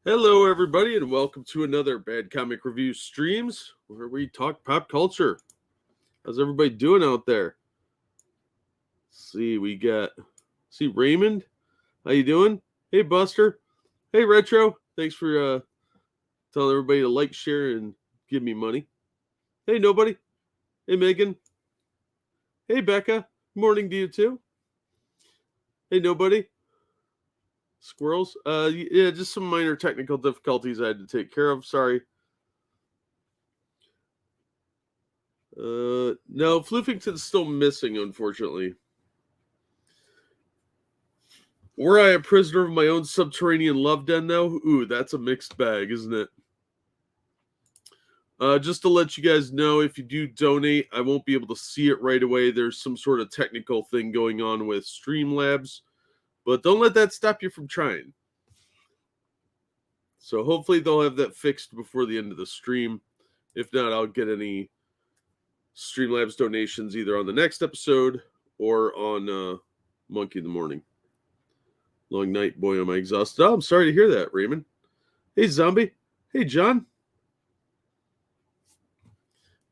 Hello, everybody, and welcome to another Bad Comic Review Streams, where we talk pop culture. How's everybody doing out there? We got Raymond. How you doing? Hey, Buster. Hey, Retro. Thanks for telling everybody to like, share, and give me money. Hey, nobody. Hey, Megan. Hey, Becca. Morning to you too. Hey, nobody. Squirrels. Yeah, just some minor technical difficulties I had to take care of. Sorry. No, Floofington's still missing, unfortunately. Were I a prisoner of my own subterranean love den, though? Ooh, that's a mixed bag, isn't it? Just to let you guys know, if you do donate, I won't be able to see it right away. There's some sort of technical thing going on with Streamlabs, but don't let that stop you from trying. So hopefully they'll have that fixed before the end of the stream. If not, I'll get any Streamlabs donations either on the next episode or on Monkey in the Morning. Long night, boy, am I exhausted. Oh, I'm sorry to hear that, Raymond. Hey, Zombie. Hey, John.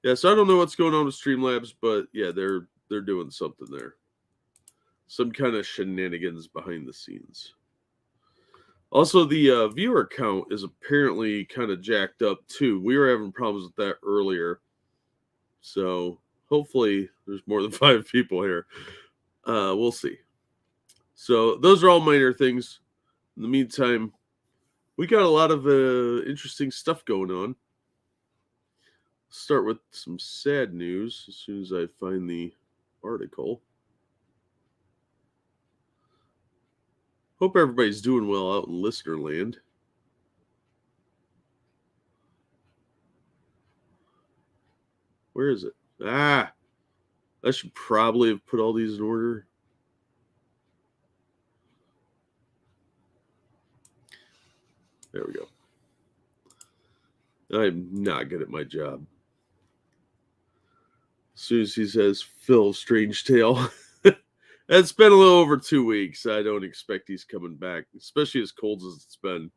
Yeah, so I don't know what's going on with Streamlabs, but yeah, they're doing something there. Some kind of shenanigans behind the scenes. Also, the viewer count is apparently kind of jacked up, too. We were having problems with that earlier. So hopefully there's more than 5 people here. We'll see. So those are all minor things. In the meantime, we got a lot of interesting stuff going on. Start with some sad news as soon as I find the article. Hope everybody's doing well out in listener land. Where is it? I should probably have put all these in order. There we go. I'm not good at my job. As soon as he says Phil Strangetale, it's been a little over 2 weeks. I don't expect he's coming back, especially as cold as it's been.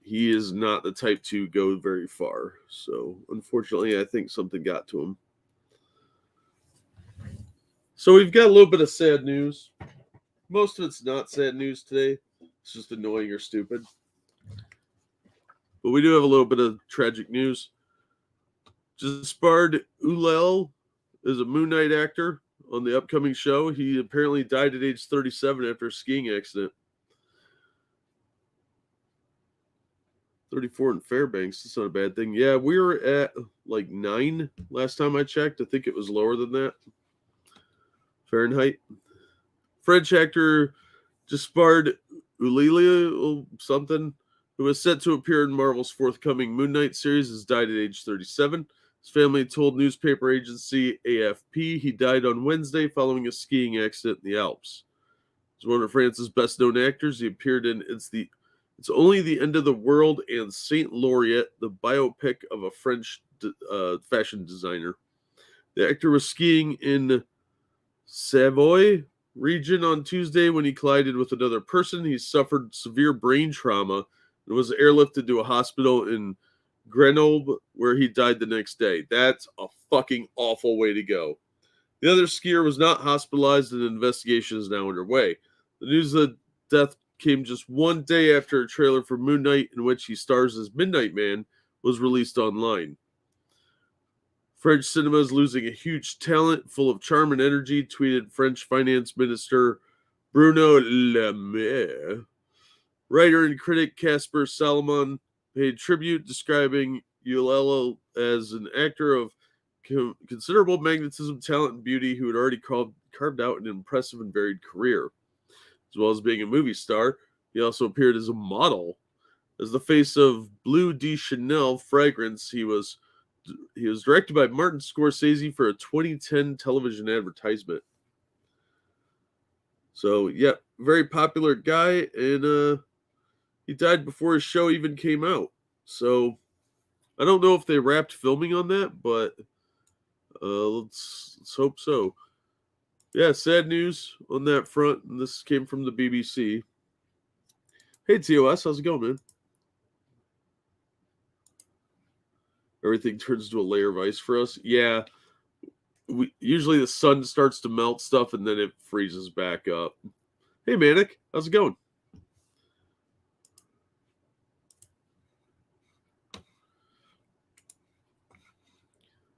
He is not the type to go very far. So, unfortunately, I think something got to him. So, we've got a little bit of sad news. Most of it's not sad news today. It's just annoying or stupid. But we do have a little bit of tragic news. Gaspard Ulel is a Moon Knight actor on the upcoming show. He apparently died at age 37 after a skiing accident. 34 in Fairbanks. That's not a bad thing. Yeah, we were at like 9 last time I checked. I think it was lower than that. Fahrenheit. French actor Gaspard Ulel something, who was set to appear in Marvel's forthcoming Moon Knight series, has died at age 37. His family told newspaper agency AFP he died on Wednesday following a skiing accident in the Alps. He's one of France's best-known actors. He appeared in It's Only the End of the World and Saint Laureate, the biopic of a French fashion designer. The actor was skiing in Savoy region on Tuesday when he collided with another person. He suffered severe brain trauma and was airlifted to a hospital in Grenoble, where he died the next day. That's a fucking awful way to go. The other skier was not hospitalized, and an investigation is now underway. The news of the death came just one day after a trailer for Moon Knight, in which he stars as Midnight Man, was released online. French cinema is losing a huge talent full of charm and energy, tweeted French Finance Minister Bruno Le Maire. Writer and critic Casper Salomon paid tribute, describing Ulel as an actor of considerable magnetism, talent, and beauty who had already carved out an impressive and varied career. As well as being a movie star, he also appeared as a model. As the face of Bleu de Chanel fragrance, he was directed by Martin Scorsese for a 2010 television advertisement. So, yeah, very popular guy, and he died before his show even came out. So, I don't know if they wrapped filming on that, but let's hope so. Yeah, sad news on that front, and this came from the BBC. Hey, TOS, how's it going, man? everything turns to a layer of ice for us. Yeah, usually the sun starts to melt stuff and then it freezes back up. Hey, Manic, how's it going?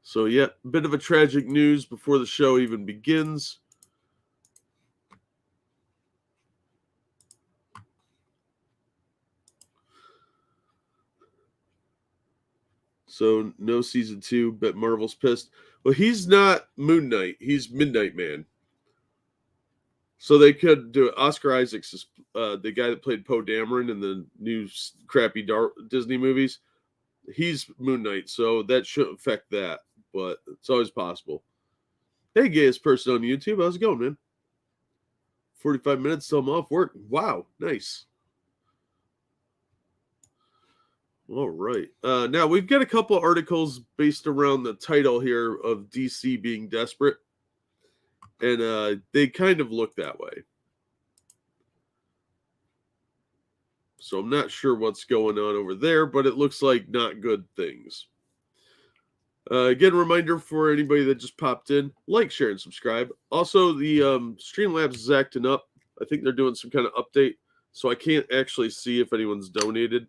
So, yeah, a bit of a tragic news before the show even begins. So, no season 2, but Marvel's pissed. Well, he's not Moon Knight. He's Midnight Man. So they could do it. Oscar Isaacs is the guy that played Poe Dameron in the new crappy Disney movies. He's Moon Knight, so that shouldn't affect that, but it's always possible. Hey, gayest person on YouTube, how's it going, man? 45 minutes till I'm off work. Wow, nice. All right. Now, we've got a couple articles based around the title here of DC being desperate. And they kind of look that way. So I'm not sure what's going on over there, but it looks like not good things. Again, reminder for anybody that just popped in, like, share, and subscribe. Also, the Streamlabs is acting up. I think they're doing some kind of update, so I can't actually see if anyone's donated.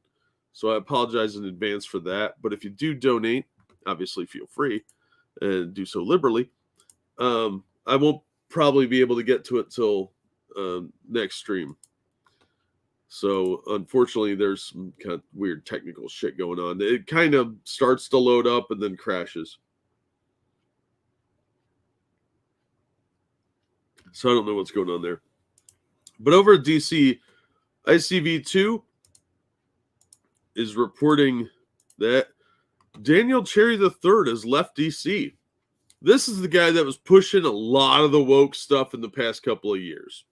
So I apologize in advance for that. But if you do donate, obviously feel free and do so liberally. I won't probably be able to get to it till next stream. So unfortunately, there's some kind of weird technical shit going on. It kind of starts to load up and then crashes. So I don't know what's going on there. But over at DC, ICV2 is reporting that Daniel Cherry III has left DC. This is the guy that was pushing a lot of the woke stuff in the past couple of years.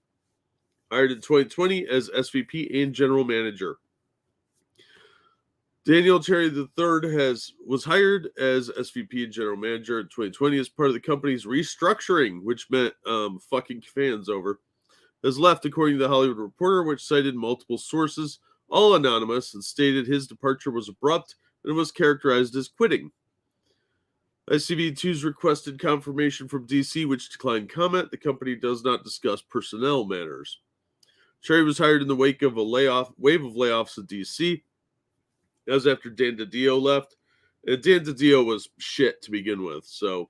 Hired in 2020 as SVP and General Manager. Daniel Cherry III was hired as SVP and General Manager in 2020 as part of the company's restructuring, which meant fucking fans over. Has left, according to the Hollywood Reporter, which cited multiple sources, all anonymous, and stated his departure was abrupt and was characterized as quitting. ICV2's requested confirmation from DC, which declined comment. The company does not discuss personnel matters. Cherry was hired in the wake of a wave of layoffs at DC. That was after Dan DiDio left. And Dan DiDio was shit to begin with. So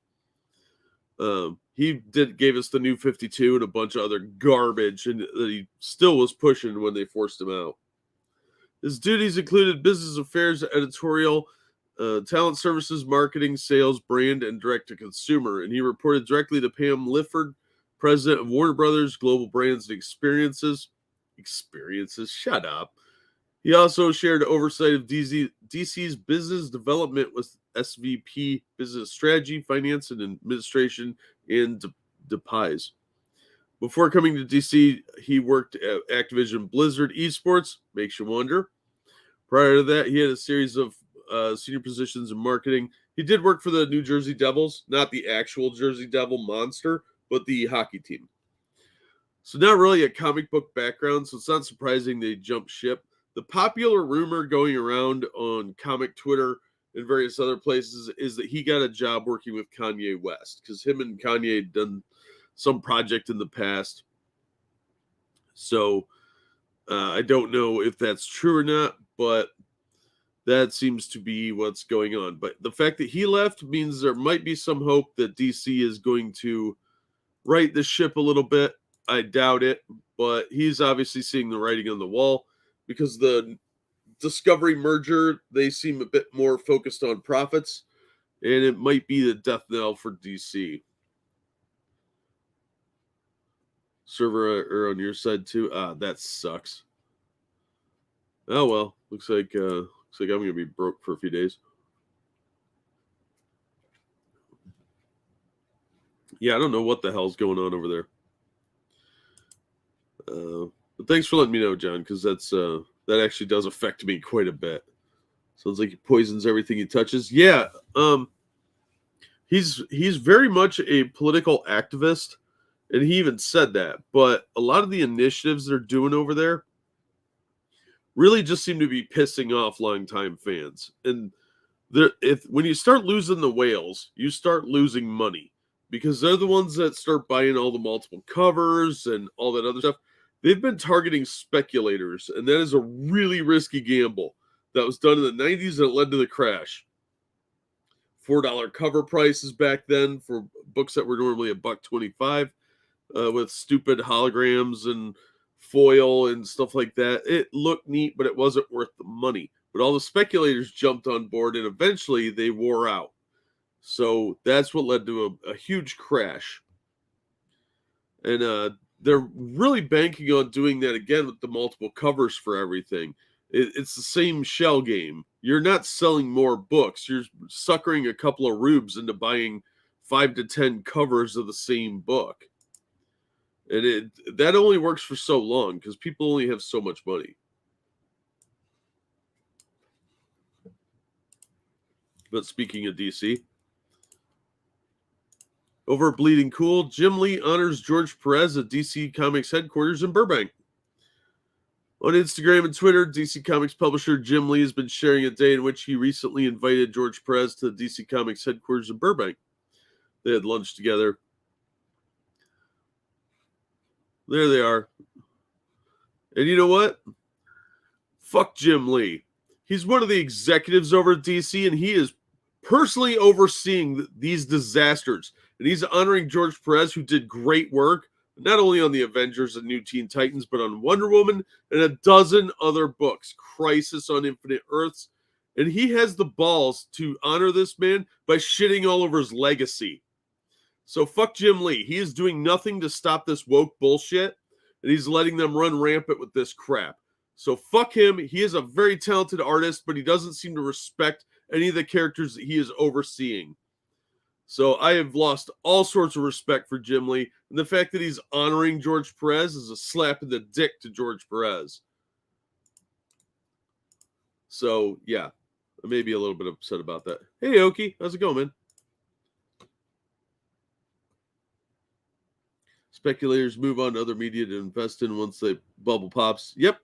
he gave us the New 52 and a bunch of other garbage, and he still was pushing when they forced him out. His duties included business affairs, editorial, talent services, marketing, sales, brand, and direct-to-consumer. And he reported directly to Pam Lifford, president of Warner Brothers Global Brands and Experiences. Shut up. He also shared oversight of DC's business development with SVP Business Strategy, Finance, and Administration in DePies. Before coming to DC, he worked at Activision Blizzard Esports. Makes you wonder. Prior to that, he had a series of senior positions in marketing. He did work for the New Jersey Devils, not the actual Jersey Devil monster, but the hockey team. So not really a comic book background, so it's not surprising they jumped ship. The popular rumor going around on comic Twitter and various other places is that he got a job working with Kanye West, because him and Kanye had done some project in the past. So I don't know if that's true or not, but that seems to be what's going on. But the fact that he left means there might be some hope that DC is going to right the ship a little bit. I doubt it, but he's obviously seeing the writing on the wall, because the Discovery merger, they seem a bit more focused on profits, and it might be the death knell for DC. Server on your side too. That sucks. Oh well, looks like I'm gonna be broke for a few days. Yeah, I don't know what the hell's going on over there. But thanks for letting me know, John, because that actually does affect me quite a bit. Sounds like he poisons everything he touches. Yeah, he's very much a political activist, and he even said that. But a lot of the initiatives they're doing over there really just seem to be pissing off longtime fans. And When you start losing the whales, you start losing money, because they're the ones that start buying all the multiple covers and all that other stuff. They've been targeting speculators, and that is a really risky gamble that was done in the 90s, and it led to the crash. $4 cover prices back then for books that were normally $1.25, with stupid holograms and foil and stuff like that. It looked neat, but it wasn't worth the money. But all the speculators jumped on board, and eventually they wore out. So that's what led to a huge crash. And they're really banking on doing that again with the multiple covers for everything. It's the same shell game. You're not selling more books. You're suckering a couple of rubes into buying 5 to 10 covers of the same book. And that only works for so long, because people only have so much money. But speaking of DC, over at Bleeding Cool, Jim Lee honors George Perez at DC Comics headquarters in Burbank. On Instagram and Twitter, DC Comics publisher Jim Lee has been sharing a day in which he recently invited George Perez to the DC Comics headquarters in Burbank. They had lunch together. There they are. And you know what? Fuck Jim Lee. He's one of the executives over at DC, and he is personally overseeing these disasters. And he's honoring George Perez, who did great work, not only on the Avengers and New Teen Titans, but on Wonder Woman and a dozen other books, Crisis on Infinite Earths. And he has the balls to honor this man by shitting all over his legacy. So fuck Jim Lee. He is doing nothing to stop this woke bullshit, and he's letting them run rampant with this crap. So fuck him. He is a very talented artist, but he doesn't seem to respect any of the characters that he is overseeing. So I have lost all sorts of respect for Jim Lee, and the fact that he's honoring George Perez is a slap in the dick to George Perez. So yeah, I may be a little bit upset about that. Hey Oki, how's it going, man? Speculators move on to other media to invest in once the bubble pops. Yep.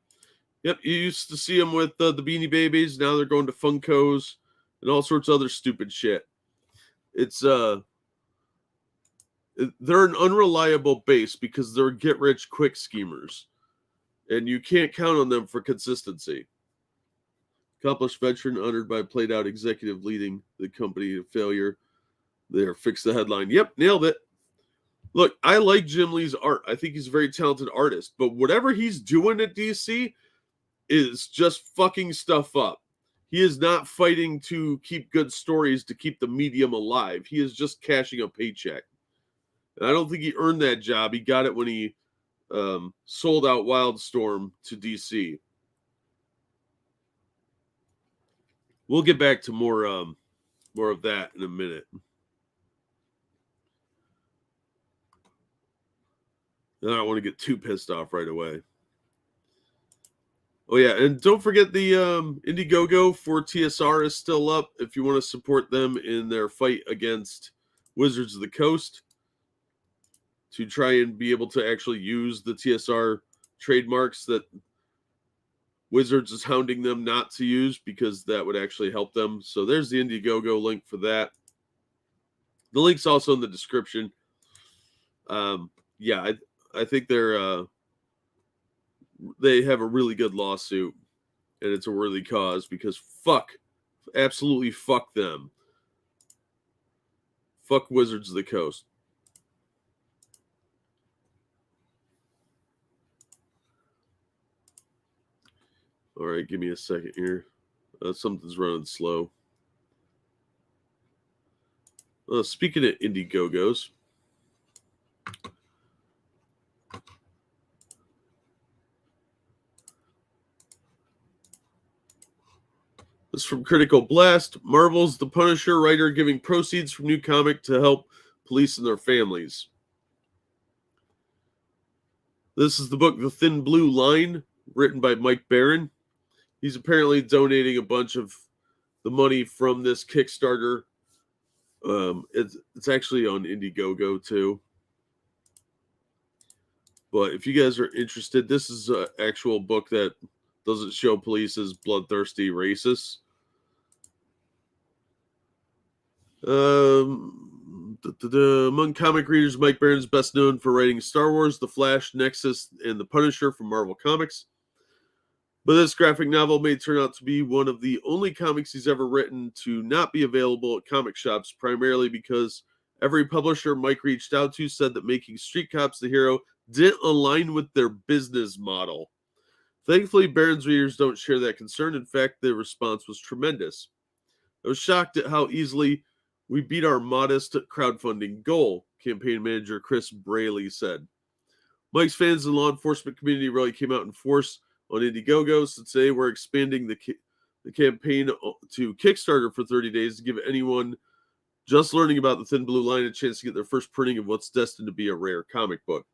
You used to see them with the Beanie Babies. Now they're going to Funkos and all sorts of other stupid shit. It's they're an unreliable base because they're get-rich-quick schemers, and you can't count on them for consistency. Accomplished veteran honored by played-out executive leading the company to failure. There, fix the headline. Yep, nailed it. Look, I like Jim Lee's art. I think he's a very talented artist, but whatever he's doing at DC is just fucking stuff up. He is not fighting to keep good stories to keep the medium alive. He is just cashing a paycheck. And I don't think he earned that job. He got it when he sold out Wildstorm to DC. We'll get back to more of that in a minute. I don't want to get too pissed off right away. Oh, yeah, and don't forget the Indiegogo for TSR is still up if you want to support them in their fight against Wizards of the Coast to try and be able to actually use the TSR trademarks that Wizards is hounding them not to use, because that would actually help them. So there's the Indiegogo link for that. The link's also in the description. Yeah, I think they have a really good lawsuit, and it's a worthy cause, because absolutely fuck them. Fuck Wizards of the Coast. All right, give me a second here. Something's running slow. Speaking of Indiegogos, this is from Critical Blast. Marvel's The Punisher writer giving proceeds from new comic to help police and their families. This is the book The Thin Blue Line, written by Mike Barron. He's apparently donating a bunch of the money from this Kickstarter. It's actually on Indiegogo too. But if you guys are interested, this is an actual book that doesn't show police as bloodthirsty racists. Among comic readers, Mike Baron is best known for writing Star Wars, The Flash, Nexus, and The Punisher from Marvel Comics. But this graphic novel may turn out to be one of the only comics he's ever written to not be available at comic shops, primarily because every publisher Mike reached out to said that making Street Cops the hero didn't align with their business model. Thankfully, Baron's readers don't share that concern. In fact, the response was tremendous. I was shocked at how easily we beat our modest crowdfunding goal, campaign manager Chris Braley said. Mike's fans and law enforcement community really came out in force on Indiegogo, so today we're expanding the campaign to Kickstarter for 30 days to give anyone just learning about the Thin Blue Line a chance to get their first printing of what's destined to be a rare comic book.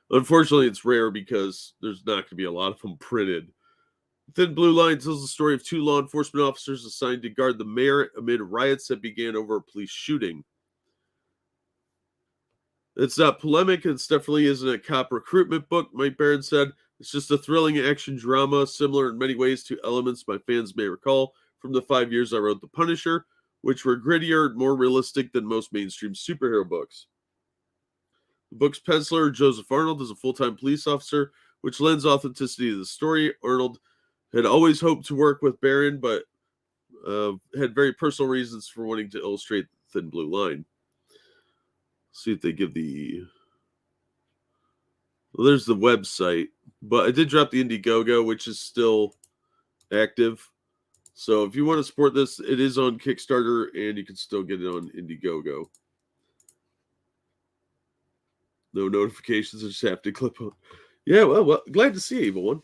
Unfortunately, it's rare because there's not going to be a lot of them printed. Thin Blue Line tells the story of two law enforcement officers assigned to guard the mayor amid riots that began over a police shooting. It's not polemic, and it definitely isn't a cop recruitment book, Mike Baron said. It's just a thrilling action drama, similar in many ways to elements my fans may recall from the 5 years I wrote The Punisher, which were grittier and more realistic than most mainstream superhero books. The book's penciler, Joseph Arnold, is a full-time police officer, which lends authenticity to the story. Arnold had always hoped to work with Baron, but had very personal reasons for wanting to illustrate the Thin Blue Line. Let's see if they give the... Well, there's the website, but I did drop the Indiegogo, which is still active. So if you want to support this, it is on Kickstarter, and you can still get it on Indiegogo. No notifications, I just have to clip on. Yeah, well, glad to see you, Evil One.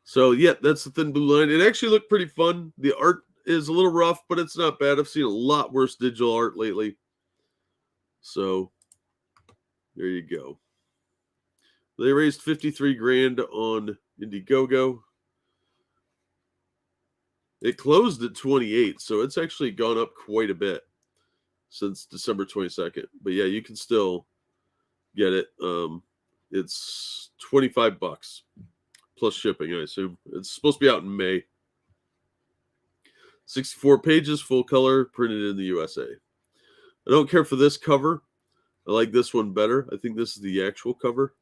So, yeah, that's the Thin Blue Line. It actually looked pretty fun. The art is a little rough, but it's not bad. I've seen a lot worse digital art lately. So, there you go. They raised $53,000 on Indiegogo. It closed at 28, so it's actually gone up quite a bit since December 22nd. But yeah, you can still get it. It's $25 plus shipping, I assume. It's supposed to be out in May. 64 pages, full color, printed in the USA. I don't care for this cover. I like this one better. I think this is the actual cover.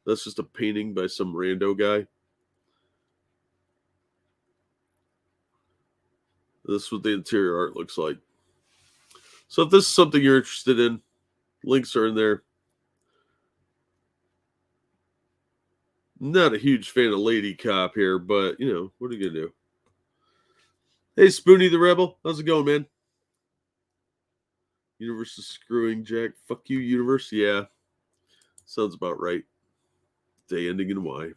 That's just a painting by some rando guy. This is what the interior art looks like. So if this is something you're interested in, links are in there. Not a huge fan of Lady Cop here, but, you know, what are you going to do? Hey, Spoonie the Rebel. How's it going, man? Universe is screwing, Jack. Fuck you, Universe. Yeah. Sounds about right. Day ending in Y.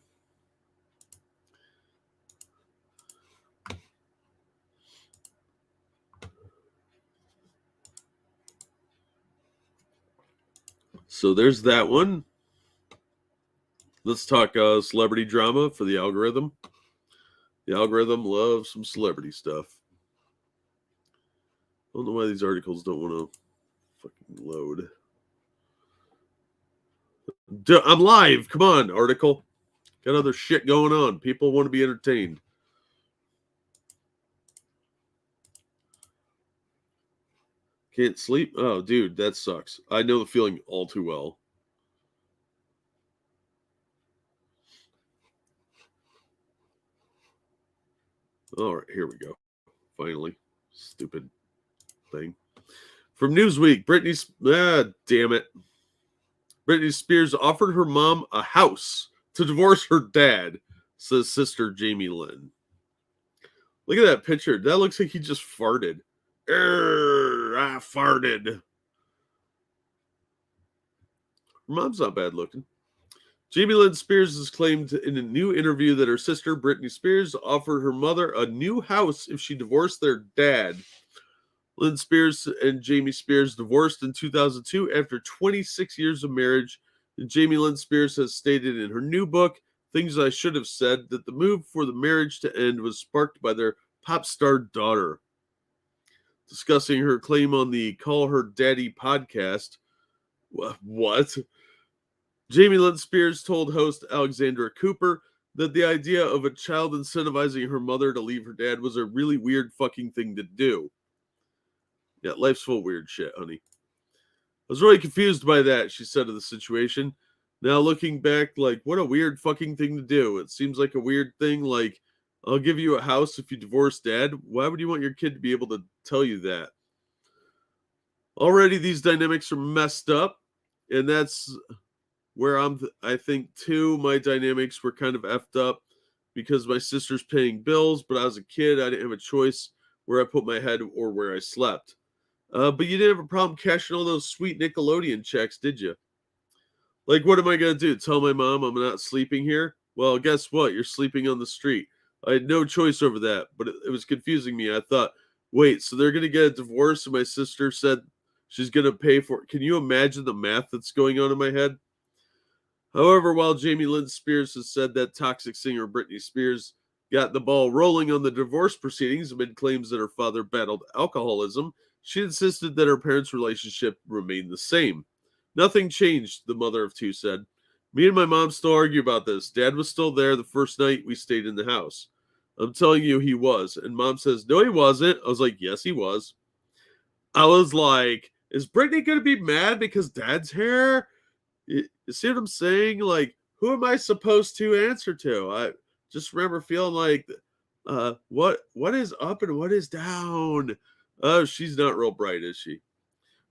So there's that one. Let's talk celebrity drama for the algorithm. The algorithm loves some celebrity stuff. I don't know why these articles don't want to fucking load. I'm live. Come on, article. Got other shit going on. People want to be entertained. Can't sleep? Oh, dude, that sucks. I know the feeling all too well. All right, here we go. Finally. Stupid thing. From Newsweek, damn it. Britney Spears offered her mom a house to divorce her dad, says sister Jamie Lynn. Look at that picture. That looks like he just farted. I farted. Her mom's not bad looking. Jamie Lynn Spears has claimed in a new interview that her sister, Britney Spears, offered her mother a new house if she divorced their dad. Lynn Spears and Jamie Spears divorced in 2002 after 26 years of marriage. And Jamie Lynn Spears has stated in her new book, Things I Should Have Said, that the move for the marriage to end was sparked by their pop star daughter. Discussing her claim on the Call Her Daddy podcast. What? Jamie Lynn Spears told host Alexandra Cooper that the idea of a child incentivizing her mother to leave her dad was a really weird fucking thing to do. Yeah, life's full of weird shit, honey. I was really confused by that, she said of the situation. Now looking back, like, what a weird fucking thing to do. It seems like a weird thing, like, I'll give you a house if you divorce dad. Why would you want your kid to be able to tell you that? Already these dynamics are messed up, and that's where I think, too, my dynamics were kind of effed up because my sister's paying bills, but as a kid, I didn't have a choice where I put my head or where I slept. But you didn't have a problem cashing all those sweet Nickelodeon checks, did you? Like, what am I going to do? Tell my mom I'm not sleeping here? Well, guess what? You're sleeping on the street. I had no choice over that, but it was confusing me. I thought, wait, so they're going to get a divorce, and my sister said she's going to pay for it. Can you imagine the math that's going on in my head? However, while Jamie Lynn Spears has said that toxic singer Britney Spears got the ball rolling on the divorce proceedings amid claims that her father battled alcoholism, she insisted that her parents' relationship remained the same. Nothing changed, the mother of two said. Me and my mom still argue about this. Dad was still there the first night we stayed in the house. I'm telling you, he was. And mom says, no, he wasn't. I was like, yes, he was. I was like, is Brittany going to be mad because dad's here? You see what I'm saying? Like, who am I supposed to answer to? I just remember feeling like, what is up and what is down? Oh, she's not real bright, is she?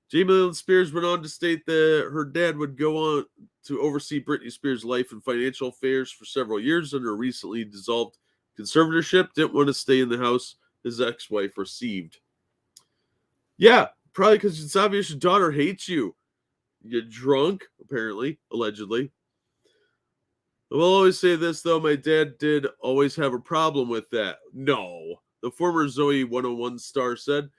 Jamie Lynn Spears went on to state that her dad would go on to oversee Britney Spears' life and financial affairs for several years under a recently dissolved conservatorship. Didn't want to stay in the house his ex-wife received. Yeah, probably because it's obvious your daughter hates you. You're drunk, apparently, allegedly. I will always say this, though. My dad did always have a problem with that. No. The former Zoe 101 star said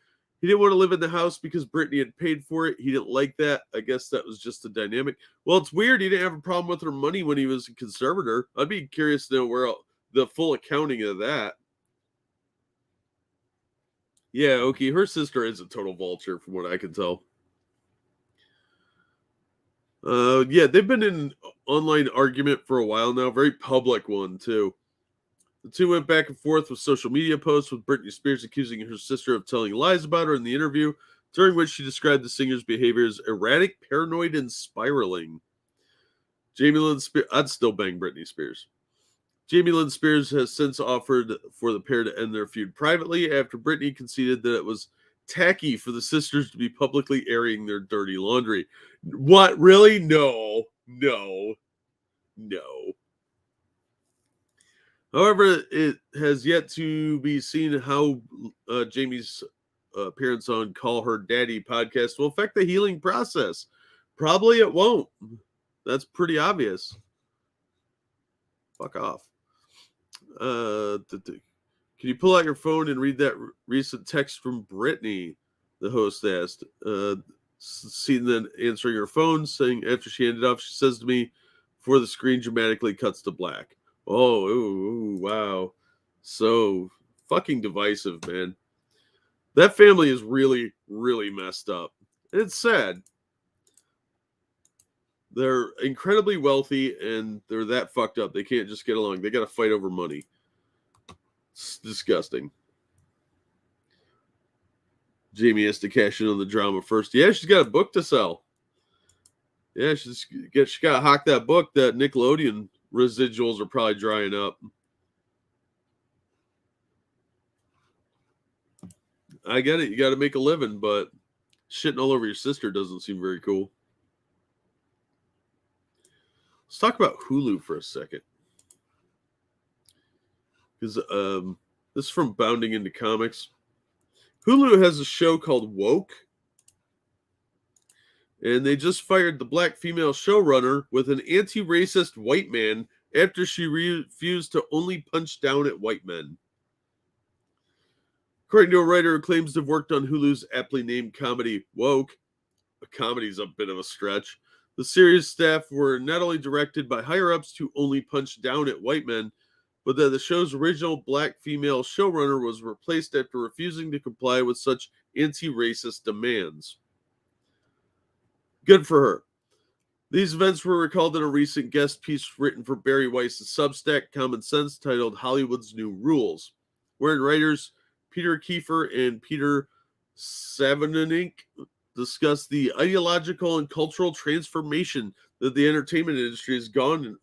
he didn't want to live in the house because Britney had paid for it. He didn't like that. I guess that was just a dynamic. Well, it's weird. He didn't have a problem with her money when he was a conservator. I'd be curious to know where the full accounting of that. Yeah, okay. Her sister is a total vulture from what I can tell. Yeah, they've been in an online argument for a while now. Very public one, too. The two went back and forth with social media posts, with Britney Spears accusing her sister of telling lies about her in the interview, during which she described the singer's behavior as erratic, paranoid, and spiraling. Jamie Lynn Spears, I'd still bang Britney Spears. Jamie Lynn Spears has since offered for the pair to end their feud privately after Britney conceded that it was tacky for the sisters to be publicly airing their dirty laundry. What? Really? No. However, it has yet to be seen how Jamie's appearance on Call Her Daddy podcast will affect the healing process. Probably it won't. That's pretty obvious. Fuck off. Can you pull out your phone and read that recent text from Brittany? The host asked. Seen then answering her phone, saying after she ended off, she says to me, before the screen dramatically cuts to black. Oh, ooh, wow. So fucking divisive, man. That family is really, really messed up. And it's sad. They're incredibly wealthy and they're that fucked up. They can't just get along. They got to fight over money. It's disgusting. Jamie has to cash in on the drama first. Yeah, she's got a book to sell. Yeah, she got to hawk that book. That Nickelodeon residuals are probably drying up. I get it. You got to make a living, but shitting all over your sister doesn't seem very cool. Let's talk about Hulu for a second. Because this is from Bounding Into Comics. Hulu has a show called Woke. And they just fired the black female showrunner with an anti-racist white man after she refused to only punch down at white men. According to a writer who claims to have worked on Hulu's aptly named comedy Woke, a comedy's a bit of a stretch, the series staff were not only directed by higher-ups to only punch down at white men, but that the show's original black female showrunner was replaced after refusing to comply with such anti-racist demands. Good for her. These events were recalled in a recent guest piece written for Barry Weiss's Substack, Common Sense, titled Hollywood's New Rules, wherein writers Peter Kiefer and Peter Savanink discuss the ideological and cultural transformation that the entertainment industry has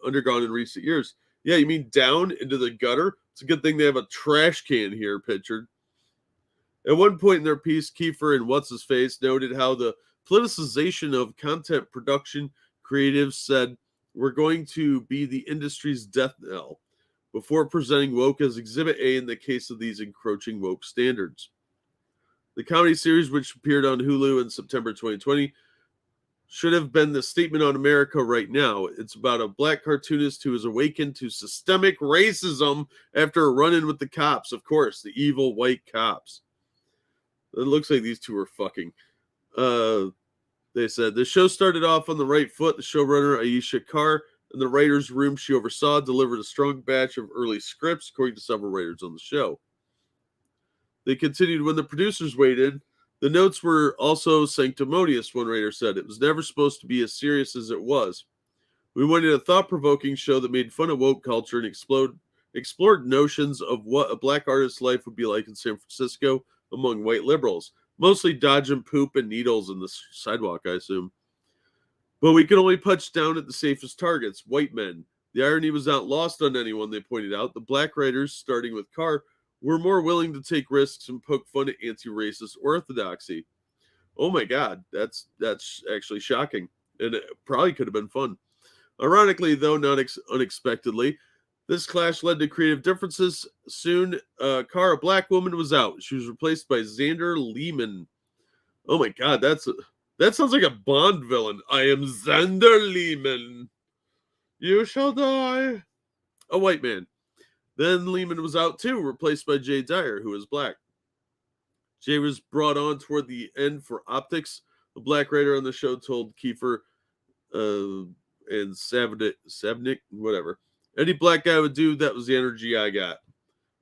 undergone in recent years. Yeah, you mean down into the gutter? It's a good thing they have a trash can here pictured. At one point in their piece, Kiefer and What's-His-Face noted how the politicization of content production creatives said, "We're going to be the industry's death knell," before presenting woke as Exhibit A in the case of these encroaching woke standards. The comedy series, which appeared on Hulu in September 2020, should have been the statement on America right now. It's about a black cartoonist who is awakened to systemic racism after a run-in with the cops. Of course, the evil white cops. It looks like these two are fucking. They said the show started off on the right foot. The showrunner, Aisha Carr, in the writer's room she oversaw, delivered a strong batch of early scripts, according to several writers on the show. They continued when the producers weighed in. The notes were also sanctimonious, one writer said. It was never supposed to be as serious as it was. We wanted a thought-provoking show that made fun of woke culture and explored notions of what a black artist's life would be like in San Francisco among white liberals, mostly dodging poop and needles in the sidewalk, I assume. But we could only punch down at the safest targets, white men. The irony was not lost on anyone, they pointed out. The black writers, starting with Carr, were more willing to take risks and poke fun at anti-racist orthodoxy. Oh my God, that's actually shocking. And it probably could have been fun. Ironically, though not unexpectedly, this clash led to creative differences. Soon, Carr, a black woman, was out. She was replaced by Xander Lehman. Oh my God, that sounds like a Bond villain. I am Xander Lehman. You shall die. A white man. Then Lehman was out too, replaced by Jay Dyer, who is black. Jay was brought on toward the end for optics. The black writer on the show told Kiefer and Savnik, whatever. Any black guy would do, that was the energy I got.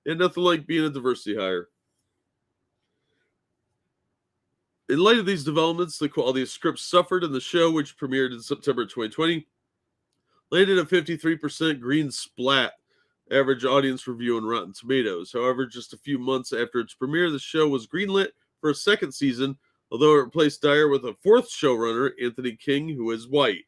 And nothing like being a diversity hire. In light of these developments, the quality of scripts suffered, and the show, which premiered in September 2020, landed a 53% green splat average audience review on Rotten Tomatoes. However, just a few months after its premiere, the show was greenlit for a second season, although it replaced Dyer with a fourth showrunner, Anthony King, who is white.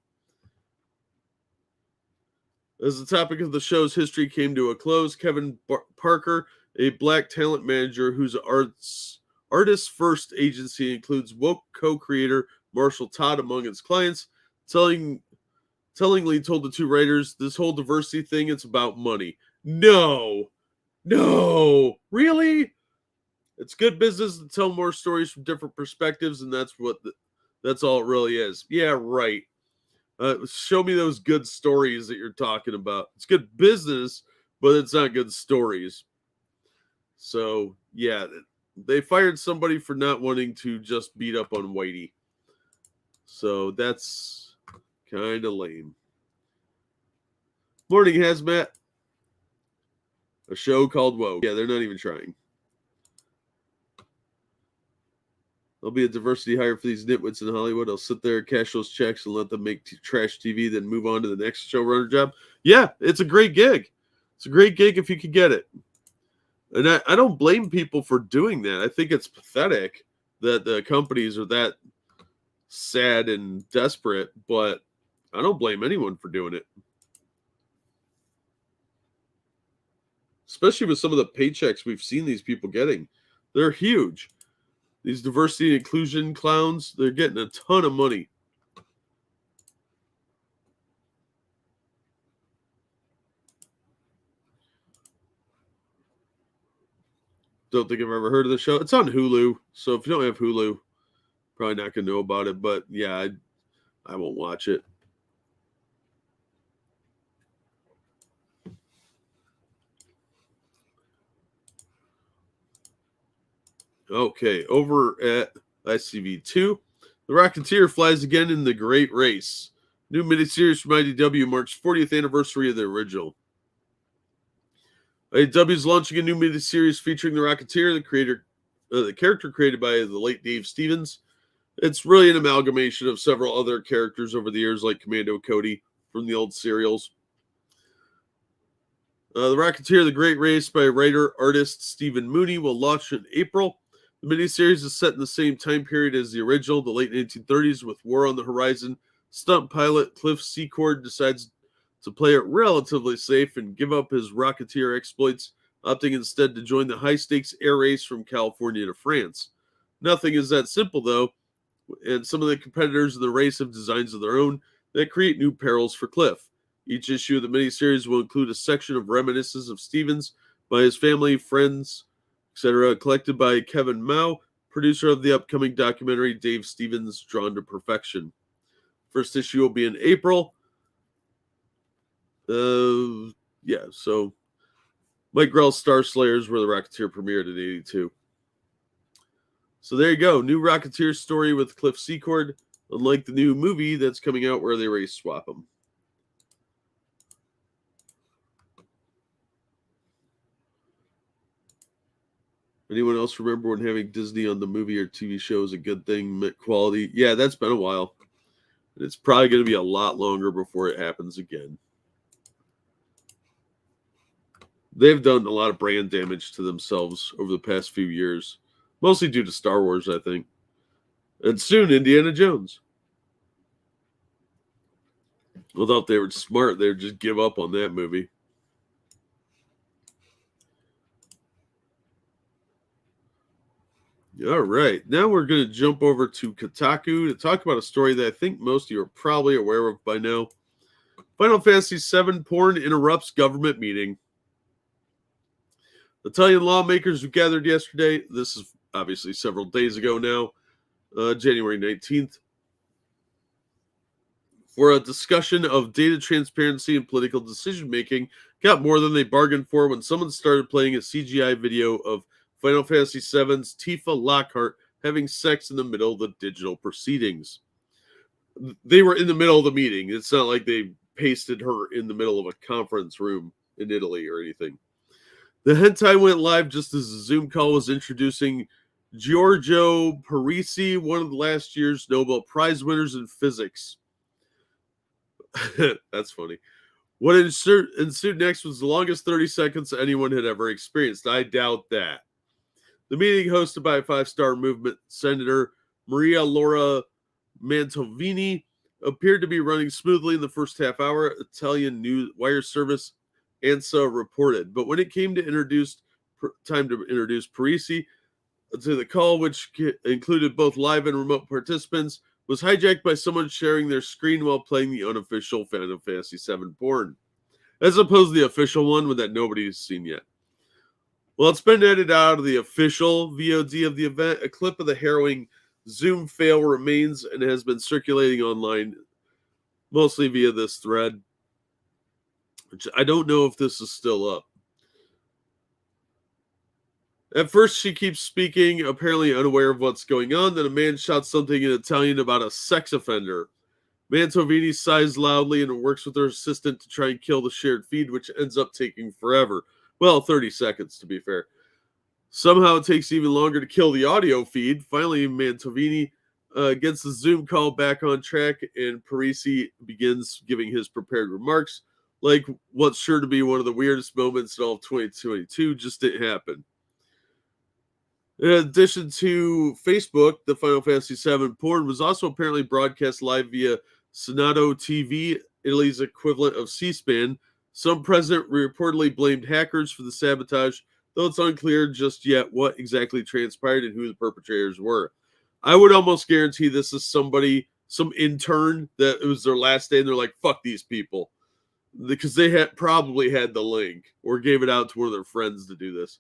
As the topic of the show's history came to a close, Kevin Parker, a black talent manager whose artist first agency includes woke co-creator Marshall Todd among its clients, tellingly told the two writers, "This whole diversity thing, it's about money." No, really? It's good business to tell more stories from different perspectives, and that's all it really is. Yeah, right. Show me those good stories that you're talking about. It's good business, but it's not good stories. So, yeah, they fired somebody for not wanting to just beat up on Whitey. So that's kind of lame. Morning, Hazmat. A show called Woke. Yeah, they're not even trying. I'll be a diversity hire for these nitwits in Hollywood. I'll sit there, cash those checks, and let them make trash TV, then move on to the next showrunner job. Yeah, it's a great gig. It's a great gig if you could get it. And I don't blame people for doing that. I think it's pathetic that the companies are that sad and desperate, but I don't blame anyone for doing it. Especially with some of the paychecks we've seen these people getting. They're huge. These diversity and inclusion clowns, they're getting a ton of money. Don't think I've ever heard of the show. It's on Hulu, so if you don't have Hulu, probably not going to know about it. But yeah, I won't watch it. Okay, over at ICV2, the Rocketeer flies again in the Great Race. New miniseries from IDW marks 40th anniversary of the original. IDW is launching a new miniseries featuring the Rocketeer, the character created by the late Dave Stevens. It's really an amalgamation of several other characters over the years, like Commando Cody from the old serials. The Rocketeer, The Great Race by writer-artist Stephen Mooney will launch in April. The miniseries is set in the same time period as the original, the late 1930s, with war on the horizon. Stunt pilot Cliff Secord decides to play it relatively safe and give up his Rocketeer exploits, opting instead to join the high-stakes air race from California to France. Nothing is that simple, though, and some of the competitors in the race have designs of their own that create new perils for Cliff. Each issue of the miniseries will include a section of reminiscences of Stevens by his family, friends, etc., collected by Kevin Mao, producer of the upcoming documentary Dave Stevens, Drawn to Perfection. First issue will be in April. So Mike Grell's Star Slayers, where the Rocketeer premiered in 1982. So there you go. New Rocketeer story with Cliff Secord, unlike the new movie that's coming out where they race swap them. Anyone else remember when having Disney on the movie or TV show is a good thing, meant quality? Yeah, that's been a while. And it's probably going to be a lot longer before it happens again. They've done a lot of brand damage to themselves over the past few years. Mostly due to Star Wars, I think. And soon, Indiana Jones. Although if they were smart, they would just give up on that movie. All right. Now we're going to jump over to Kotaku to talk about a story that I think most of you are probably aware of by now. Final Fantasy VII porn interrupts government meeting. Italian lawmakers who gathered yesterday, this is obviously several days ago now, January 19th, for a discussion of data transparency and political decision-making, got more than they bargained for when someone started playing a CGI video of Final Fantasy VII's Tifa Lockhart having sex in the middle of the digital proceedings. They were in the middle of the meeting. It's not like they pasted her in the middle of a conference room in Italy or anything. The hentai went live just as the Zoom call was introducing Giorgio Parisi, one of last year's Nobel Prize winners in physics. That's funny. What ensued next was the longest 30 seconds anyone had ever experienced. I doubt that. The meeting, hosted by 5-star movement Senator Maria Laura Mantovini, appeared to be running smoothly in the first half hour, Italian news wire service ANSA reported. But when it came to time to introduce Parisi to the call, which included both live and remote participants, was hijacked by someone sharing their screen while playing the unofficial Final Fantasy VII porn, as opposed to the official one that nobody's seen yet. Well, it's been edited out of the official VOD of the event. A clip of the harrowing Zoom fail remains and has been circulating online, mostly via this thread, which I don't know if this is still up. At first, she keeps speaking, apparently unaware of what's going on. Then a man shouts something in Italian about a sex offender. Mantovini sighs loudly and works with her assistant to try and kill the shared feed, which ends up taking forever. Well, 30 seconds, to be fair. Somehow it takes even longer to kill the audio feed. Finally, Mantovini gets the Zoom call back on track, and Parisi begins giving his prepared remarks, like what's sure to be one of the weirdest moments in all of 2022 just didn't happen. In addition to Facebook, the Final Fantasy VII porn was also apparently broadcast live via Senato TV, Italy's equivalent of C-SPAN. Some president reportedly blamed hackers for the sabotage, though it's unclear just yet what exactly transpired and who the perpetrators were. I would almost guarantee this is some intern that it was their last day and they're like, fuck these people. Because they probably had the link or gave it out to one of their friends to do this.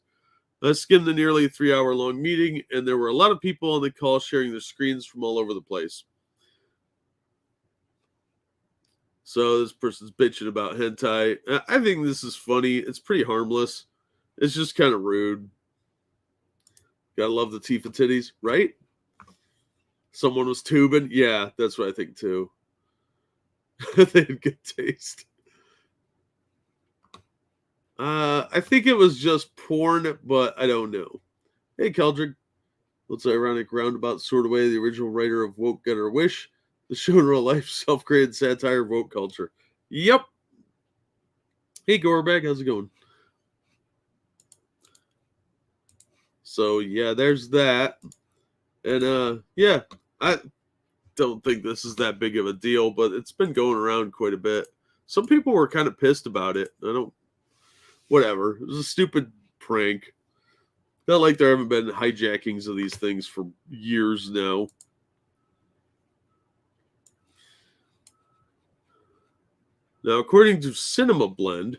I skimmed the nearly 3-hour-long meeting, and there were a lot of people on the call sharing their screens from all over the place. So this person's bitching about hentai. I think this is funny. It's pretty harmless. It's just kind of rude. Gotta love the Tifa titties, right? Someone was tubing. Yeah, that's what I think too. They had good taste. I think it was just porn, but I don't know. Hey, Keldrick. Let's ironic roundabout sort of way the original writer of Woke Got Her Wish, the show in real life, self-created satire of woke culture. Yep. Hey, Gorbag, how's it going? So, yeah, there's that. And, yeah, I don't think this is that big of a deal, but it's been going around quite a bit. Some people were kind of pissed about it. Whatever. It was a stupid prank. Not like there haven't been hijackings of these things for years now. Now, according to Cinema Blend,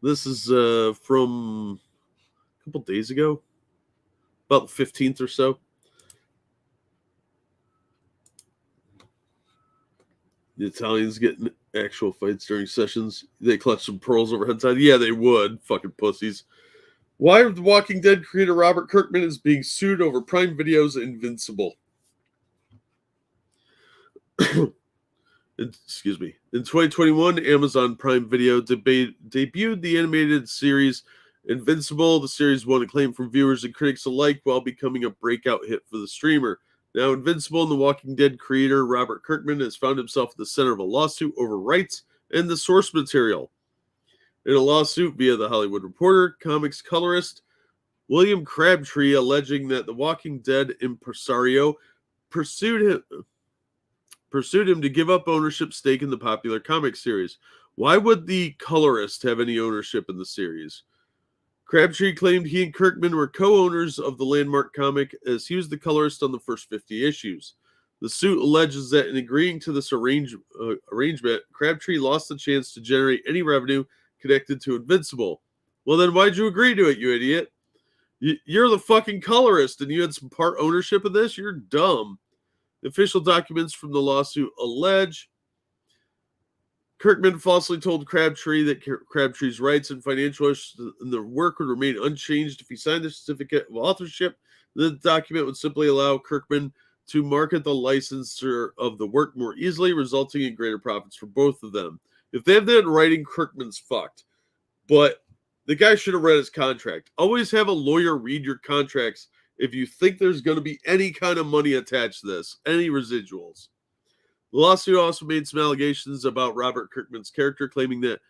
this is from a couple days ago, about the 15th or so. The Italians getting actual fights during sessions. They clutch some pearls over heads. Yeah, they would. Fucking pussies. Why The Walking Dead creator Robert Kirkman is being sued over Prime Video's Invincible. Excuse me. In 2021, Amazon Prime Video debuted the animated series Invincible. The series won acclaim from viewers and critics alike while becoming a breakout hit for the streamer. Now, Invincible and The Walking Dead creator Robert Kirkman has found himself at the center of a lawsuit over rights and the source material. In a lawsuit via The Hollywood Reporter, comics colorist William Crabtree alleging that The Walking Dead impresario pursued him to give up ownership stake in the popular comic series. Why would the colorist have any ownership in the series? Crabtree claimed he and Kirkman were co-owners of the landmark comic as he was the colorist on the first 50 issues. The suit alleges that in agreeing to this arrangement, Crabtree lost the chance to generate any revenue connected to Invincible. Well, then why'd you agree to it, you idiot? You're the fucking colorist and you had some part ownership of this? You're dumb. The official documents from the lawsuit allege Kirkman falsely told Crabtree that Crabtree's rights and financial interests in the work would remain unchanged if he signed the certificate of authorship. The document would simply allow Kirkman to market the licensor of the work more easily, resulting in greater profits for both of them. If they have that in writing, Kirkman's fucked. But the guy should have read his contract. Always have a lawyer read your contracts if you think there's going to be any kind of money attached to this, any residuals. The lawsuit also made some allegations about Robert Kirkman's character, claiming that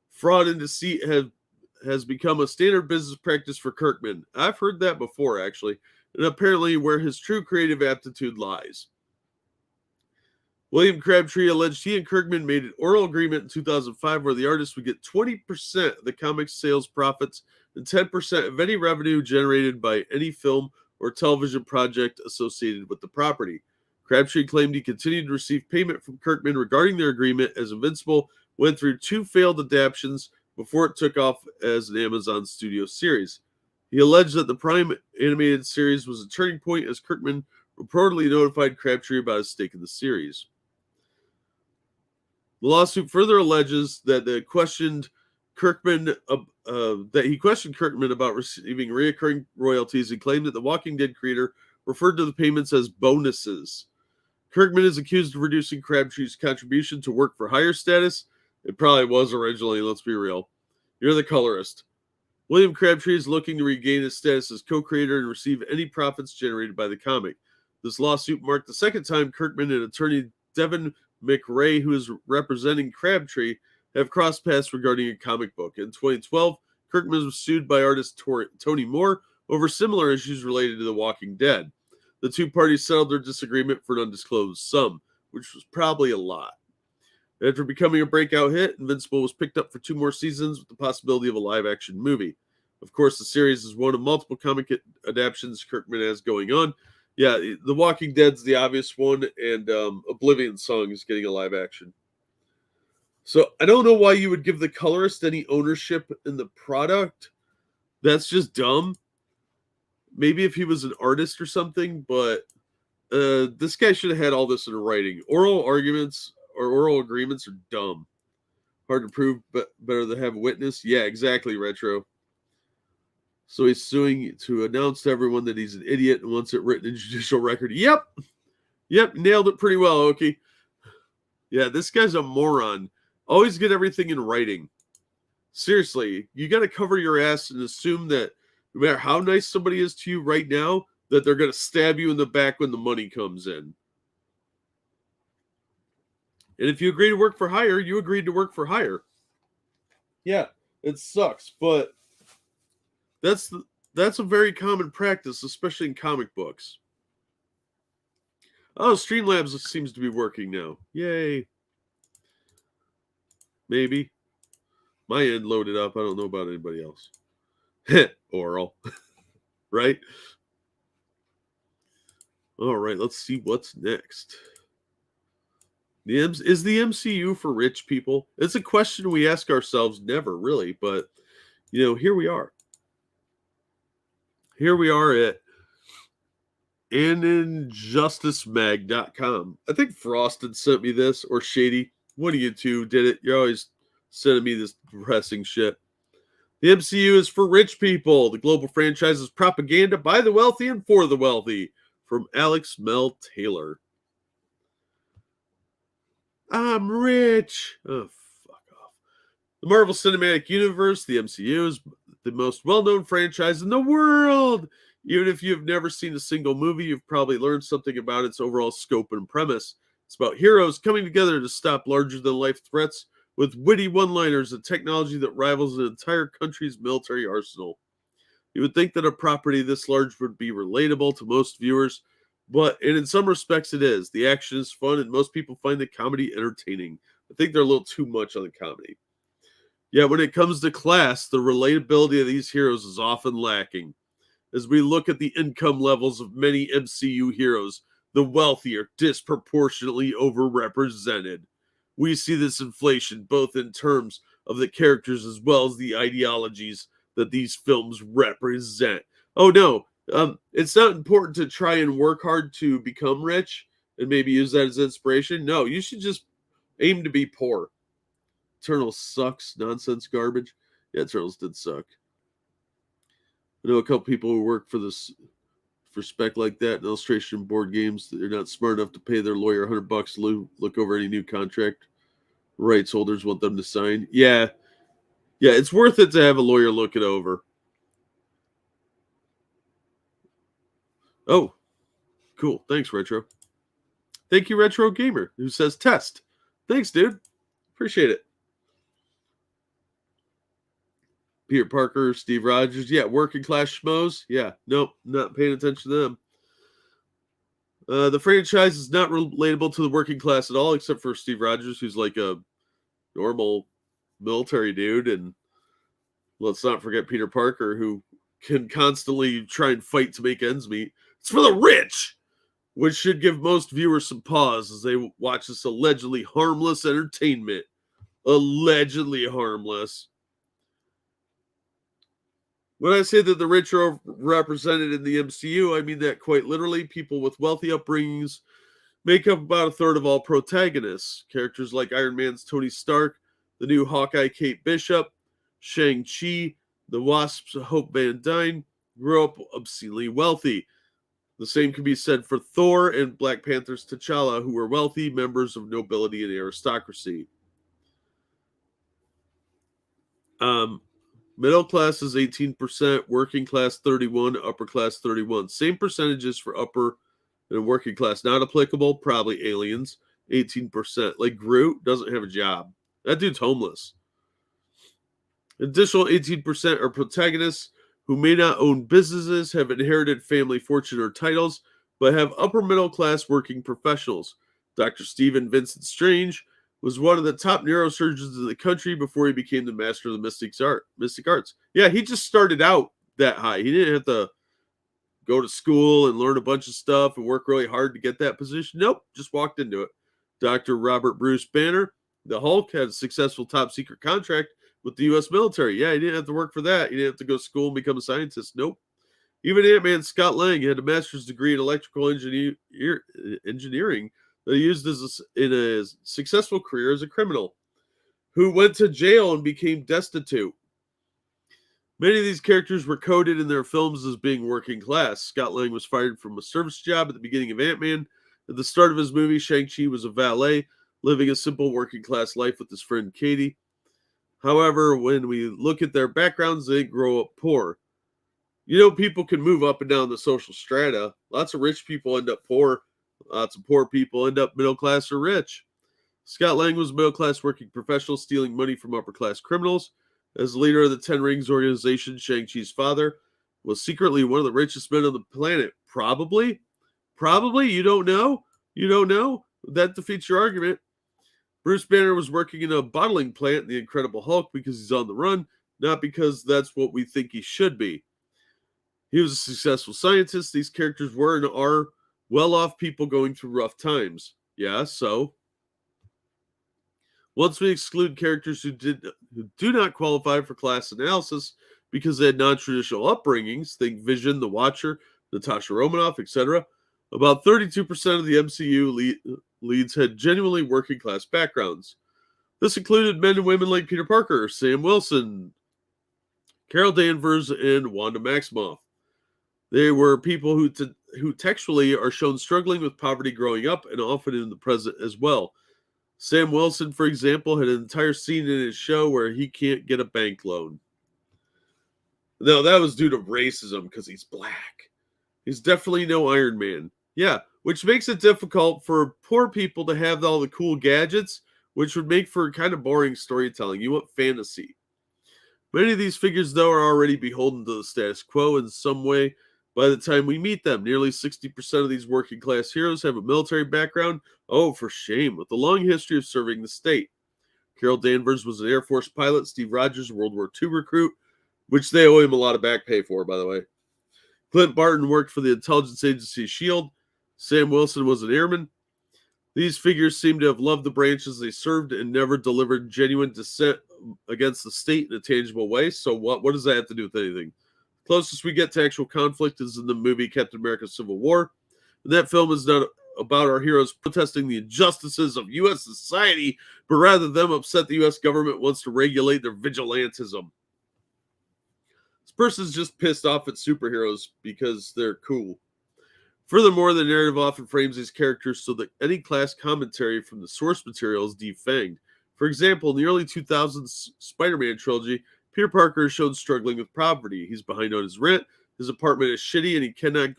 fraud and deceit has become a standard business practice for Kirkman. I've heard that before, actually, and apparently where his true creative aptitude lies. William Crabtree alleged he and Kirkman made an oral agreement in 2005 where the artist would get 20% of the comic's sales profits and 10% of any revenue generated by any film or television project associated with the property. Crabtree claimed he continued to receive payment from Kirkman regarding their agreement as Invincible went through 2 failed adaptations before it took off as an Amazon Studio series. He alleged that the Prime animated series was a turning point as Kirkman reportedly notified Crabtree about his stake in the series. The lawsuit further alleges that he questioned Kirkman about receiving recurring royalties and claimed that the Walking Dead creator referred to the payments as bonuses. Kirkman is accused of reducing Crabtree's contribution to work for hire status. It probably was originally, let's be real. You're the colorist. William Crabtree is looking to regain his status as co-creator and receive any profits generated by the comic. This lawsuit marked the second time Kirkman and attorney Devin McRae, who is representing Crabtree, have crossed paths regarding a comic book. In 2012, Kirkman was sued by artist Tony Moore over similar issues related to The Walking Dead. The two parties settled their disagreement for an undisclosed sum, which was probably a lot. After becoming a breakout hit, Invincible was picked up for 2 more seasons with the possibility of a live-action movie. Of course, the series is one of multiple comic adaptations Kirkman has going on. Yeah, The Walking Dead's the obvious one, and Oblivion Song is getting a live action. So I don't know why you would give the colorist any ownership in the product. That's just dumb. Maybe if he was an artist or something, but this guy should have had all this in writing. Oral arguments or oral agreements are dumb. Hard to prove, but better to have a witness. Yeah, exactly, Retro. So he's suing to announce to everyone that he's an idiot and wants it written in judicial record. Yep, nailed it pretty well, Okie. Yeah, this guy's a moron. Always get everything in writing. Seriously, you got to cover your ass and assume that no matter how nice somebody is to you right now, that they're going to stab you in the back when the money comes in. And if you agree to work for hire, you agreed to work for hire. Yeah, it sucks, but that's a very common practice, especially in comic books. Oh, Streamlabs seems to be working now. Yay. Maybe. My end loaded up. I don't know about anybody else. Oral. Right? All right, let's see what's next. Is the MCU for rich people? It's a question we ask ourselves never, really, but, here we are. Here we are at aninjusticemag.com. I think Frosted sent me this, or Shady. One of you two did it. You're always sending me this depressing shit. The MCU is for rich people. The global franchise is propaganda by the wealthy and for the wealthy. From Alex Mel Taylor. I'm rich. Oh, fuck off. The Marvel Cinematic Universe, the MCU, is the most well-known franchise in the world. Even if you've never seen a single movie, you've probably learned something about its overall scope and premise. It's about heroes coming together to stop larger-than-life threats with witty one-liners and technology that rivals an entire country's military arsenal. You would think that a property this large would be relatable to most viewers, but in some respects it is. The action is fun, and most people find the comedy entertaining. I think they're a little too much on the comedy. Yet when it comes to class, the relatability of these heroes is often lacking. As we look at the income levels of many MCU heroes, the wealthy are disproportionately overrepresented. We see this inflation both in terms of the characters as well as the ideologies that these films represent. Oh no, it's not important to try and work hard to become rich and maybe use that as inspiration. No, you should just aim to be poor. Eternals sucks, nonsense garbage. Yeah, Eternals did suck. I know a couple people who work for spec like that in illustration board games. They're not smart enough to pay their lawyer $100 to look over any new contract rights holders want them to sign. Yeah, it's worth it to have a lawyer look it over. Oh, cool. Thanks, Retro. Thank you, Retro Gamer, who says test. Thanks, dude. Appreciate it. Peter Parker, Steve Rogers. Yeah, working class schmoes. Yeah, nope, not paying attention to them. The franchise is not relatable to the working class at all, except for Steve Rogers, who's like a normal military dude. And let's not forget Peter Parker, who can constantly try and fight to make ends meet. It's for the rich, which should give most viewers some pause as they watch this allegedly harmless entertainment. Allegedly harmless. When I say that the rich are represented in the MCU, I mean that quite literally. People with wealthy upbringings make up about a third of all protagonists. Characters like Iron Man's Tony Stark, the new Hawkeye Kate Bishop, Shang-Chi, the Wasp's Hope Van Dyne grew up obscenely wealthy. The same can be said for Thor and Black Panther's T'Challa, who were wealthy members of nobility and aristocracy. Middle class is 18%, working class 31%, upper class 31%. Same percentages for upper and working class. Not applicable, probably aliens. 18%. Like Groot doesn't have a job. That dude's homeless. Additional 18% are protagonists who may not own businesses, have inherited family fortune or titles, but have upper middle class working professionals. Dr. Stephen Vincent Strange was one of the top neurosurgeons in the country before he became the master of the mystic arts. Yeah, he just started out that high. He didn't have to go to school and learn a bunch of stuff and work really hard to get that position. Nope, just walked into it. Dr. Robert Bruce Banner, the Hulk, had a successful top secret contract with the U.S. military. Yeah, he didn't have to work for that. He didn't have to go to school and become a scientist. Nope. Even Ant-Man Scott Lang had a master's degree in electrical engineering that he used in a successful career as a criminal, who went to jail and became destitute. Many of these characters were coded in their films as being working class. Scott Lang was fired from a service job at the beginning of Ant-Man. At the start of his movie, Shang-Chi was a valet, living a simple working class life with his friend Katie. However, when we look at their backgrounds, they grow up poor. You know, people can move up and down the social strata. Lots of rich people end up poor. Lots of poor people end up middle class or rich. Scott Lang was a middle class working professional stealing money from upper class criminals. As leader of the Ten Rings organization, Shang-Chi's father was secretly one of the richest men on the planet. Probably. Probably. You don't know? You don't know? That defeats your argument. Bruce Banner was working in a bottling plant in The Incredible Hulk because he's on the run, not because that's what we think he should be. He was a successful scientist. These characters were and are well-off people going through rough times. Yeah, so once we exclude characters who do not qualify for class analysis because they had non-traditional upbringings, think Vision, The Watcher, Natasha Romanoff, etc., about 32% of the MCU leads had genuinely working-class backgrounds. This included men and women like Peter Parker, Sam Wilson, Carol Danvers, and Wanda Maximoff. They were people who textually are shown struggling with poverty growing up and often in the present as well. Sam Wilson, for example, had an entire scene in his show where he can't get a bank loan. No, that was due to racism because he's black. He's definitely no Iron Man. Yeah, which makes it difficult for poor people to have all the cool gadgets, which would make for kind of boring storytelling. You want fantasy. Many of these figures, though, are already beholden to the status quo in some way by the time we meet them. Nearly 60% of these working class heroes have a military background. Oh, for shame, with a long history of serving the state. Carol Danvers was an Air Force pilot. Steve Rogers, a World War II recruit, which they owe him a lot of back pay for, by the way. Clint Barton worked for the intelligence agency SHIELD. Sam Wilson was an airman. These figures seem to have loved the branches they served and never delivered genuine dissent against the state in a tangible way. So what does that have to do with anything? Closest we get to actual conflict is in the movie Captain America Civil War. And that film is not about our heroes protesting the injustices of U.S. society, but rather them upset the U.S. government wants to regulate their vigilantism. This person's just pissed off at superheroes because they're cool. Furthermore, the narrative often frames these characters so that any class commentary from the source material is defanged. For example, in the early 2000s Spider-Man trilogy, Peter Parker is shown struggling with poverty. He's behind on his rent, his apartment is shitty, and he cannot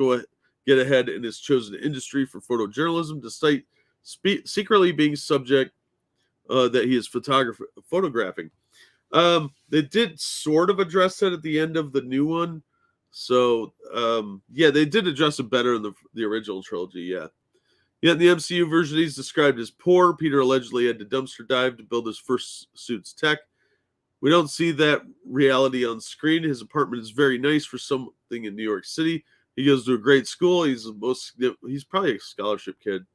get ahead in his chosen industry for photojournalism, despite secretly being subject that he is photographing. They did sort of address that at the end of the new one. So, yeah, they did address it better in the original trilogy, yeah. Yet in the MCU version, he's described as poor. Peter allegedly had to dumpster dive to build his first suit's tech. We don't see that reality on screen. His apartment is very nice for something in New York City. He goes to a great school. He's probably a scholarship kid.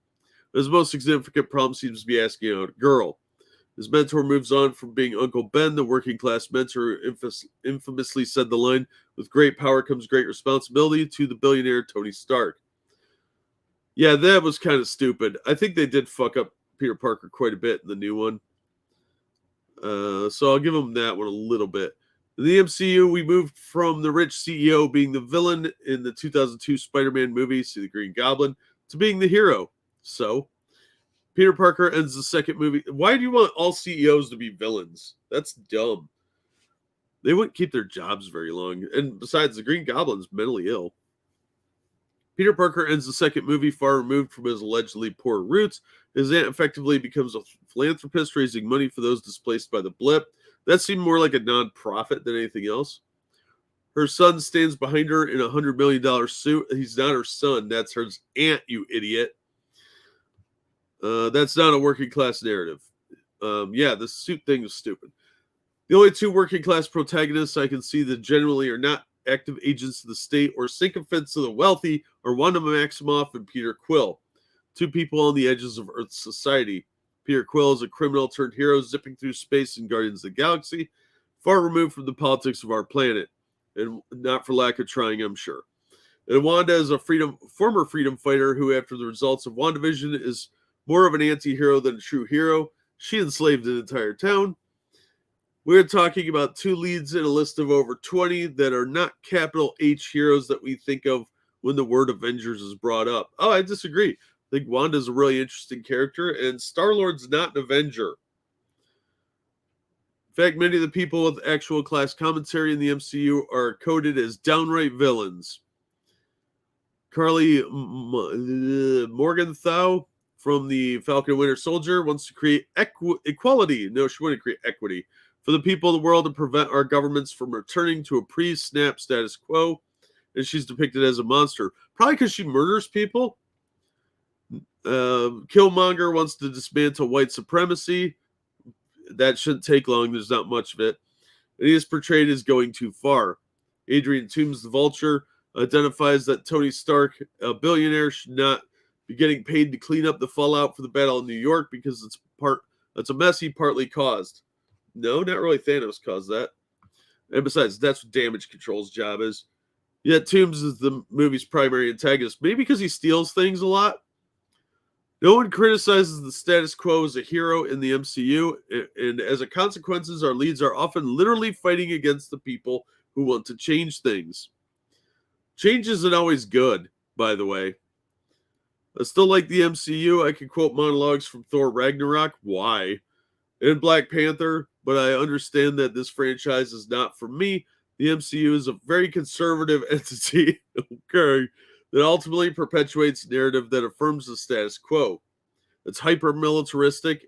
His most significant problem seems to be asking out a girl. His mentor moves on from being Uncle Ben, the working class mentor who infamously said the line, "With great power comes great responsibility," to the billionaire Tony Stark. Yeah, that was kind of stupid. I think they did fuck up Peter Parker quite a bit in the new one. So I'll give him that one a little bit. In the MCU, we moved from the rich CEO being the villain in the 2002 Spider-Man movie, see the Green Goblin, to being the hero. So Peter Parker ends the second movie. Why do you want all CEOs to be villains? That's dumb. They wouldn't keep their jobs very long. And besides, the Green Goblin's mentally ill. Peter Parker ends the second movie far removed from his allegedly poor roots. His aunt effectively becomes a philanthropist raising money for those displaced by the blip. That seemed more like a non-profit than anything else. Her son stands behind her in a $100 million suit. He's not her son. That's her aunt, you idiot. That's not a working class narrative. Yeah, the suit thing is stupid. The only two working class protagonists I can see that generally are not active agents of the state or sycophants of the wealthy are Wanda Maximoff and Peter Quill, two people on the edges of Earth's society. Peter Quill is a criminal turned hero zipping through space in Guardians of the Galaxy, far removed from the politics of our planet, and not for lack of trying, I'm sure. And Wanda is a former freedom fighter who, after the results of WandaVision, is more of an anti-hero than a true hero. She enslaved an entire town. We're talking about two leads in a list of over 20 that are not capital H heroes that we think of when the word Avengers is brought up. Oh, I disagree. I think Wanda's a really interesting character, and Star-Lord's not an Avenger. In fact, many of the people with actual class commentary in the MCU are coded as downright villains. Carly Morgenthau from the Falcon Winter Soldier wants to create equality. No, she wanted to create equity for the people of the world and prevent our governments from returning to a pre-snap status quo. And she's depicted as a monster. Probably because she murders people. Killmonger wants to dismantle white supremacy. That shouldn't take long. There's not much of it. And he is portrayed as going too far. Adrian Toomes, the Vulture, identifies that Tony Stark, a billionaire, should not be getting paid to clean up the fallout for the Battle of New York because it's a mess he partly caused. No, not really. Thanos caused that. And besides, that's what Damage Control's job is. Yet Toomes is the movie's primary antagonist, maybe because he steals things a lot. No one criticizes the status quo as a hero in the MCU, and as a consequence, our leads are often literally fighting against the people who want to change things. Change isn't always good, by the way. I still like the MCU. I can quote monologues from Thor Ragnarok. Why? And Black Panther, but I understand that this franchise is not for me. The MCU is a very conservative entity, okay, that ultimately perpetuates narrative that affirms the status quo. It's hyper-militaristic,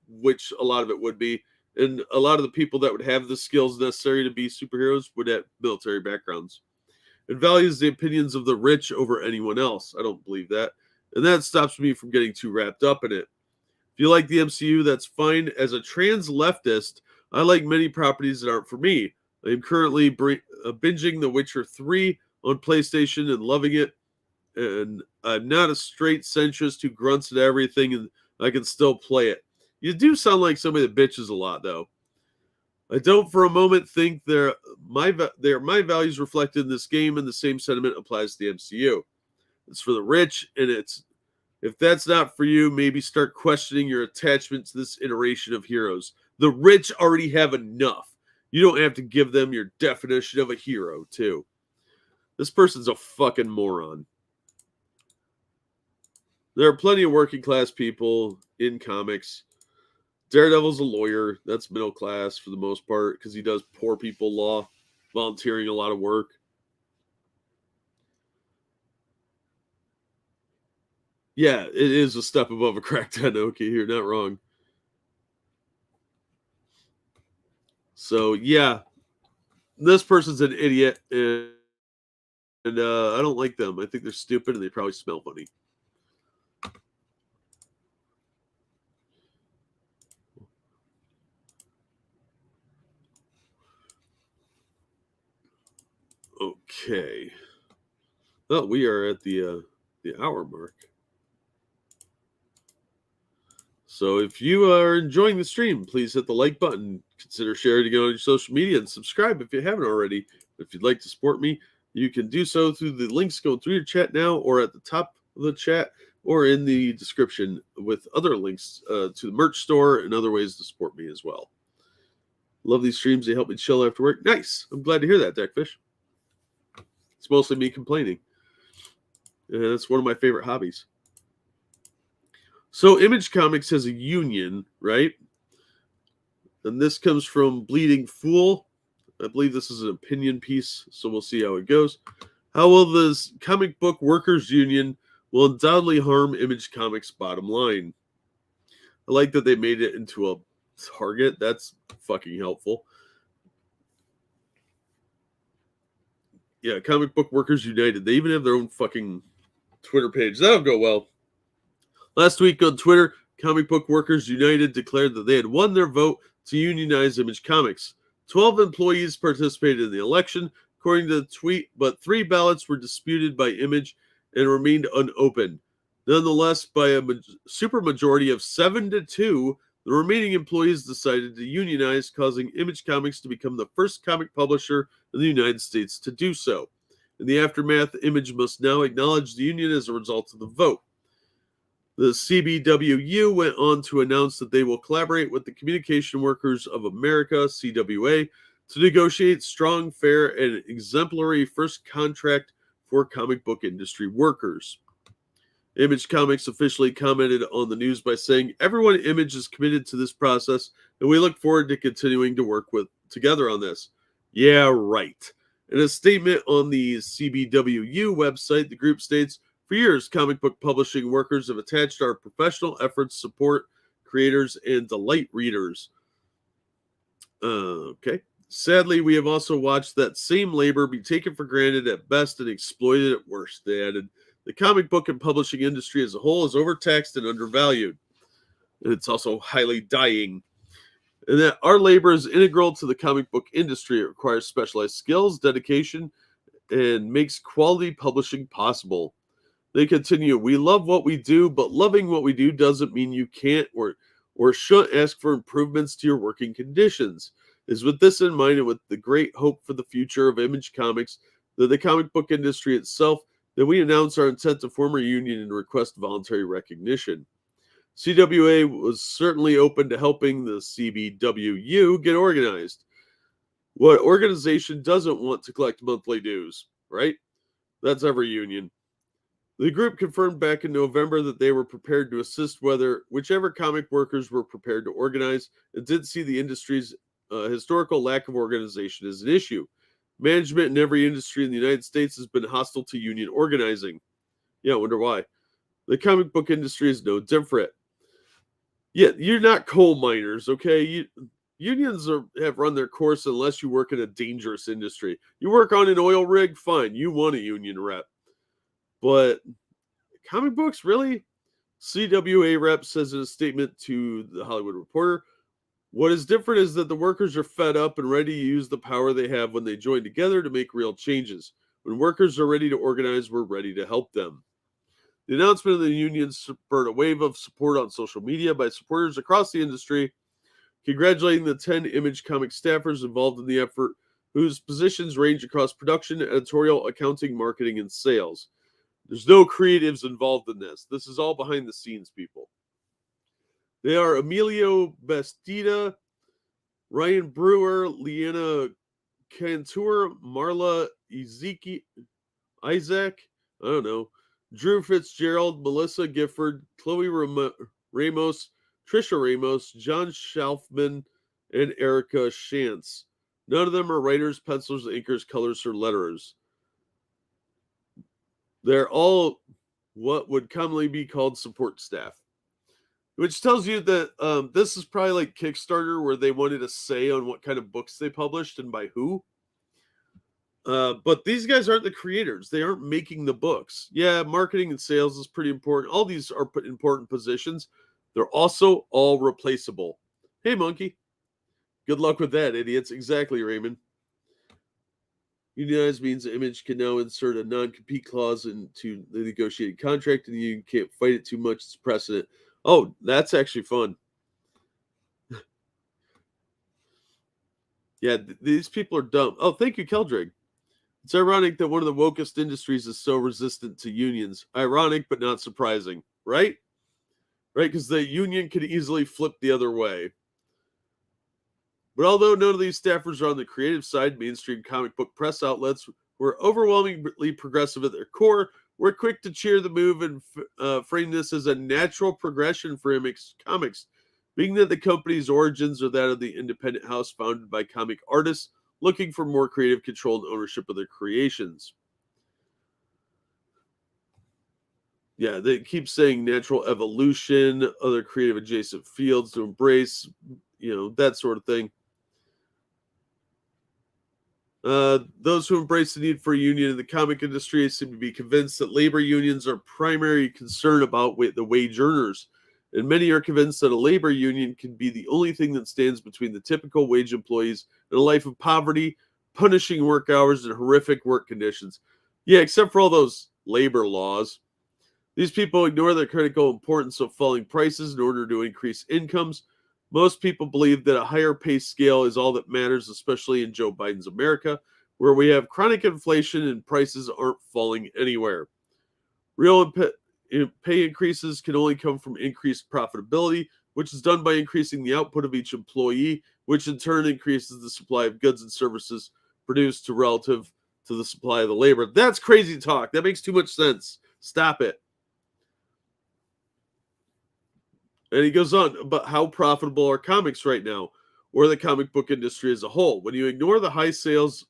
which a lot of it would be, and a lot of the people that would have the skills necessary to be superheroes would have military backgrounds. It values the opinions of the rich over anyone else. I don't believe that. And that stops me from getting too wrapped up in it. If you like the MCU, that's fine. As a trans leftist, I like many properties that aren't for me. I am currently binging The Witcher 3 on PlayStation and loving it. And I'm not a straight centrist who grunts at everything, and I can still play it. You do sound like somebody that bitches a lot, though. I don't for a moment think they're my values reflected in this game, and the same sentiment applies to the MCU. It's for the rich, and if that's not for you, maybe start questioning your attachment to this iteration of heroes. The rich already have enough. You don't have to give them your definition of a hero, too. This person's a fucking moron. There are plenty of working class people in comics. Daredevil's a lawyer. That's middle class for the most part because he does poor people law, volunteering a lot of work. Yeah, it is a step above a crackdown. Okay, you're not wrong. So, yeah, this person's an idiot, and I don't like them. I think they're stupid, and they probably smell funny. Okay. Well, we are at the hour mark. So if you are enjoying the stream, please hit the like button. Consider sharing it on your social media and subscribe if you haven't already. If you'd like to support me, you can do so through the links going through your chat now or at the top of the chat or in the description with other links to the merch store and other ways to support me as well. Love these streams. They help me chill after work. Nice. I'm glad to hear that, Deckfish. It's mostly me complaining. And that's one of my favorite hobbies. So Image Comics has a union, right? And this comes from Bleeding Fool. I believe this is an opinion piece, so we'll see how it goes. How will this comic book workers union will undoubtedly harm Image Comics' bottom line? I like that they made it into a target. That's fucking helpful. Yeah, Comic Book Workers United. They even have their own fucking Twitter page. That'll go well. Last week on Twitter, Comic Book Workers United declared that they had won their vote to unionize Image Comics. 12 employees participated in the election, according to the tweet, but 3 ballots were disputed by Image and remained unopened. Nonetheless, by a supermajority of 7-2, the remaining employees decided to unionize, causing Image Comics to become the first comic publisher in the United States to do so. In the aftermath, Image must now acknowledge the union as a result of the vote. The CBWU went on to announce that they will collaborate with the Communication Workers of America, CWA, to negotiate strong, fair, and exemplary first contract for comic book industry workers. Image Comics officially commented on the news by saying, "Everyone at Image is committed to this process, and we look forward to continuing to work together on this." Yeah, right. In a statement on the CBWU website, the group states, "For years, comic book publishing workers have attached our professional efforts to support creators and delight readers." Okay. Sadly, we have also watched that same labor be taken for granted at best and exploited at worst. They added, "The comic book and publishing industry as a whole is overtaxed and undervalued. And it's also highly dying. And that our labor is integral to the comic book industry. It requires specialized skills, dedication, and makes quality publishing possible." They continue, "We love what we do, but loving what we do doesn't mean you can't or shouldn't ask for improvements to your working conditions. It's with this in mind and with the great hope for the future of Image Comics, that the comic book industry itself, that we announce our intent to form a union and request voluntary recognition." CWA was certainly open to helping the CBWU get organized. What organization doesn't want to collect monthly dues, right? That's every union. The group confirmed back in November that they were prepared to assist whichever comic workers were prepared to organize, and did see the industry's historical lack of organization as an issue. Management in every industry in the United States has been hostile to union organizing. Yeah, I wonder why. The comic book industry is no different. Yeah, you're not coal miners, okay? Unions have run their course unless you work in a dangerous industry. You work on an oil rig, fine, you want a union rep. But comic books, really? CWA rep says in a statement to the Hollywood Reporter, "What is different is that the workers are fed up and ready to use the power they have when they join together to make real changes. When workers are ready to organize, we're ready to help them." The announcement of the union spurred a wave of support on social media by supporters across the industry, congratulating the 10 Image comic staffers involved in the effort, whose positions range across production, editorial, accounting, marketing, and sales. There's no creatives involved in this. This is all behind the scenes people. They are Emilio Bastida, Ryan Brewer, Leanna Cantor, Marla Isaac, I don't know, Drew Fitzgerald, Melissa Gifford, Chloe Ramos, Trisha Ramos, John Schalfman, and Erica Shantz. None of them are writers, pencilers, inkers, colors, or letterers. They're all what would commonly be called support staff, which tells you that this is probably like Kickstarter, where they wanted a say on what kind of books they published and by who. But these guys aren't the creators. They aren't making the books. Yeah, marketing and sales is pretty important. All these are important positions. They're also all replaceable. Hey, Monkey. Good luck with that, idiots. Exactly, Raymond. Unionize means the Image can now insert a non-compete clause into the negotiated contract, and you can't fight it too much. It's precedent. Oh, that's actually fun. Yeah, these people are dumb. Oh, thank you, Keldrig. It's ironic that one of the wokest industries is so resistant to unions. Ironic, but not surprising, right? Right, because the union could easily flip the other way. But although none of these staffers are on the creative side, mainstream comic book press outlets were overwhelmingly progressive at their core, were quick to cheer the move and frame this as a natural progression for Image Comics, being that the company's origins are that of the independent house founded by comic artists looking for more creative control and ownership of their creations. Yeah, they keep saying natural evolution, other creative adjacent fields to embrace, that sort of thing. Those who embrace the need for a union in the comic industry seem to be convinced that labor unions are primary concern about the wage earners, and many are convinced that a labor union can be the only thing that stands between the typical wage employees and a life of poverty, punishing work hours, and horrific work conditions. Yeah, except for all those labor laws. These people ignore the critical importance of falling prices in order to increase incomes. Most people believe that a higher pay scale is all that matters, especially in Joe Biden's America, where we have chronic inflation and prices aren't falling anywhere. Real pay increases can only come from increased profitability, which is done by increasing the output of each employee, which in turn increases the supply of goods and services produced relative to the supply of the labor. That's crazy talk. That makes too much sense. Stop it. And he goes on, but how profitable are comics right now, or the comic book industry as a whole? When you ignore the high sales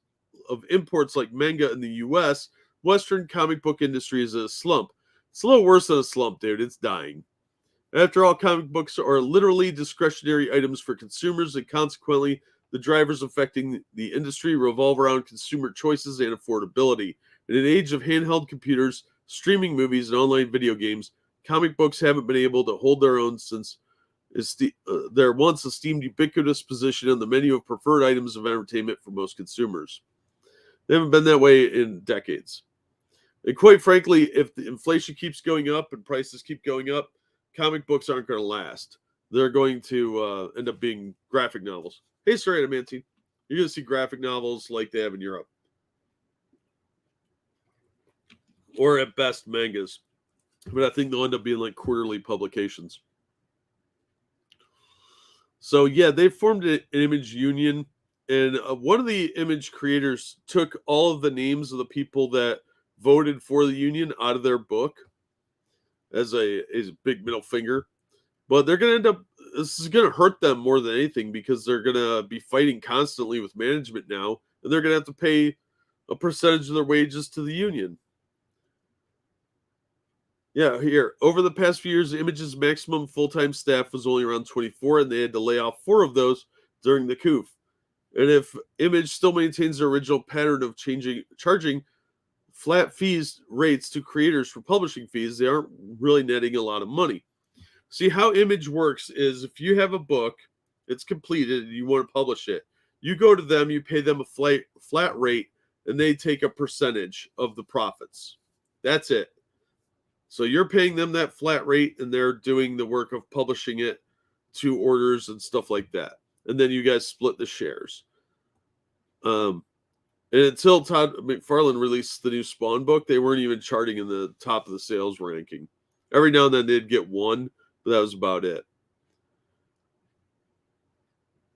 of imports like manga in the US, Western comic book industry is a slump. It's a little worse than a slump, dude. It's dying. After all, comic books are literally discretionary items for consumers, and consequently, the drivers affecting the industry revolve around consumer choices and affordability. In an age of handheld computers, streaming movies, and online video games, comic books haven't been able to hold their own since their once esteemed ubiquitous position on the menu of preferred items of entertainment for most consumers. They haven't been that way in decades. And quite frankly, if the inflation keeps going up and prices keep going up, comic books aren't going to last. They're going to end up being graphic novels. Hey, sorry, Adamantine. You're going to see graphic novels like they have in Europe. Or at best, mangas. But I think they'll end up being like quarterly publications. So, yeah, they formed an image union. And one of the image creators took all of the names of the people that voted for the union out of their book as a big middle finger. But they're going to end up, this is going to hurt them more than anything because they're going to be fighting constantly with management now, and they're going to have to pay a percentage of their wages to the union. Yeah, here. Over the past few years, Image's maximum full-time staff was only around 24, and they had to lay off 4 of those during the coup. And if Image still maintains their original pattern of charging flat fees rates to creators for publishing fees, they aren't really netting a lot of money. See, how Image works is if you have a book, it's completed, and you want to publish it, you go to them, you pay them a flat rate, and they take a percentage of the profits. That's it. So you're paying them that flat rate, and they're doing the work of publishing it to orders and stuff like that. And then you guys split the shares. And until Todd McFarlane released the new Spawn book, they weren't even charting in the top of the sales ranking. Every now and then they'd get one, but that was about it.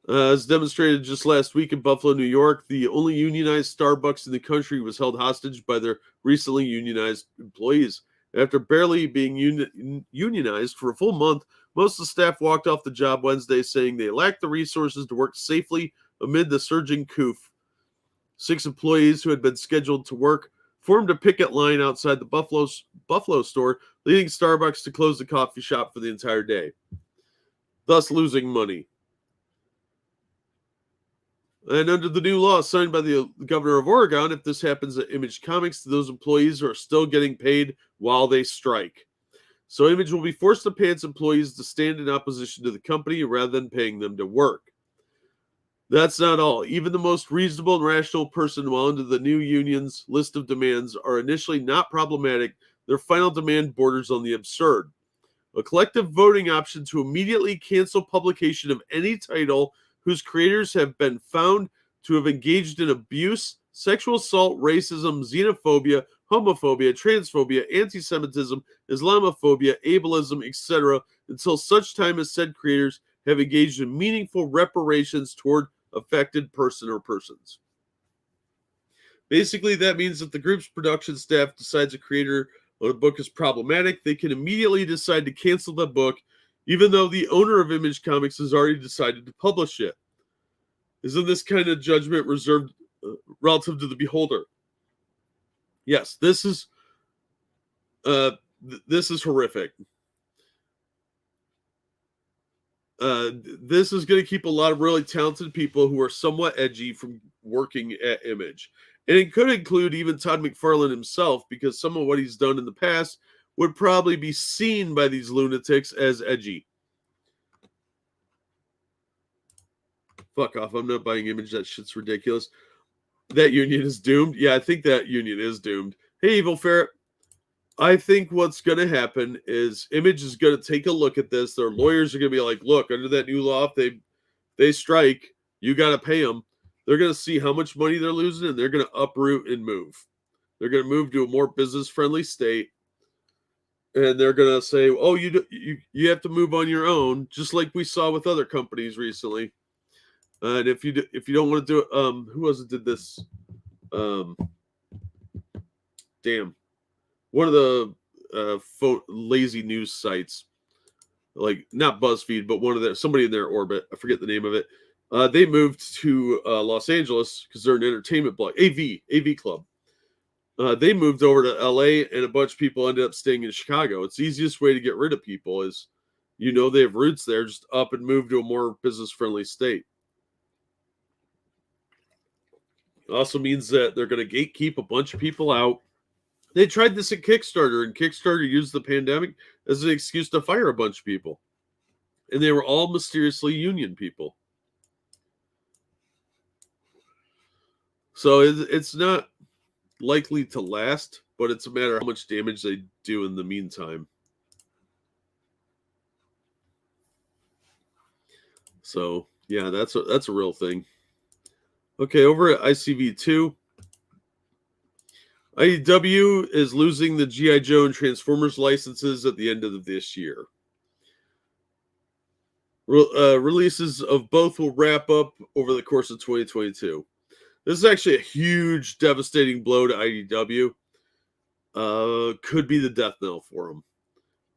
As demonstrated just last week in Buffalo, New York, the only unionized Starbucks in the country was held hostage by their recently unionized employees. After barely being unionized for a full month, most of the staff walked off the job Wednesday saying they lacked the resources to work safely amid the surging coup. 6 employees who had been scheduled to work formed a picket line outside the Buffalo store, leading Starbucks to close the coffee shop for the entire day, thus losing money. And under the new law signed by the governor of Oregon, if this happens at Image Comics, those employees are still getting paid while they strike. So Image will be forced to pay its employees to stand in opposition to the company rather than paying them to work. That's not all. Even the most reasonable and rational person, while under the new union's list of demands, are initially not problematic. Their final demand borders on the absurd. A collective voting option to immediately cancel publication of any title whose creators have been found to have engaged in abuse, sexual assault, racism, xenophobia, homophobia, transphobia, anti-Semitism, Islamophobia, ableism, etc., until such time as said creators have engaged in meaningful reparations toward affected person or persons. Basically, that means that the group's production staff decides a creator on a book is problematic, they can immediately decide to cancel the book, even though the owner of Image Comics has already decided to publish it. Isn't this kind of judgment reserved relative to the beholder? Yes, this is horrific. This is going to keep a lot of really talented people who are somewhat edgy from working at Image. And it could include even Todd McFarlane himself, because some of what he's done in the past would probably be seen by these lunatics as edgy. Fuck off. I'm not buying Image. That shit's ridiculous. That union is doomed. Yeah, I think that union is doomed. Hey, Evil Ferret. I think what's going to happen is Image is going to take a look at this. Their lawyers are going to be like, look, under that new law, if they strike, you got to pay them. They're going to see how much money they're losing, and they're going to uproot and move. They're going to move to a more business-friendly state, and they're going to say, oh, you have to move on your own, just like we saw with other companies recently. And if you don't want to do it, who was it did this? One of the lazy news sites. like not BuzzFeed, but somebody in their orbit. I forget the name of it. They moved to Los Angeles because they're an entertainment blog. AV Club. They moved over to LA, and a bunch of people ended up staying in Chicago. It's the easiest way to get rid of people is, they have roots there. Just up and move to a more business-friendly state. It also means that they're going to gatekeep a bunch of people out. They tried this at Kickstarter, and Kickstarter used the pandemic as an excuse to fire a bunch of people. And they were all mysteriously union people. So it's not likely to last, but it's a matter of how much damage they do in the meantime. So yeah, that's a real thing. Okay, over at ICV2, IDW is losing the G.I. Joe and Transformers licenses at the end of this year. Releases of both will wrap up over the course of 2022. This is actually a huge, devastating blow to IDW. Could be the death knell for them.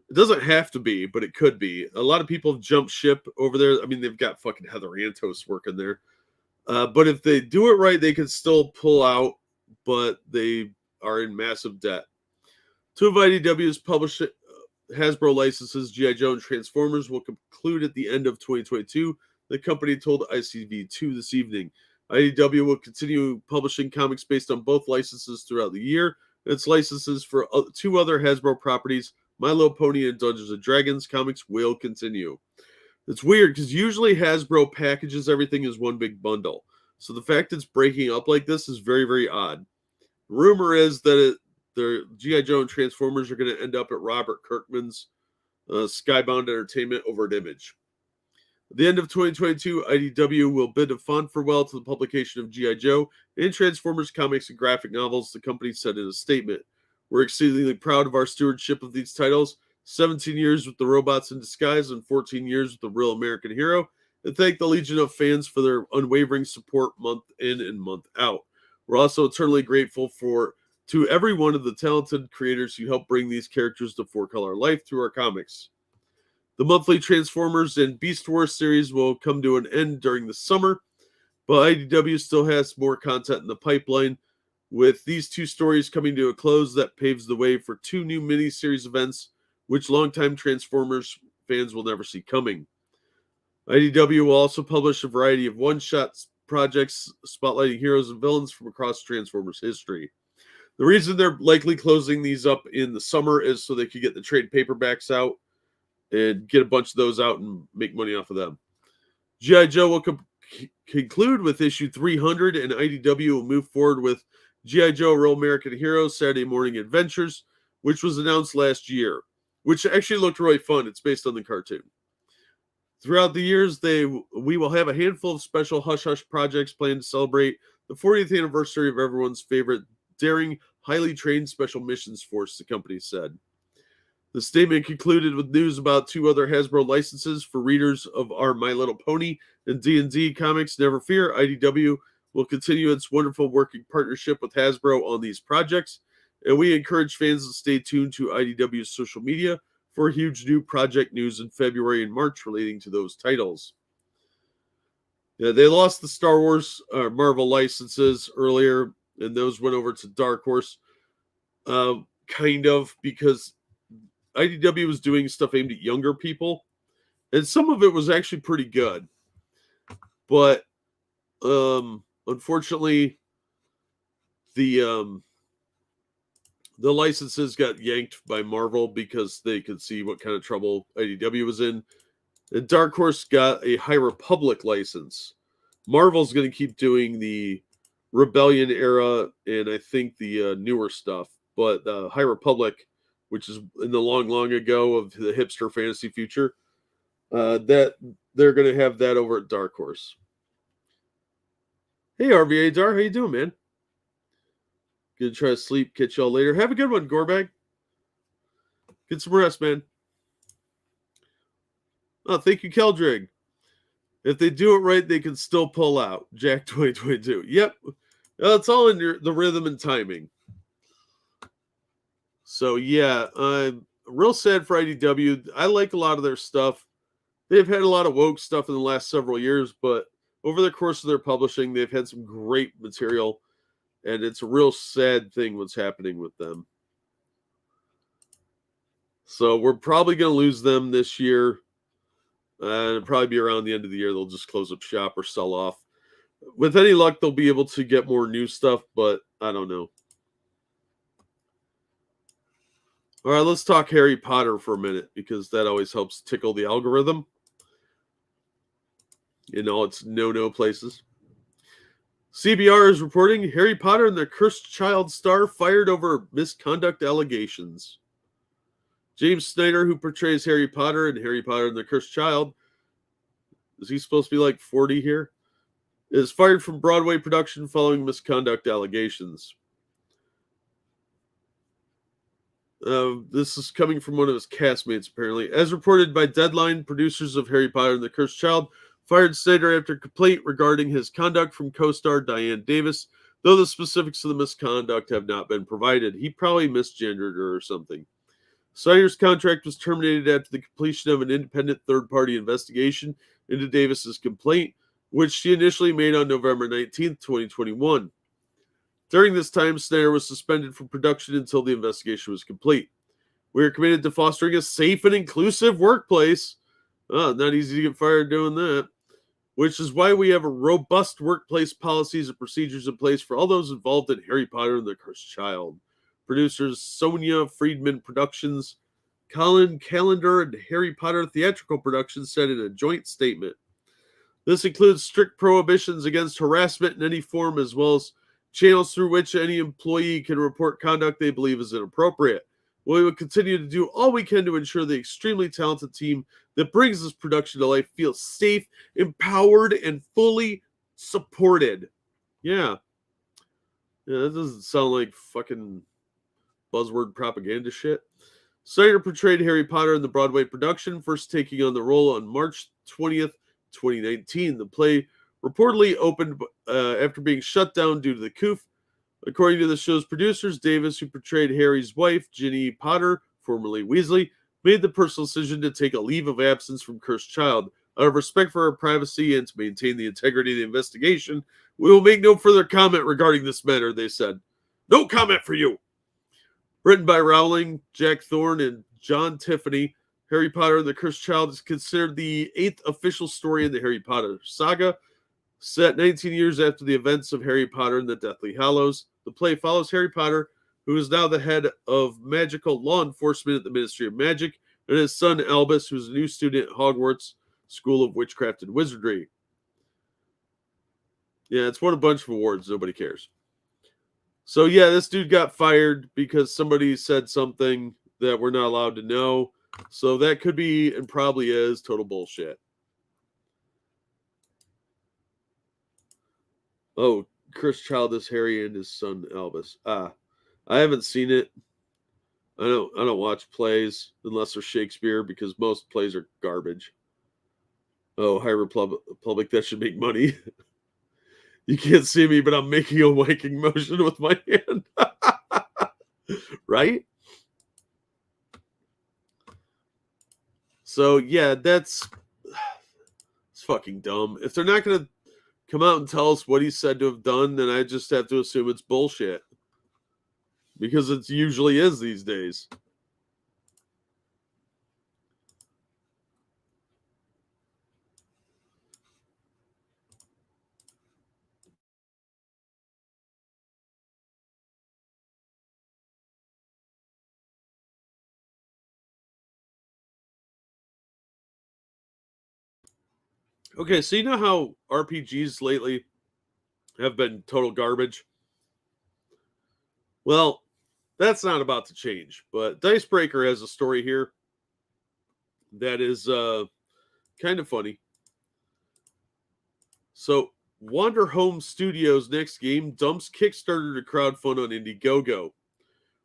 It doesn't have to be, but it could be. A lot of people have jumped ship over there. I mean, they've got fucking Heather Antos working there. But if they do it right, they can still pull out, but they are in massive debt. Two of IDW's published Hasbro licenses, G.I. Joe and Transformers, will conclude at the end of 2022. The company told ICV2 this evening. IDW will continue publishing comics based on both licenses throughout the year. Its licenses for two other Hasbro properties, My Little Pony and Dungeons & Dragons comics, will continue. It's weird because usually Hasbro packages everything as one big bundle. So the fact it's breaking up like this is very, very odd. Rumor is that the G.I. Joe and Transformers are going to end up at Robert Kirkman's Skybound Entertainment over at Image. At the end of 2022, IDW will bid a fond farewell to the publication of G.I. Joe and Transformers comics and graphic novels, the company said in a statement. We're exceedingly proud of our stewardship of these titles, 17 years with the robots in disguise and 14 years with the real American hero, and thank the legion of fans for their unwavering support month in and month out. We're also eternally grateful to every one of the talented creators who helped bring these characters to four-color life through our comics. The monthly Transformers and Beast Wars series will come to an end during the summer, but IDW still has more content in the pipeline. With these two stories coming to a close, that paves the way for two new mini-series events, which longtime Transformers fans will never see coming. IDW will also publish a variety of one-shot projects spotlighting heroes and villains from across Transformers history. The reason they're likely closing these up in the summer is so they could get the trade paperbacks out and get a bunch of those out and make money off of them. G.I. Joe will conclude with issue 300, and IDW will move forward with G.I. Joe Real American Heroes Saturday Morning Adventures, which was announced last year, which actually looked really fun. It's based on the cartoon. Throughout the years, we will have a handful of special hush-hush projects planned to celebrate the 40th anniversary of everyone's favorite daring, highly trained special missions force, the company said. The statement concluded with news about two other Hasbro licenses for readers of our My Little Pony and D&D comics. Never fear, IDW will continue its wonderful working partnership with Hasbro on these projects, and we encourage fans to stay tuned to IDW's social media for huge new project news in February and March relating to those titles. Yeah, they lost the Star Wars Marvel licenses earlier, and those went over to Dark Horse, kind of, because IDW was doing stuff aimed at younger people, and some of it was actually pretty good. But unfortunately, the licenses got yanked by Marvel because they could see what kind of trouble IDW was in. And Dark Horse got a High Republic license. Marvel's going to keep doing the Rebellion era and I think the newer stuff. But the High Republic, which is in the long, long ago of the hipster fantasy future, that they're going to have that over at Dark Horse. Hey, RVA Dar, how you doing, man? Gonna try to sleep. Catch y'all later. Have a good one, Gorebag. Get some rest, man. Oh, thank you, Keldrig. If they do it right, they can still pull out. Jack 2022. Yep. It's all in the rhythm and timing. So, yeah. real sad for IDW. I like a lot of their stuff. They've had a lot of woke stuff in the last several years, but over the course of their publishing, they've had some great material, and it's a real sad thing what's happening with them. So we're probably going to lose them this year. It'll probably be around the end of the year. They'll just close up shop or sell off. With any luck, they'll be able to get more new stuff, but I don't know. All right, let's talk Harry Potter for a minute, because that always helps tickle the algorithm in all its no-no places. CBR is reporting Harry Potter and the Cursed Child star fired over misconduct allegations. James Snyder, who portrays Harry Potter in Harry Potter and the Cursed Child, is he supposed to be like 40 here? Is fired from Broadway production following misconduct allegations. This is coming from one of his castmates, apparently. As reported by Deadline, producers of Harry Potter and the Cursed Child fired Snyder after a complaint regarding his conduct from co-star Diane Davis, though the specifics of the misconduct have not been provided. He probably misgendered her or something. Snyder's contract was terminated after the completion of an independent third-party investigation into Davis's complaint, which she initially made on November 19th, 2021. During this time, Snyder was suspended from production until the investigation was complete. We are committed to fostering a safe and inclusive workplace. Oh, not easy to get fired doing that. Which is why we have a robust workplace policies and procedures in place for all those involved in Harry Potter and the Cursed Child. Producers Sonia Friedman Productions, Colin Callender, and Harry Potter Theatrical Productions said in a joint statement. This includes strict prohibitions against harassment in any form, as well as channels through which any employee can report conduct they believe is inappropriate. We will continue to do all we can to ensure the extremely talented team that brings this production to life feels safe, empowered, and fully supported. Yeah, that doesn't sound like fucking buzzword propaganda shit. Snyder portrayed Harry Potter in the Broadway production, first taking on the role on March 20th, 2019. The play reportedly opened after being shut down due to the coup. According to the show's producers, Davis, who portrayed Harry's wife, Ginny Potter, formerly Weasley, made the personal decision to take a leave of absence from Cursed Child. Out of respect for her privacy and to maintain the integrity of the investigation, we will make no further comment regarding this matter, they said. No comment for you! Written by Rowling, Jack Thorne, and John Tiffany, Harry Potter and the Cursed Child is considered the 8th official story in the Harry Potter saga, set 19 years after the events of Harry Potter and the Deathly Hallows. The play follows Harry Potter, who is now the head of magical law enforcement at the Ministry of Magic, and his son Albus, who is a new student at Hogwarts School of Witchcraft and Wizardry. Yeah, it's won a bunch of awards. Nobody cares. So yeah, this dude got fired because somebody said something that we're not allowed to know. So that could be, and probably is, total bullshit. Oh, Cursed Child is Harry and his son Albus. I haven't seen it. I don't watch plays unless they're Shakespeare, because most plays are garbage. Oh, High Republic, that should make money. You can't see me, but I'm making a wanking motion with my hand. Right? So yeah, it's fucking dumb. If they're not gonna come out and tell us what he's said to have done, then I just have to assume it's bullshit. Because it usually is these days. Okay, so you know how RPGs lately have been total garbage? Well, that's not about to change, but Dicebreaker has a story here that is kind of funny. So, Wander Home Studios' next game dumps Kickstarter to crowdfund on Indiegogo.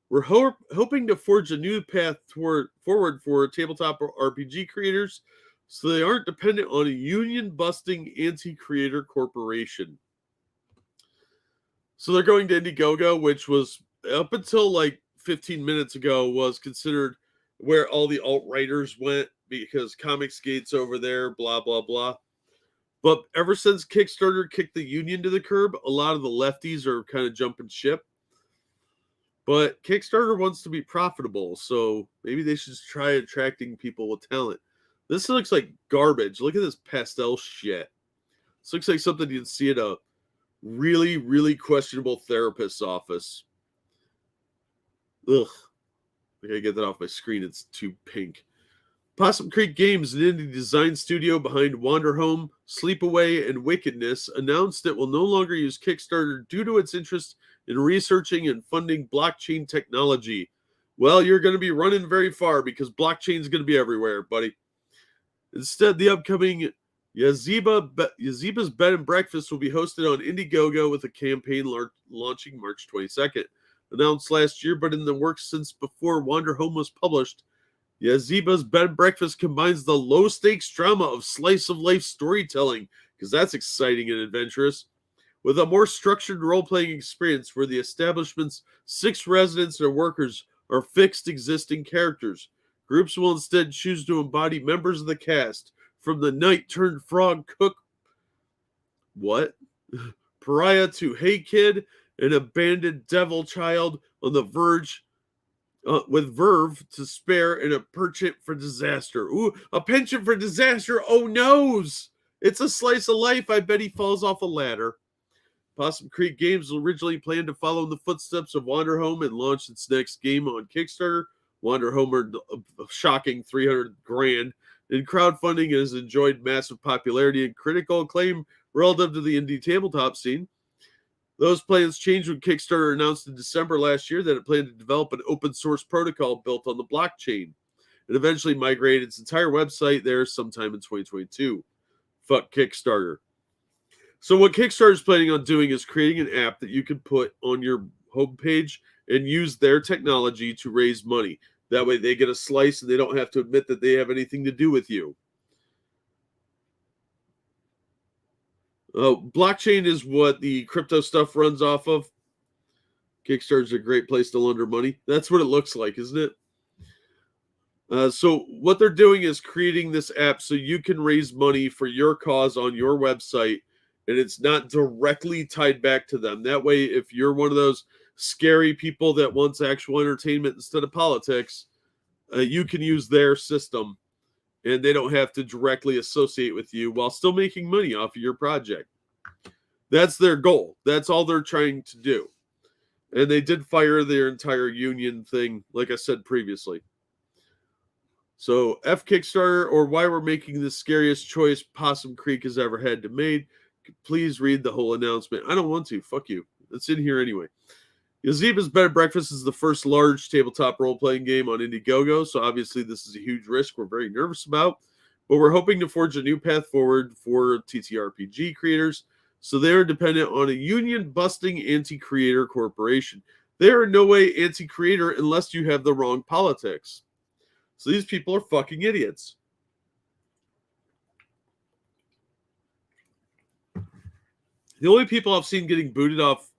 We're hoping to forge a new path forward for tabletop RPG creators so they aren't dependent on a union-busting anti-creator corporation. So they're going to Indiegogo, which was, up until like 15 minutes ago, was considered where all the alt-writers went because Comicsgate's over there, blah, blah, blah. But ever since Kickstarter kicked the union to the curb, a lot of the lefties are kind of jumping ship. But Kickstarter wants to be profitable, so maybe they should try attracting people with talent. This looks like garbage. Look at this pastel shit. This looks like something you'd see at a really, really questionable therapist's office. Ugh. I gotta get that off my screen. It's too pink. Possum Creek Games, an indie design studio behind Wanderhome, Sleepaway, and Wickedness, announced it will no longer use Kickstarter due to its interest in researching and funding blockchain technology. Well, you're going to be running very far because blockchain is going to be everywhere, buddy. Instead, the upcoming Yaziba's Bed and Breakfast will be hosted on Indiegogo with a campaign launching March 22nd. Announced last year, but in the works since before Wanderhome was published, Yaziba's Bed and Breakfast combines the low-stakes drama of slice-of-life storytelling, because that's exciting and adventurous, with a more structured role-playing experience where the establishment's 6 residents and workers are fixed existing characters. Groups will instead choose to embody members of the cast, from the knight-turned-frog cook pariah to Hey Kid, an abandoned devil child on the verge with verve to spare and a penchant for disaster. Ooh, a penchant for disaster. Oh, noes. It's a slice of life. I bet he falls off a ladder. Possum Creek Games originally planned to follow in the footsteps of Wanderhome and launch its next game on Kickstarter. Wanderhome earned a shocking $300,000 in crowdfunding and has enjoyed massive popularity and critical acclaim relative to the indie tabletop scene. Those plans changed when Kickstarter announced in December last year that it planned to develop an open source protocol built on the blockchain. It eventually migrated its entire website there sometime in 2022. Fuck Kickstarter. So what Kickstarter is planning on doing is creating an app that you can put on your homepage and use their technology to raise money. That way they get a slice and they don't have to admit that they have anything to do with you. Blockchain is what the crypto stuff runs off of. Kickstarter is a great place to launder money. That's what it looks like, isn't it? So what they're doing is creating this app so you can raise money for your cause on your website, and it's not directly tied back to them. That way, if you're one of those scary people that wants actual entertainment instead of politics, you can use their system. And they don't have to directly associate with you while still making money off of your project. That's their goal. That's all they're trying to do. And they did fire their entire union thing, like I said previously. So, F Kickstarter, or why we're making the scariest choice Possum Creek has ever had to make. Please read the whole announcement. I don't want to. Fuck you. It's in here anyway. Yaziba's Bed and Breakfast is the first large tabletop role-playing game on Indiegogo, so obviously this is a huge risk we're very nervous about, but we're hoping to forge a new path forward for TTRPG creators, so they are dependent on a union-busting anti-creator corporation. They are in no way anti-creator unless you have the wrong politics. So these people are fucking idiots. The only people I've seen getting booted off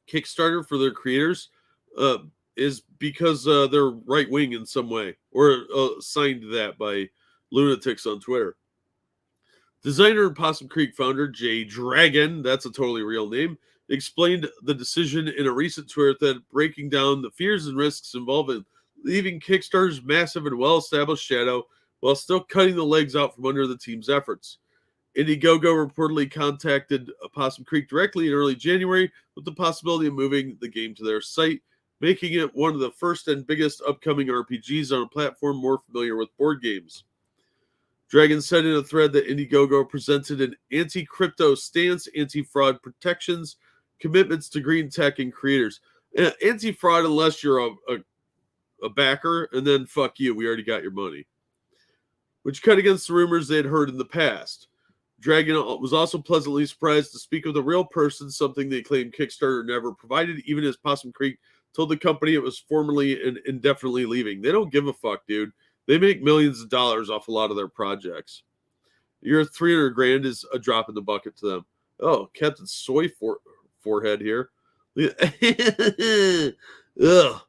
Kickstarter for their creators is because they're right wing in some way, or signed to that by lunatics on Twitter. Designer and Possum Creek founder Jay Dragon, that's a totally real name, explained the decision in a recent Twitter thread, breaking down the fears and risks involved in leaving Kickstarter's massive and well-established shadow while still cutting the legs out from under the team's efforts. Indiegogo reportedly contacted Possum Creek directly in early January with the possibility of moving the game to their site, making it one of the first and biggest upcoming RPGs on a platform more familiar with board games. Dragon said in a thread that Indiegogo presented an anti-crypto stance, anti-fraud protections, commitments to green tech and creators. Anti-fraud unless you're a backer, and then fuck you, we already got your money. Which cut against the rumors they had heard in the past. Dragon was also pleasantly surprised to speak with a real person, something they claimed Kickstarter never provided, even as Possum Creek told the company it was formally and indefinitely leaving. They don't give a fuck, dude. They make millions of dollars off a lot of their projects. Your $300,000 is a drop in the bucket to them. Oh, Captain Soy forehead here. Ugh.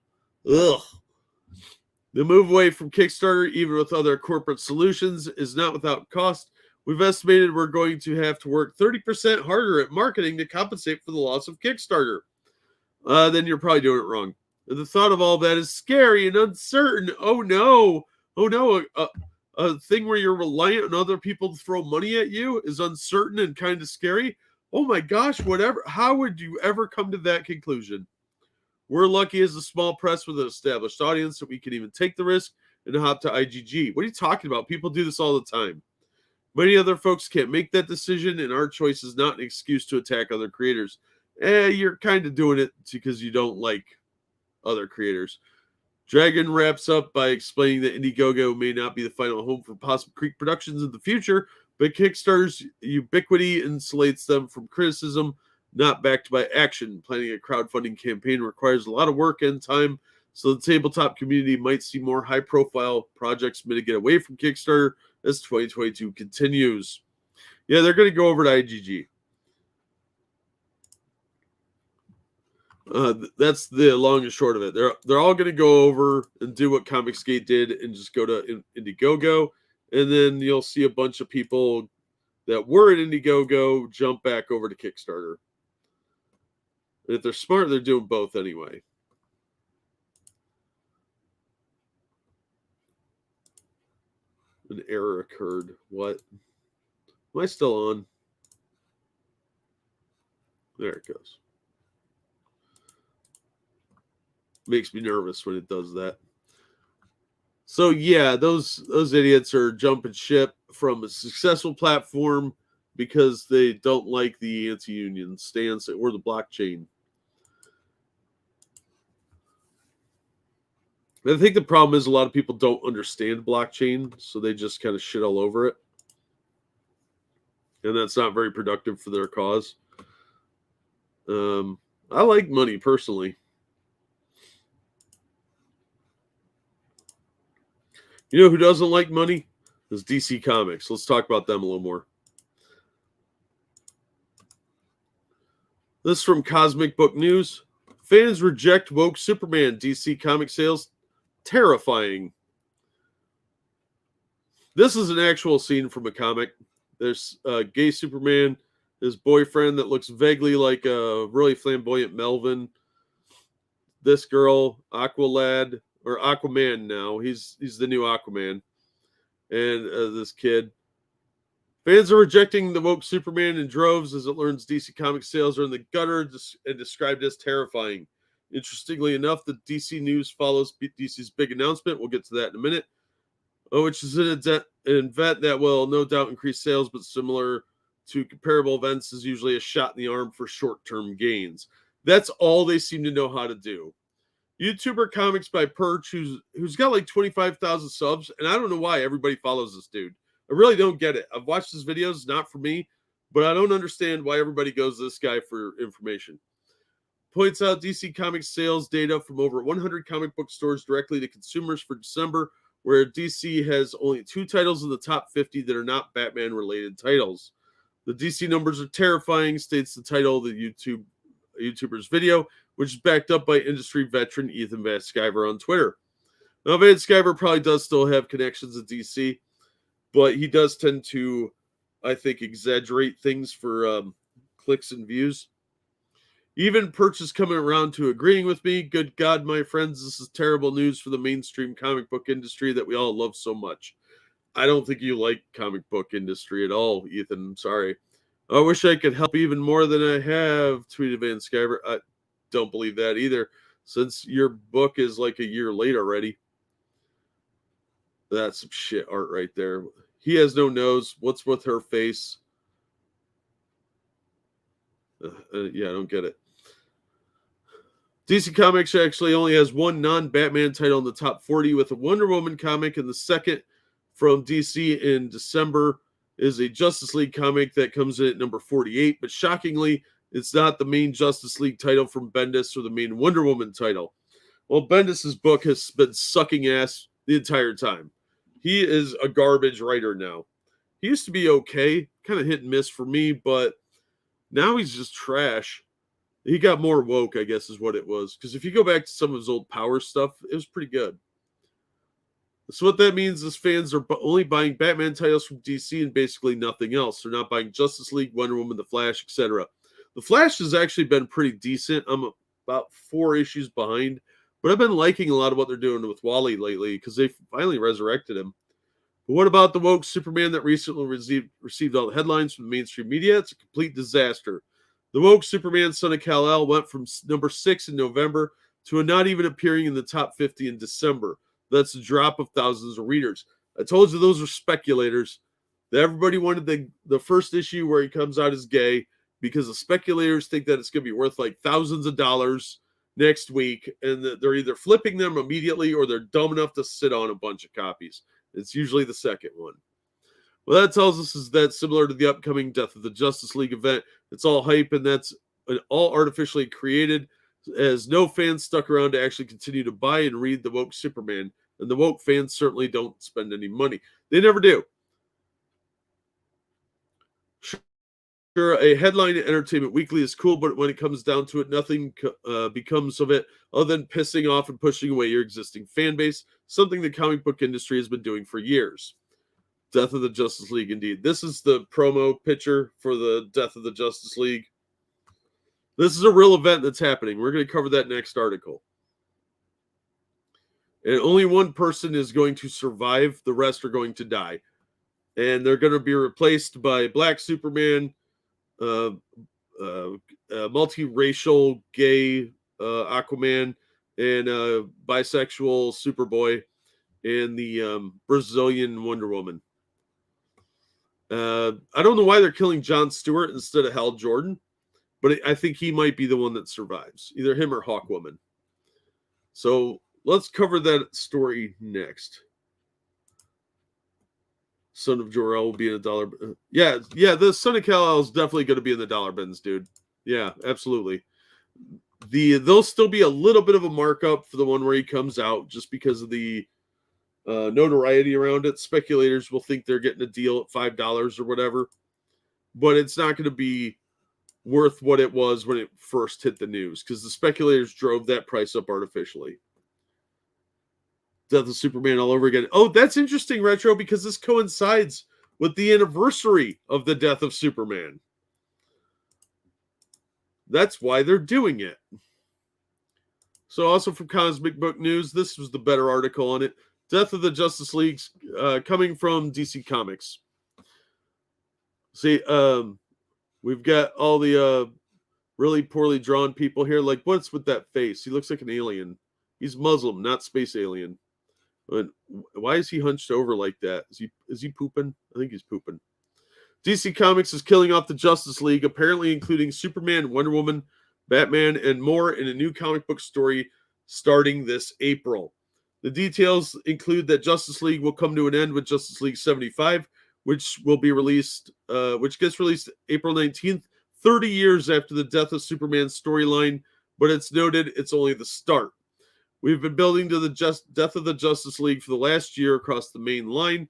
The move away from Kickstarter, even with other corporate solutions, is not without cost. We've estimated we're going to have to work 30% harder at marketing to compensate for the loss of Kickstarter. Then you're probably doing it wrong. The thought of all that is scary and uncertain. Oh no. A thing where you're reliant on other people to throw money at you is uncertain and kind of scary. Oh my gosh, whatever. How would you ever come to that conclusion? We're lucky as a small press with an established audience that we can even take the risk and hop to IGG. What are you talking about? People do this all the time. Many other folks can't make that decision, and our choice is not an excuse to attack other creators. You're kind of doing it because you don't like other creators. Dragon wraps up by explaining that Indiegogo may not be the final home for Possum Creek Productions in the future, but Kickstarter's ubiquity insulates them from criticism, not backed by action. Planning a crowdfunding campaign requires a lot of work and time, so the tabletop community might see more high-profile projects mitigate away from Kickstarter as 2022 continues. Yeah, they're going to go over to IGG. That's the long and short of it. They're all going to go over and do what Comicsgate did and just go to Indiegogo, and then you'll see a bunch of people that were at Indiegogo jump back over to Kickstarter. And if they're smart, they're doing both anyway. An error occurred. What? Am I still on? There it goes. Makes me nervous when it does that. So yeah, those idiots are jumping ship from a successful platform because they don't like the anti-union stance or the blockchain. I think the problem is a lot of people don't understand blockchain, so they just kind of shit all over it. And that's not very productive for their cause. I like money personally. You know who doesn't like money? Is DC Comics. Let's talk about them a little more. This is from Cosmic Book News. Fans reject woke Superman. DC comic sales terrifying. This is an actual scene from a comic. There's a gay Superman, his boyfriend that looks vaguely like a really flamboyant Melvin. This girl, Aqualad, or Aquaman now. He's the new Aquaman. And this kid. Fans are rejecting the woke Superman in droves as it learns DC Comics sales are in the gutter and described as terrifying. Interestingly enough, the DC News follows DC's big announcement. We'll get to that in a minute. Which is an event that will no doubt increase sales, but similar to comparable events is usually a shot in the arm for short-term gains. That's all they seem to know how to do. YouTuber Comics by Perch, who's got like 25,000 subs, and I don't know why everybody follows this dude. I really don't get it. I've watched his videos, not for me, but I don't understand why everybody goes to this guy for information. Points out DC Comics sales data from over 100 comic book stores directly to consumers for December, where DC has only 2 titles in the top 50 that are not Batman-related titles. The DC numbers are terrifying, states the title of the YouTuber's video, which is backed up by industry veteran Ethan Van Sciver on Twitter. Now, Van Sciver probably does still have connections at DC, but he does tend to, I think, exaggerate things for clicks and views. Even Perch is coming around to agreeing with me. Good God, my friends, this is terrible news for the mainstream comic book industry that we all love so much. I don't think you like comic book industry at all, Ethan. I'm sorry. I wish I could help even more than I have, tweeted Van Sciver. I don't believe that either, since your book is like a year late already. That's some shit art right there. He has no nose. What's with her face? Yeah, I don't get it. DC Comics actually only has one non-Batman title in the top 40 with a Wonder Woman comic, and the second from DC in December is a Justice League comic that comes in at number 48, but shockingly, it's not the main Justice League title from Bendis or the main Wonder Woman title. Well, Bendis' book has been sucking ass the entire time. He is a garbage writer now. He used to be okay, kind of hit and miss for me, but now he's just trash. He got more woke, I guess is what it was. Because if you go back to some of his old Power stuff, it was pretty good. So what that means is fans are only buying Batman titles from DC and basically nothing else. They're not buying Justice League, Wonder Woman, The Flash, etc. The Flash has actually been pretty decent. I'm about 4 issues behind, but I've been liking a lot of what they're doing with Wally lately because they finally resurrected him. But what about the woke Superman that recently received all the headlines from the mainstream media? It's a complete disaster. The woke Superman, son of Kal-El, went from number 6 in November to not even appearing in the top 50 in December. That's a drop of thousands of readers. I told you those are speculators. That everybody wanted the first issue where he comes out as gay because the speculators think that it's going to be worth like thousands of dollars next week, and that they're either flipping them immediately or they're dumb enough to sit on a bunch of copies. It's usually the second one. What that tells us is that similar to the upcoming Death of the Justice League event, it's all hype and that's all artificially created, as no fans stuck around to actually continue to buy and read the woke Superman, and the woke fans certainly don't spend any money. They never do. Sure, a headline in Entertainment Weekly is cool, but when it comes down to it, nothing becomes of it other than pissing off and pushing away your existing fan base, something the comic book industry has been doing for years. Death of the Justice League, indeed. This is the promo picture for the Death of the Justice League. This is a real event that's happening. We're going to cover that next article. And only one person is going to survive. The rest are going to die. And they're going to be replaced by Black Superman, multiracial gay Aquaman, and bisexual Superboy, and the Brazilian Wonder Woman. I don't know why they're killing Jon Stewart instead of Hal Jordan, but I think he might be the one that survives. Either him or Hawkwoman. So let's cover that story next. Son of Jor-El will be in a dollar. Yeah, the Son of Kal-El is definitely going to be in the dollar bins, dude. Yeah, absolutely. There'll still be a little bit of a markup for the one where he comes out just because of the notoriety around it. Speculators will think they're getting a deal at $5 or whatever, but it's not going to be worth what it was when it first hit the news because the speculators drove that price up artificially. Death of Superman all over again. Oh, that's interesting, Retro, because this coincides with the anniversary of the death of Superman. That's why they're doing it. So also from Cosmic Book News, this was the better article on it. Death of the Justice League coming from DC Comics. See, we've got all the really poorly drawn people here. Like, what's with that face? He looks like an alien. He's Muslim, not space alien. And why is he hunched over like that? Is he pooping? I think he's pooping. DC Comics is killing off the Justice League, apparently including Superman, Wonder Woman, Batman, and more in a new comic book story starting this April. The details include that Justice League will come to an end with Justice League 75, which will be released, which gets released April 19th, 30 years after the Death of Superman storyline, but it's noted it's only the start. We've been building to the Death of the Justice League for the last year across the main line.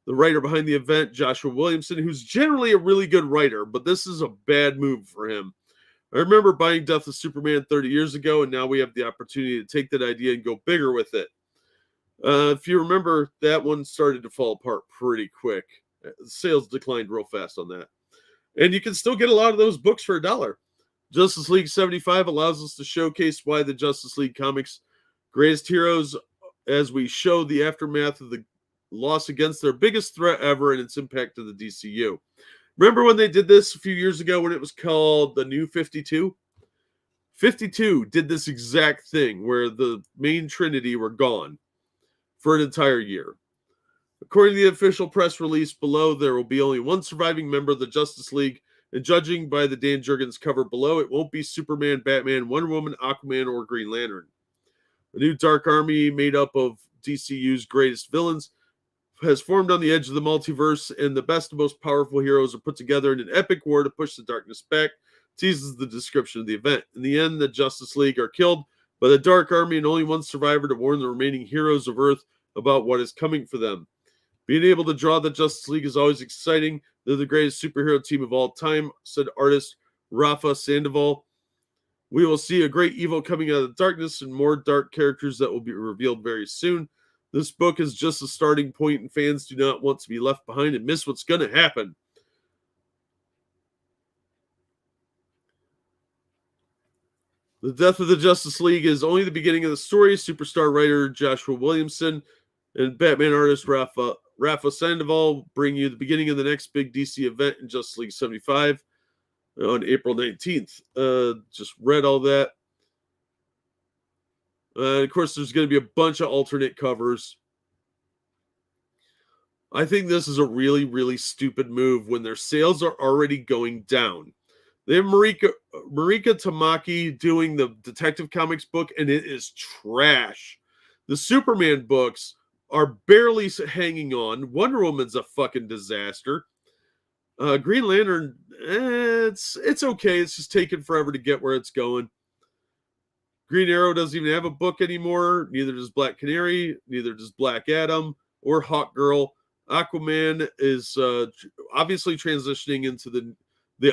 The writer behind the event, Joshua Williamson, who's generally a really good writer, but this is a bad move for him. I remember buying Death of Superman 30 years ago, and now we have the opportunity to take that idea and go bigger with it. If you remember, that one started to fall apart pretty quick. Sales declined real fast on that. And you can still get a lot of those books for $1. Justice League 75 allows us to showcase why the Justice League comics greatest heroes, as we show the aftermath of the loss against their biggest threat ever and its impact to the DCU. Remember when they did this a few years ago when it was called the New 52? 52 did this exact thing where the main Trinity were gone for an entire year. According to the official press release below, there will be only one surviving member of the Justice League, and judging by the Dan Jurgens cover below, it won't be Superman, Batman, Wonder Woman, Aquaman, or Green Lantern. A new dark army made up of DCU's greatest villains has formed on the edge of the multiverse, and the best and most powerful heroes are put together in an epic war to push the darkness back, teases the description of the event. In the end, the Justice League are killed by the Dark Army and only one survivor to warn the remaining heroes of Earth about what is coming for them. Being able to draw the Justice League is always exciting. They're the greatest superhero team of all time, said artist Rafa Sandoval. We will see a great evil coming out of the darkness and more dark characters that will be revealed very soon. This book is just a starting point, and fans do not want to be left behind and miss what's going to happen. The death of the Justice League is only the beginning of the story. Superstar writer Joshua Williamson and Batman artist Rafa Sandoval bring you the beginning of the next big DC event in Justice League 75 on April 19th. Just read all that. Of course, there's going to be a bunch of alternate covers. I think this is a really, really stupid move when their sales are already going down. They have Marika Tamaki doing the Detective Comics book, and it is trash. The Superman books are barely hanging on. Wonder Woman's a fucking disaster. Green Lantern, it's okay. It's just taking forever to get where it's going. Green Arrow doesn't even have a book anymore. Neither does Black Canary. Neither does Black Adam or Hawk Girl. Aquaman is obviously transitioning into the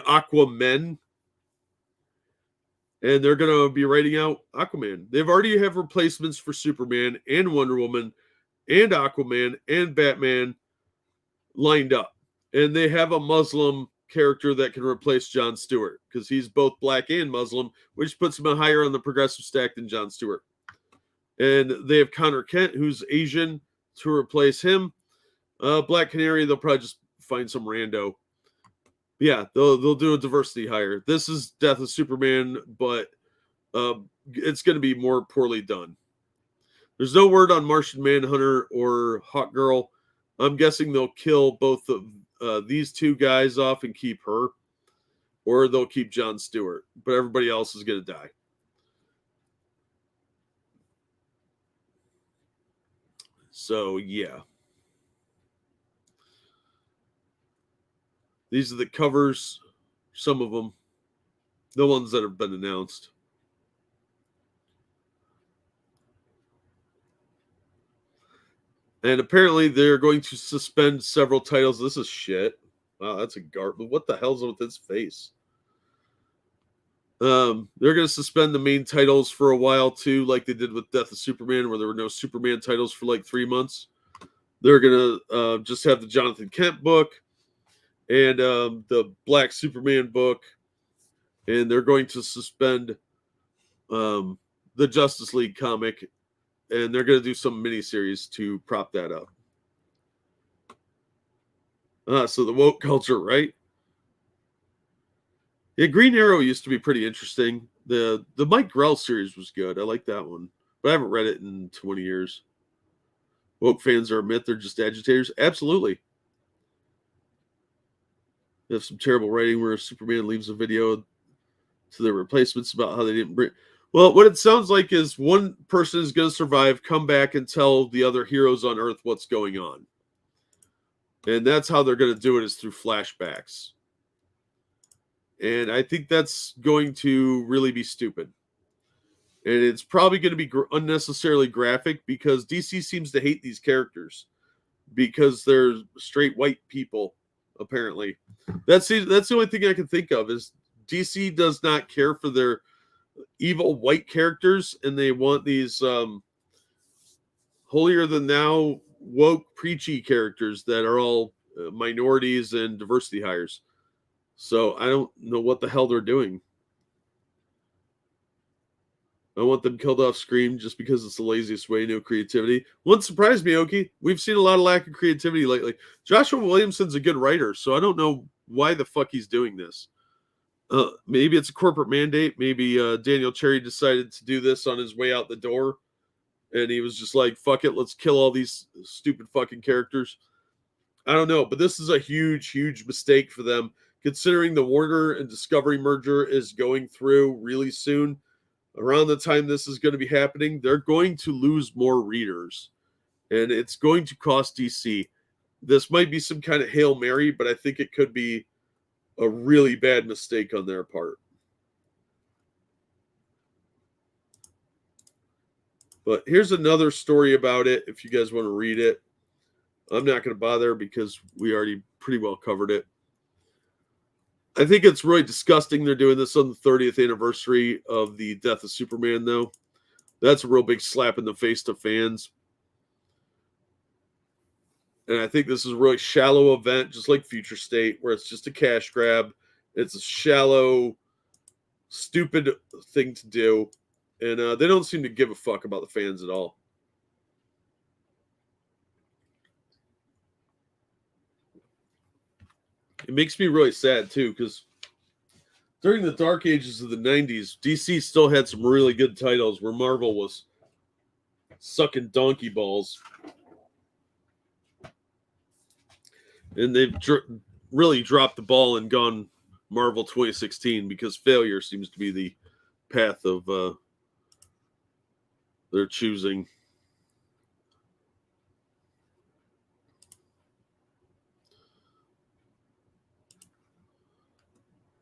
Aquamen, and they're going to be writing out Aquaman. They've already have replacements for Superman and Wonder Woman and Aquaman and Batman lined up, and they have a Muslim character that can replace Jon Stewart because he's both black and Muslim, which puts him higher on the progressive stack than Jon Stewart. And they have Connor Kent, who's Asian, to replace him. Black Canary, they'll probably just find some rando. Yeah, they'll do a diversity hire. This is Death of Superman, but it's going to be more poorly done. There's no word on Martian Manhunter or Hawk Girl. I'm guessing they'll kill both of these two guys off and keep her, or they'll keep Jon Stewart, but everybody else is going to die. So, yeah. These are the covers, some of them, the ones that have been announced. And apparently they're going to suspend several titles. This is shit. Wow, that's a garbage. What the hell's with his face? They're going to suspend the main titles for a while too, like they did with Death of Superman, where there were no Superman titles for like 3 months. They're going to just have the Jonathan Kent book and the Black Superman book, and they're going to suspend the Justice League comic, and they're going to do some miniseries to prop that up. So the woke culture, right? Yeah, Green Arrow used to be pretty interesting. The Mike Grell series was good. I like that one, but I haven't read it in 20 years. Woke fans are a myth. They're just agitators. Absolutely. They have some terrible writing where Superman leaves a video to their replacements about how they didn't bring. Well, what it sounds like is one person is going to survive, come back, and tell the other heroes on Earth what's going on. And that's how they're going to do it, is through flashbacks. And I think that's going to really be stupid. And it's probably going to be unnecessarily graphic because DC seems to hate these characters because they're straight white people, apparently. That's the only thing I can think of is DC does not care for their evil white characters, and they want these holier than thou woke preachy characters that are all minorities and diversity hires. So I don't know what the hell they're doing. I want them killed off screen just because it's the laziest way, no creativity. Wouldn't surprise me, Oki. We've seen a lot of lack of creativity lately. Joshua Williamson's a good writer, so I don't know why the fuck he's doing this. Maybe it's a corporate mandate. Maybe Daniel Cherry decided to do this on his way out the door. And he was just like, fuck it, let's kill all these stupid fucking characters. I don't know, but this is a huge, huge mistake for them, considering the Warner and Discovery merger is going through really soon. Around the time this is going to be happening, they're going to lose more readers. And it's going to cost DC. This might be some kind of Hail Mary, but I think it could be a really bad mistake on their part. But here's another story about it if you guys want to read it. I'm not going to bother because we already pretty well covered it. I think it's really disgusting they're doing this on the 30th anniversary of the death of Superman, though. That's a real big slap in the face to fans. And I think this is a really shallow event, just like Future State, where it's just a cash grab. It's a shallow, stupid thing to do. And they don't seem to give a fuck about the fans at all. It makes me really sad, too, because during the dark ages of the 90s, DC still had some really good titles where Marvel was sucking donkey balls. And they've really dropped the ball and gone Marvel 2016 because failure seems to be the path of their choosing.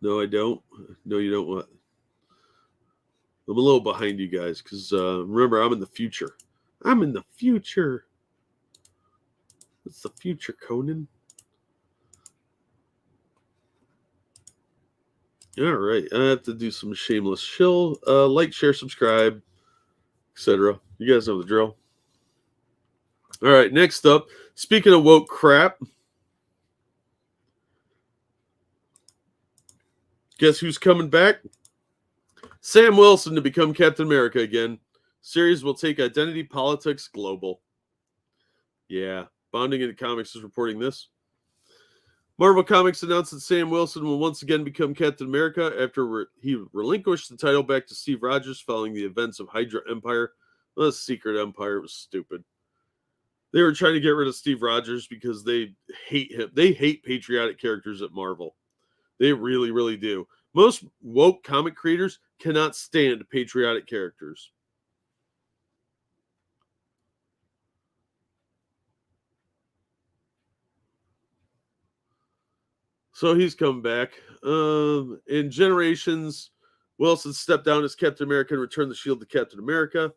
No, I don't. No, you don't. What? I'm a little behind you guys because remember, I'm in the future. I'm in the future. It's the future, Conan. All right, I have to do some shameless shill. Like, share, subscribe, etc. You guys know the drill. All right, next up, speaking of woke crap, guess who's coming back? Sam Wilson to become Captain America again. Series will take identity politics global. Yeah, Bonding in Comics is reporting this. Marvel Comics announced that Sam Wilson will once again become Captain America after he relinquished the title back to Steve Rogers following the events of Hydra Empire. Well, the Secret Empire was stupid. They were trying to get rid of Steve Rogers because they hate him. They hate patriotic characters at Marvel. They really, really do. Most woke comic creators cannot stand patriotic characters. So he's come back. In Generations, Wilson stepped down as Captain America and returned the shield to Captain America.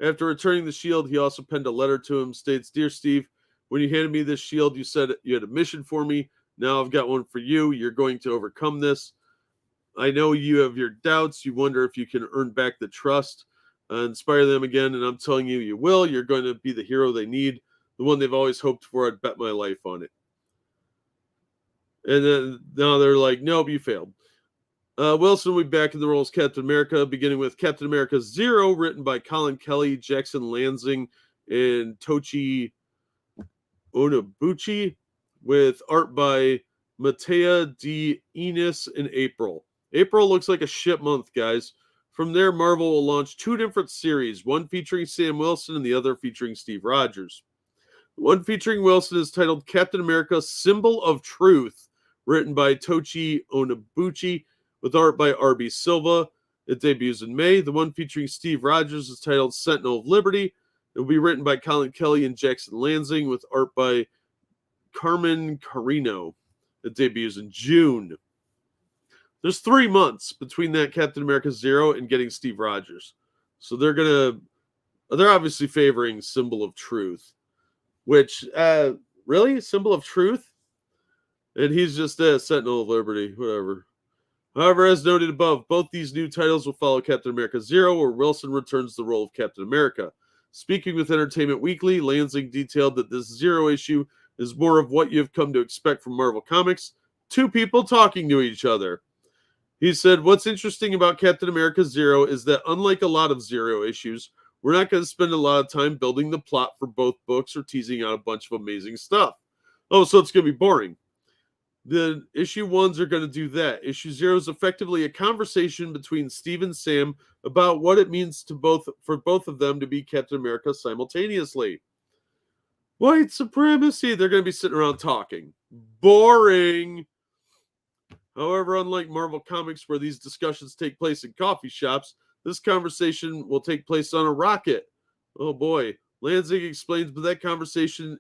After returning the shield, he also penned a letter to him. States, "Dear Steve, when you handed me this shield, you said you had a mission for me. Now I've got one for you. You're going to overcome this. I know you have your doubts. You wonder if you can earn back the trust, inspire them again. And I'm telling you, you will. You're going to be the hero they need, the one they've always hoped for. I'd bet my life on it." And then now they're like, "Nope, you failed." Wilson will be back in the role as Captain America, beginning with Captain America Zero, written by Colin Kelly, Jackson Lansing, and Tochi Onobuchi, with art by Matea D. Enos in April. April looks like a shit month, guys. From there, Marvel will launch 2 different series, one featuring Sam Wilson and the other featuring Steve Rogers. The one featuring Wilson is titled Captain America Symbol of Truth, written by Tochi Onobuchi, with art by R.B. Silva. It debuts in May. The one featuring Steve Rogers is titled Sentinel of Liberty. It will be written by Colin Kelly and Jackson Lansing, with art by Carmen Carino. It debuts in June. There's 3 months between that Captain America Zero and getting Steve Rogers. So they're obviously favoring Symbol of Truth. Which, really? Symbol of Truth? And he's just a Sentinel of Liberty, whatever. However, as noted above, both these new titles will follow Captain America Zero, where Wilson returns the role of Captain America. Speaking with Entertainment Weekly, Lansing detailed that this Zero issue is more of what you've come to expect from Marvel Comics, 2 people talking to each other. He said, "What's interesting about Captain America Zero is that unlike a lot of Zero issues, we're not going to spend a lot of time building the plot for both books or teasing out a bunch of amazing stuff. Oh, so it's going to be boring. The issue 1s are going to do that. Issue 0 is effectively a conversation between Steve and Sam about what it means for both of them to be Captain America simultaneously. White supremacy. They're going to be sitting around talking. Boring. However, unlike Marvel Comics, where these discussions take place in coffee shops, this conversation will take place on a rocket." Oh boy. Lansing explains, but that conversation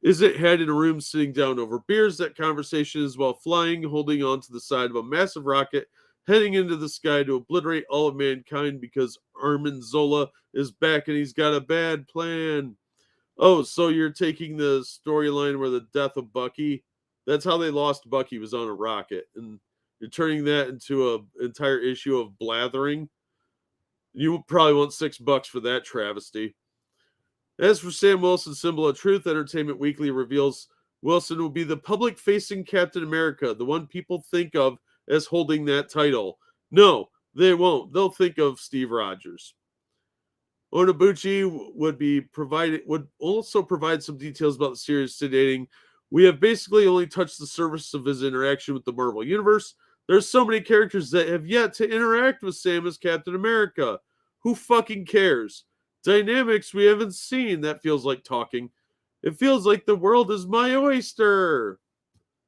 isn't had in a room sitting down over beers. That conversation is while flying, holding on to the side of a massive rocket, heading into the sky to obliterate all of mankind because Armin Zola is back and he's got a bad plan. Oh, so you're taking the storyline where the death of Bucky, that's how they lost Bucky, was on a rocket, and you're turning that into an entire issue of blathering. You probably want $6 for that travesty. As for Sam Wilson's symbol of truth, Entertainment Weekly reveals Wilson will be the public-facing Captain America, the one people think of as holding that title. No, they won't. They'll think of Steve Rogers. Onobuchi would also provide some details about the series, stating, "We have basically only touched the surface of his interaction with the Marvel Universe. There's so many characters that have yet to interact with Sam as Captain America. Who fucking cares? Dynamics we haven't seen." That feels like talking. "It feels like the world is my oyster."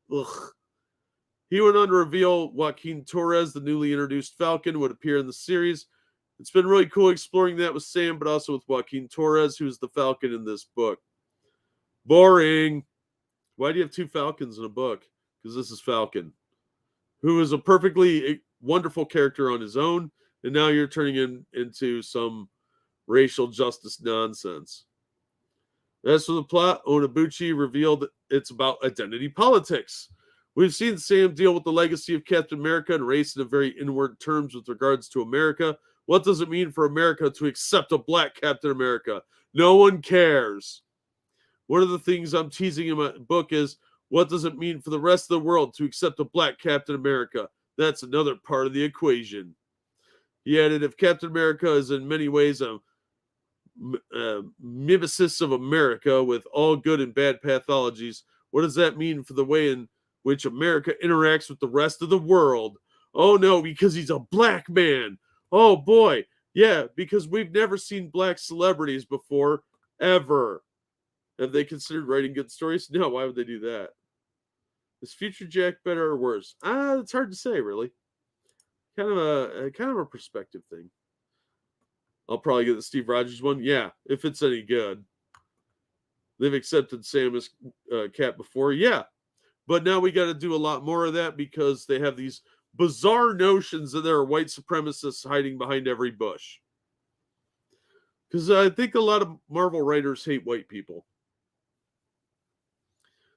Ugh. He went on to reveal Joaquin Torres, the newly introduced Falcon, would appear in the series. It's been really cool exploring that with Sam, but also with Joaquin Torres, who's the Falcon in this book. Boring. Why do you have two Falcons in a book? Because this is Falcon, who is a perfectly wonderful character on his own, and now you're turning him into some racial justice nonsense. As for the plot, Onobuchi revealed it's about identity politics. We've seen Sam deal with the legacy of Captain America and race in very inward terms with regards to America. What does it mean for America to accept a black Captain America? No one cares. One of the things I'm teasing in my book is, what does it mean for the rest of the world to accept a black Captain America? That's another part of the equation. He added, if Captain America is in many ways a mimesis of America with all good and bad pathologies, what does that mean for the way in which America interacts with the rest of the world? Oh no, because he's a black man. Oh boy, yeah, because we've never seen black celebrities before, ever. Have they considered writing good stories? No, why would they do that? Is Future Jack better or worse? It's hard to say, really. Kind of a perspective thing. I'll probably get the Steve Rogers one. Yeah, if it's any good. They've accepted Sam as Cap before. Yeah, but now we got to do a lot more of that because they have these bizarre notions that there are white supremacists hiding behind every bush. Because I think a lot of Marvel writers hate white people.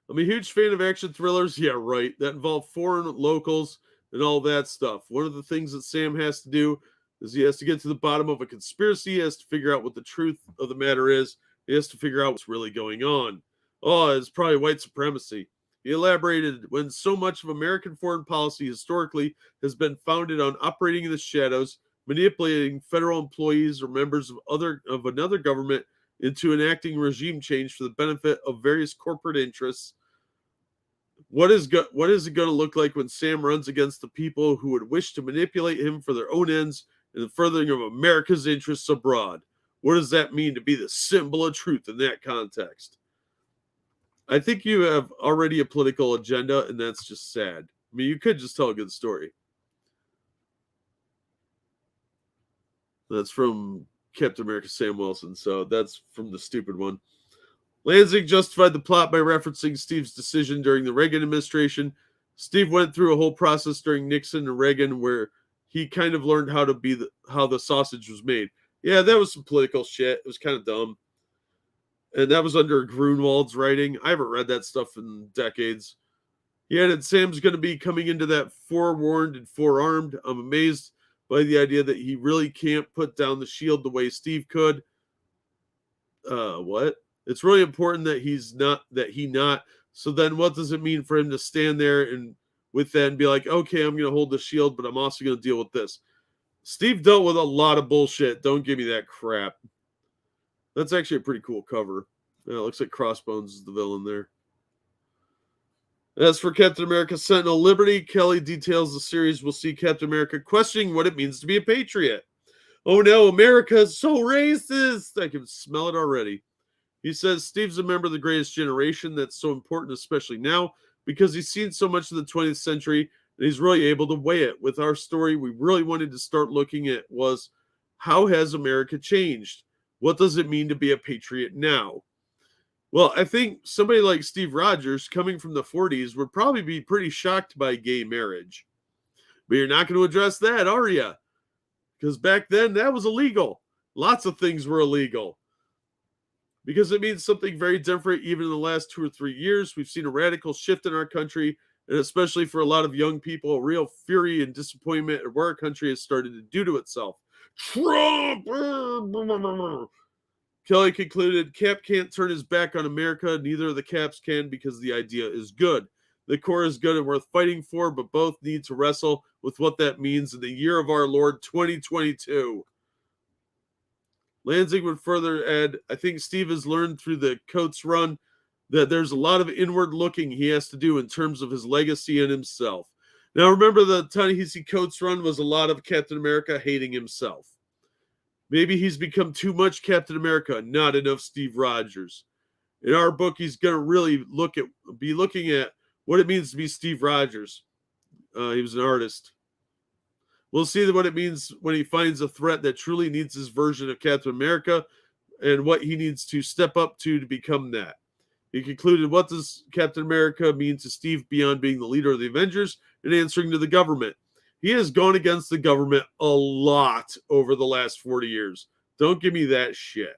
I'm a huge fan of action thrillers. Yeah, right. That involve foreign locals and all that stuff. One of the things that Sam has to do is he has to get to the bottom of a conspiracy. He has to figure out what the truth of the matter is. He has to figure out what's really going on. Oh, it's probably white supremacy. He elaborated, when so much of American foreign policy historically has been founded on operating in the shadows, manipulating federal employees or members of another government into enacting regime change for the benefit of various corporate interests. What is it going to look like when Sam runs against the people who would wish to manipulate him for their own ends and the furthering of America's interests abroad? What does that mean to be the symbol of truth in that context? I think you have already a political agenda, and that's just sad. I mean, you could just tell a good story. That's from Captain America Sam Wilson, so that's from the stupid one. Lansing justified the plot by referencing Steve's decision during the Reagan administration. Steve went through a whole process during Nixon and Reagan where he kind of learned how the sausage was made. Yeah, that was some political shit. It was kind of dumb. And that was under Grunwald's writing. I haven't read that stuff in decades. He added, Sam's going to be coming into that forewarned and forearmed. I'm amazed by the idea that he really can't put down the shield the way Steve could. What? It's really important that he not. So then what does it mean for him to stand there and with that and be like, okay, I'm going to hold the shield, but I'm also going to deal with this. Steve dealt with a lot of bullshit. Don't give me that crap. That's actually a pretty cool cover. Yeah, it looks like Crossbones is the villain there. As for Captain America Sentinel Liberty, Kelly details the series will see Captain America questioning what it means to be a patriot. Oh no, America is so racist. I can smell it already. He says Steve's a member of the greatest generation. That's so important, especially now, because he's seen so much of the 20th century and he's really able to weigh it. With our story, we really wanted to start looking at was, how has America changed? What does it mean to be a patriot now? Well, I think somebody like Steve Rogers, coming from the 40s, would probably be pretty shocked by gay marriage. But you're not going to address that, are you? Because back then, that was illegal. Lots of things were illegal. Because it means something very different. Even in the last 2 or 3 years, we've seen a radical shift in our country, and especially for a lot of young people, a real fury and disappointment at where our country has started to do to itself. Trump! Kelly concluded, Cap can't turn his back on America. Neither of the Caps can because the idea is good. The core is good and worth fighting for, but both need to wrestle with what that means in the year of our Lord 2022. Lansing would further add, I think Steve has learned through the Coates run that there's a lot of inward looking he has to do in terms of his legacy and himself. Now, remember the Ta-Nehisi Coates run was a lot of Captain America hating himself. Maybe he's become too much Captain America, not enough Steve Rogers. In our book, he's going to really be looking at what it means to be Steve Rogers. He was an artist. We'll see what it means when he finds a threat that truly needs his version of Captain America and what he needs to step up to become that. He concluded, what does Captain America mean to Steve beyond being the leader of the Avengers and answering to the government? He has gone against the government a lot over the last 40 years. Don't give me that shit.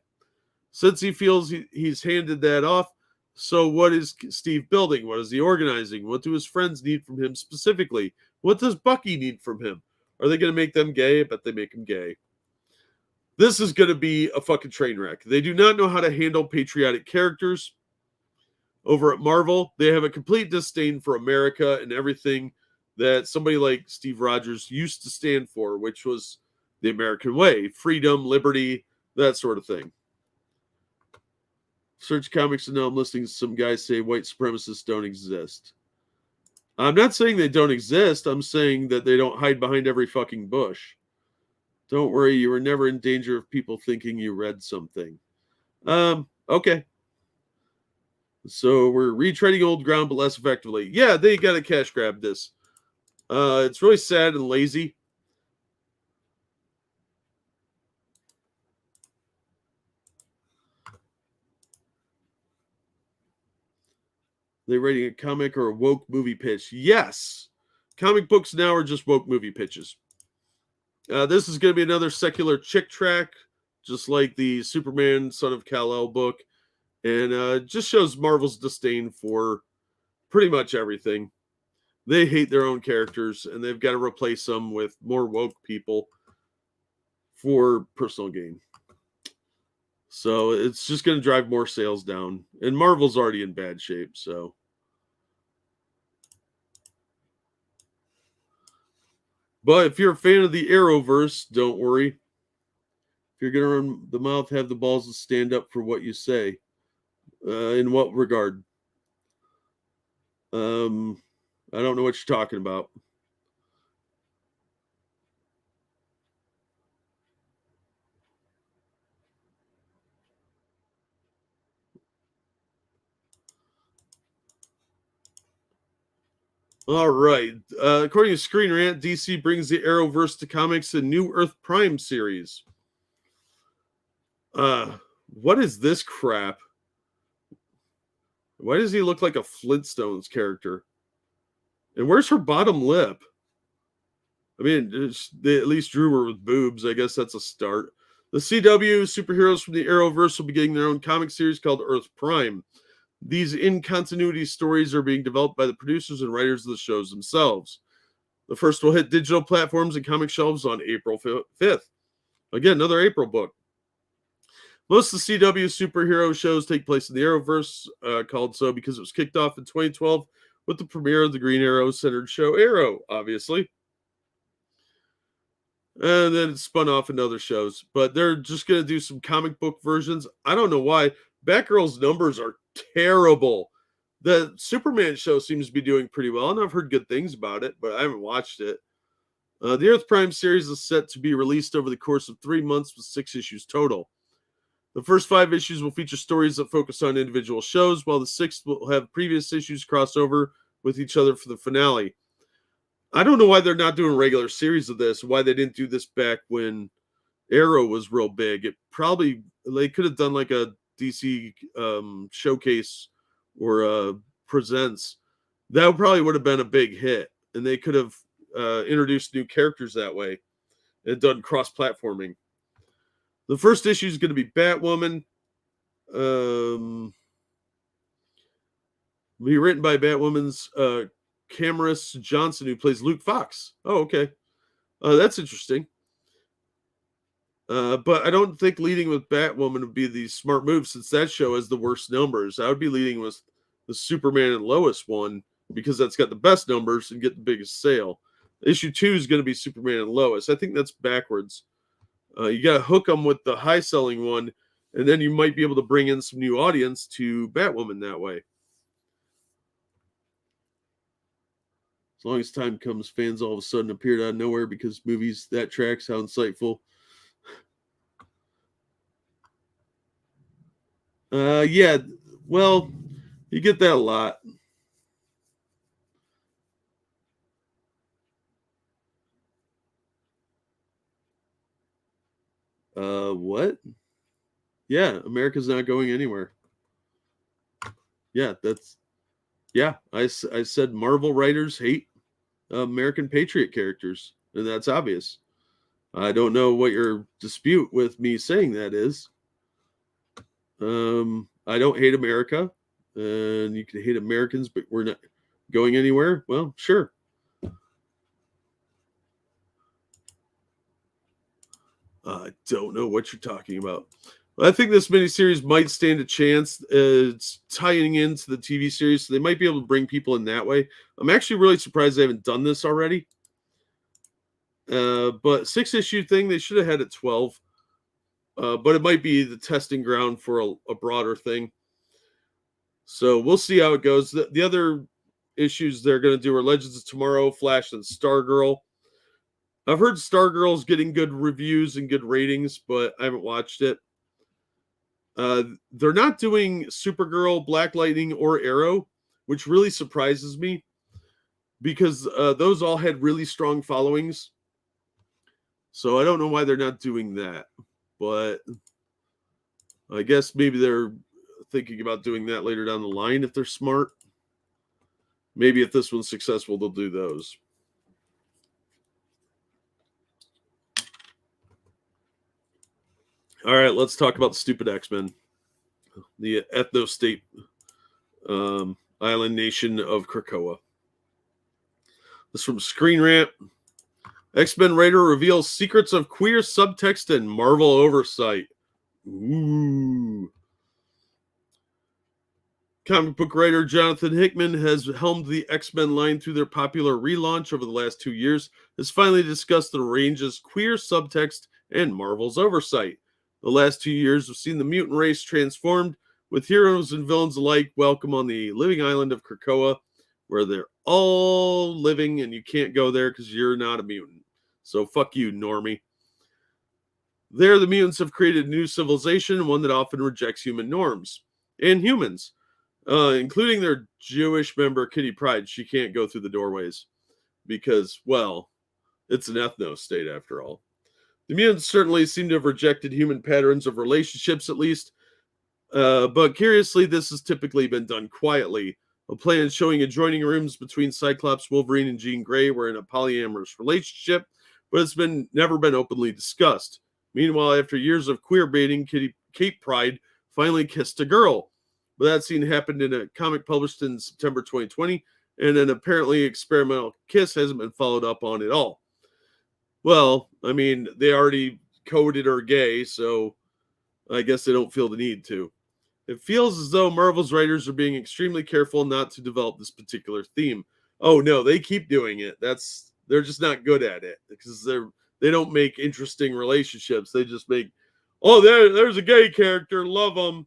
Since he feels he's handed that off, so what is Steve building? What is he organizing? What do his friends need from him specifically? What does Bucky need from him? Are they going to make them gay? I bet they make him gay. This is going to be a fucking train wreck. They do not know how to handle patriotic characters. Over at Marvel, they have a complete disdain for America and everything that somebody like Steve Rogers used to stand for, which was the American way, freedom, liberty, that sort of thing. Search comics and now I'm listening to some guys say white supremacists don't exist. I'm not saying they don't exist. I'm saying that they don't hide behind every fucking bush. Don't worry, you were never in danger of people thinking you read something. Okay. So we're retreading old ground, but less effectively. Yeah, they got to cash grab this. It's really sad and lazy. They're writing a comic or a woke movie pitch. Yes. Comic books now are just woke movie pitches. This is going to be another secular chick track, just like the Superman Son of Kal-El book. And just shows Marvel's disdain for pretty much everything. They hate their own characters, and they've got to replace them with more woke people for personal gain. So it's just going to drive more sales down. And Marvel's already in bad shape, so. But if you're a fan of the Arrowverse, don't worry. If you're going to run the mouth, have the balls to stand up for what you say. In what regard? I don't know what you're talking about. All right. According to Screen Rant, DC brings the Arrowverse to comics in New Earth Prime series. What is this crap? Why does he look like a Flintstones character? And where's her bottom lip? I mean, they at least drew her with boobs. I guess that's a start. The CW superheroes from the Arrowverse will be getting their own comic series called Earth Prime. These in-continuity stories are being developed by the producers and writers of the shows themselves. The first will hit digital platforms and comic shelves on April 5th. Again, another April book. Most of the CW superhero shows take place in the Arrowverse, called so because it was kicked off in 2012 with the premiere of the Green Arrow-centered show Arrow, obviously. And then it spun off into other shows. But they're just going to do some comic book versions. I don't know why. Batgirl's numbers are terrible. The Superman show seems to be doing pretty well, and I've heard good things about it, but I haven't watched it. The Earth Prime series is set to be released over the course of 3 months with 6 issues total. The first 5 issues will feature stories that focus on individual shows, while the 6th will have previous issues cross over with each other for the finale. I don't know why they're not doing a regular series of this, why they didn't do this back when Arrow was real big. They could have done like a DC showcase or presents. That probably would have been a big hit, and they could have introduced new characters that way and done cross-platforming. The first issue is going to be Batwoman. Be written by Batwoman's Cameron Johnson, who plays Luke Fox. Oh, okay. That's interesting. But I don't think leading with Batwoman would be the smart move, since that show has the worst numbers. I would be leading with the Superman and Lois one, because that's got the best numbers and get the biggest sale. Issue 2 is going to be Superman and Lois. I think that's backwards. You got to hook them with the high selling one, and then you might be able to bring in some new audience to Batwoman that way. As long as time comes, fans all of a sudden appeared out of nowhere because movies that tracks, how insightful. Yeah, well, you get that a lot. What? Yeah, America's not going anywhere. Yeah, I said Marvel writers hate American Patriot characters, and that's obvious. I don't know what your dispute with me saying that is. I don't hate America, and you can hate Americans, but we're not going anywhere. Well, sure. I don't know what you're talking about. I think this miniseries might stand a chance. It's tying into the TV series, so they might be able to bring people in that way. I'm actually really surprised they haven't done this already. But 6-issue thing, they should have had it 12. But it might be the testing ground for a broader thing. So we'll see how it goes. The other issues they're going to do are Legends of Tomorrow, Flash, and Stargirl. I've heard Stargirl's getting good reviews and good ratings, but I haven't watched it. They're not doing Supergirl, Black Lightning, or Arrow, which really surprises me, because those all had really strong followings. So I don't know why they're not doing that, but I guess maybe they're thinking about doing that later down the line if they're smart. Maybe if this one's successful, they'll do those. All right, let's talk about the stupid X-Men. The ethno-state island nation of Krakoa. This is from Screen Rant. X-Men writer reveals secrets of queer subtext and Marvel oversight. Ooh. Comic book writer Jonathan Hickman has helmed the X-Men line through their popular relaunch over the last 2 years, has finally discussed the range's queer subtext and Marvel's oversight. The last 2 years have seen the mutant race transformed, with heroes and villains alike welcome on the living island of Krakoa, where they're all living and you can't go there because you're not a mutant. So fuck you, normie. There, the mutants have created a new civilization, one that often rejects human norms. And humans. Including their Jewish member, Kitty Pryde. She can't go through the doorways because, well, it's an ethno-state after all. The mutants certainly seem to have rejected human patterns of relationships, at least. But curiously, this has typically been done quietly. A plan showing adjoining rooms between Cyclops, Wolverine, and Jean Grey were in a polyamorous relationship, but it's never been openly discussed. Meanwhile, after years of queer baiting, Kate Pryde finally kissed a girl. But that scene happened in a comic published in September 2020, and an apparently experimental kiss hasn't been followed up on at all. Well, I mean, they already coded her gay, so I guess they don't feel the need to. It feels as though Marvel's writers are being extremely careful not to develop this particular theme. Oh no, they keep doing it. They're just not good at it because they don't make interesting relationships. They just make, oh, there's a gay character, love them.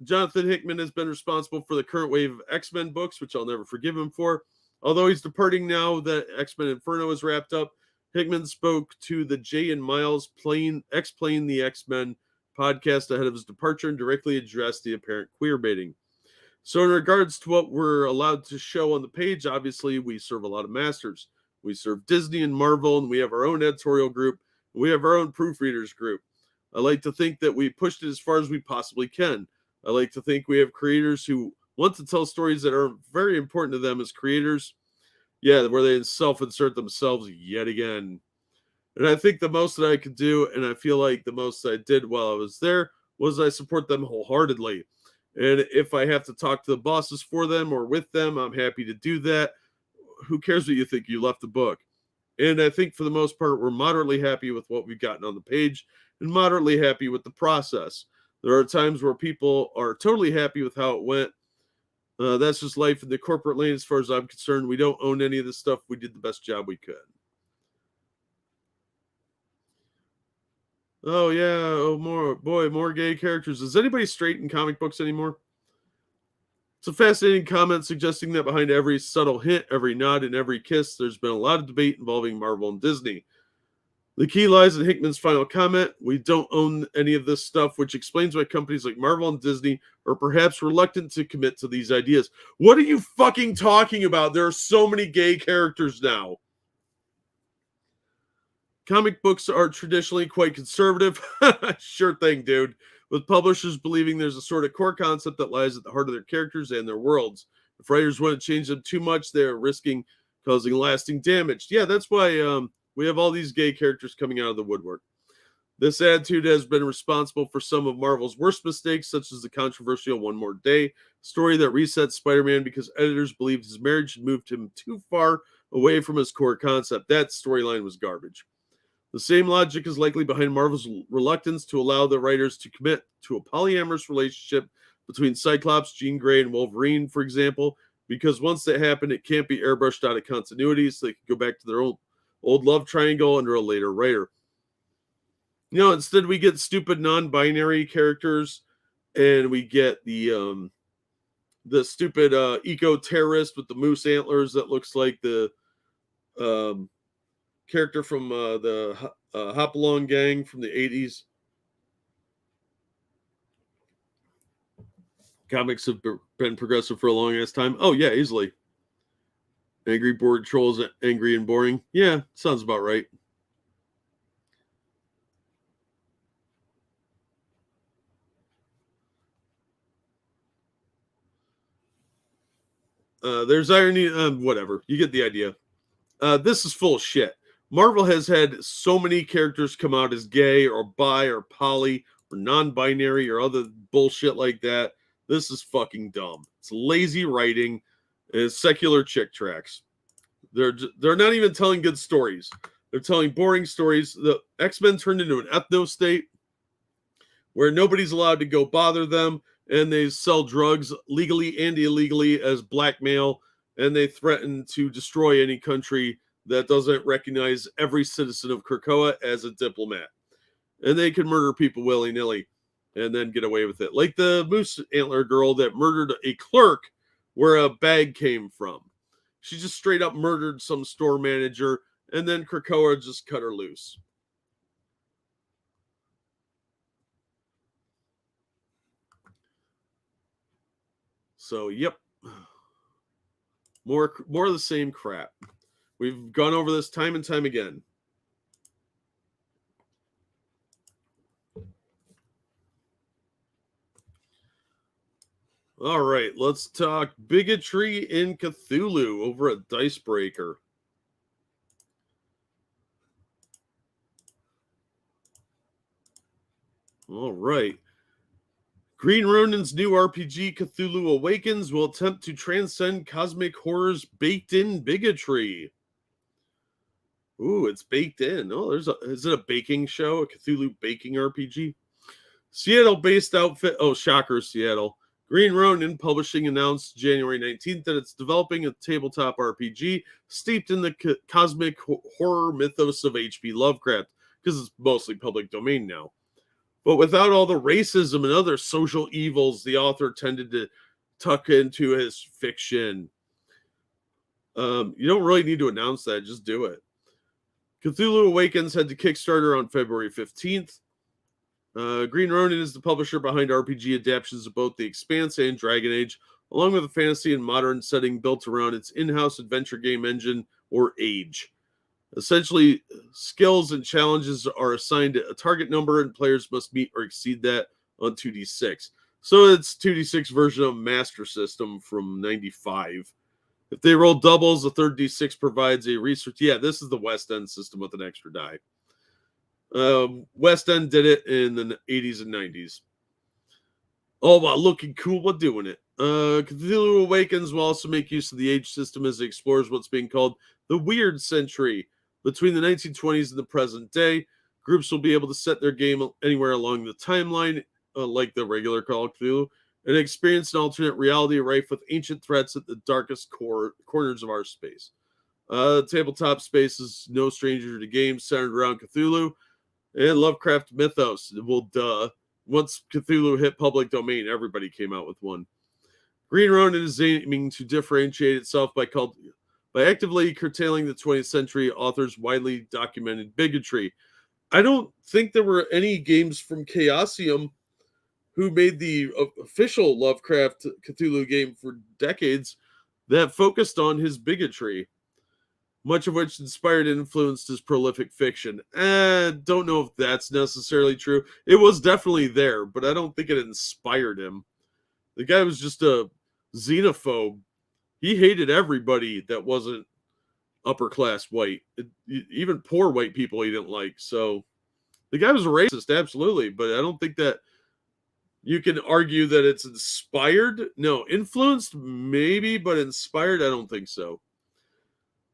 Jonathan Hickman has been responsible for the current wave of X-Men books, which I'll never forgive him for. Although he's departing now that X-Men Inferno is wrapped up, Hickman spoke to the Jay and Miles Explain the X-Men podcast ahead of his departure and directly addressed the apparent queer baiting. So in regards to what we're allowed to show on the page, obviously we serve a lot of masters. We serve Disney and Marvel, and we have our own editorial group. We have our own proofreaders group. I like to think that we pushed it as far as we possibly can. I like to think we have creators who want to tell stories that are very important to them as creators. Yeah, where they self-insert themselves yet again. And I think the most that I could do, and I feel like the most I did while I was there, was I support them wholeheartedly. And if I have to talk to the bosses for them or with them, I'm happy to do that. Who cares what you think? You left the book. And I think for the most part, we're moderately happy with what we've gotten on the page and moderately happy with the process. There are times where people are totally happy with how it went. That's just life in the corporate lane as far as I'm concerned. We don't own any of this stuff. We did the best job we could. Oh, yeah. Oh, more gay characters. Is anybody straight in comic books anymore? It's a fascinating comment suggesting that behind every subtle hint, every nod, and every kiss, there's been a lot of debate involving Marvel and Disney. The key lies in Hickman's final comment. We don't own any of this stuff, which explains why companies like Marvel and Disney are perhaps reluctant to commit to these ideas. What are you fucking talking about? There are so many gay characters now. Comic books are traditionally quite conservative. Sure thing, dude. With publishers believing there's a sort of core concept that lies at the heart of their characters and their worlds. If writers want to change them too much, they're risking causing lasting damage. Yeah, that's why we have all these gay characters coming out of the woodwork. This attitude has been responsible for some of Marvel's worst mistakes, such as the controversial One More Day story that resets Spider-Man because editors believed his marriage had moved him too far away from his core concept. That storyline was garbage. The same logic is likely behind Marvel's reluctance to allow the writers to commit to a polyamorous relationship between Cyclops, Jean Grey, and Wolverine, for example, because once that happened, it can't be airbrushed out of continuity, so they can go back to their old love triangle under a later writer. Instead we get stupid non-binary characters, and we get the stupid eco-terrorist with the moose antlers that looks like the character from the Hopalong gang from the 80s. Comics have been progressive for a long ass time. Oh, yeah, easily. Angry bored trolls, angry and boring. Yeah, sounds about right. There's irony. Whatever. You get the idea. This is full of shit. Marvel has had so many characters come out as gay or bi or poly or non-binary or other bullshit like that. This is fucking dumb. It's lazy writing. It's secular chick tracks. They're not even telling good stories. They're telling boring stories. The X-Men turned into an ethno state where nobody's allowed to go bother them, and they sell drugs legally and illegally as blackmail, and they threaten to destroy any country that doesn't recognize every citizen of Krakoa as a diplomat. And they can murder people willy-nilly and then get away with it. Like the moose antler girl that murdered a clerk where a bag came from. She just straight up murdered some store manager, and then Krakoa just cut her loose. So, yep. More of the same crap. We've gone over this time and time again. All right, let's talk bigotry in Cthulhu over at Dicebreaker. All right. Green Ronin's new RPG, Cthulhu Awakens, will attempt to transcend cosmic horror's baked-in bigotry. Ooh, it's baked in. Oh, is it a baking show? A Cthulhu baking RPG? Seattle-based outfit. Oh, shocker, Seattle. Green Ronin Publishing announced January 19th that it's developing a tabletop RPG steeped in the cosmic horror mythos of H.P. Lovecraft, because it's mostly public domain now. But without all the racism and other social evils the author tended to tuck into his fiction. You don't really need to announce that. Just do it. Cthulhu Awakens head to Kickstarter on February 15th. Green Ronin is the publisher behind RPG adaptations of both The Expanse and Dragon Age, along with a fantasy and modern setting built around its in-house adventure game engine, or Age. Essentially, skills and challenges are assigned a target number, and players must meet or exceed that on 2d6. So it's 2d6 version of Master System from 95. If they roll doubles, the third d6 provides a research. Yeah, this is the West End system with an extra die. West End did it in the 80s and 90s. Oh, wow, looking cool. We're doing it. Cthulhu Awakens will also make use of the Age system as it explores what's being called the Weird Century, Between the 1920s and the present day, groups will be able to set their game anywhere along the timeline, like the regular Call of Cthulhu, and experience an alternate reality rife with ancient threats at the darkest corners of our space. Tabletop space is no stranger to games centered around Cthulhu and Lovecraft mythos. Well, duh. Once Cthulhu hit public domain, everybody came out with one. Green Ronin is aiming to differentiate itself by actively curtailing the 20th century author's widely documented bigotry. I don't think there were any games from Chaosium, who made the official Lovecraft Cthulhu game for decades, that focused on his bigotry, much of which inspired and influenced his prolific fiction. Don't know if that's necessarily true. It was definitely there, but I don't think it inspired him. The guy was just a xenophobe. He hated everybody that wasn't upper class white. Even poor white people he didn't like. So the guy was a racist, absolutely, but I don't think that you can argue that it's inspired. No, influenced maybe, but inspired, I don't think so.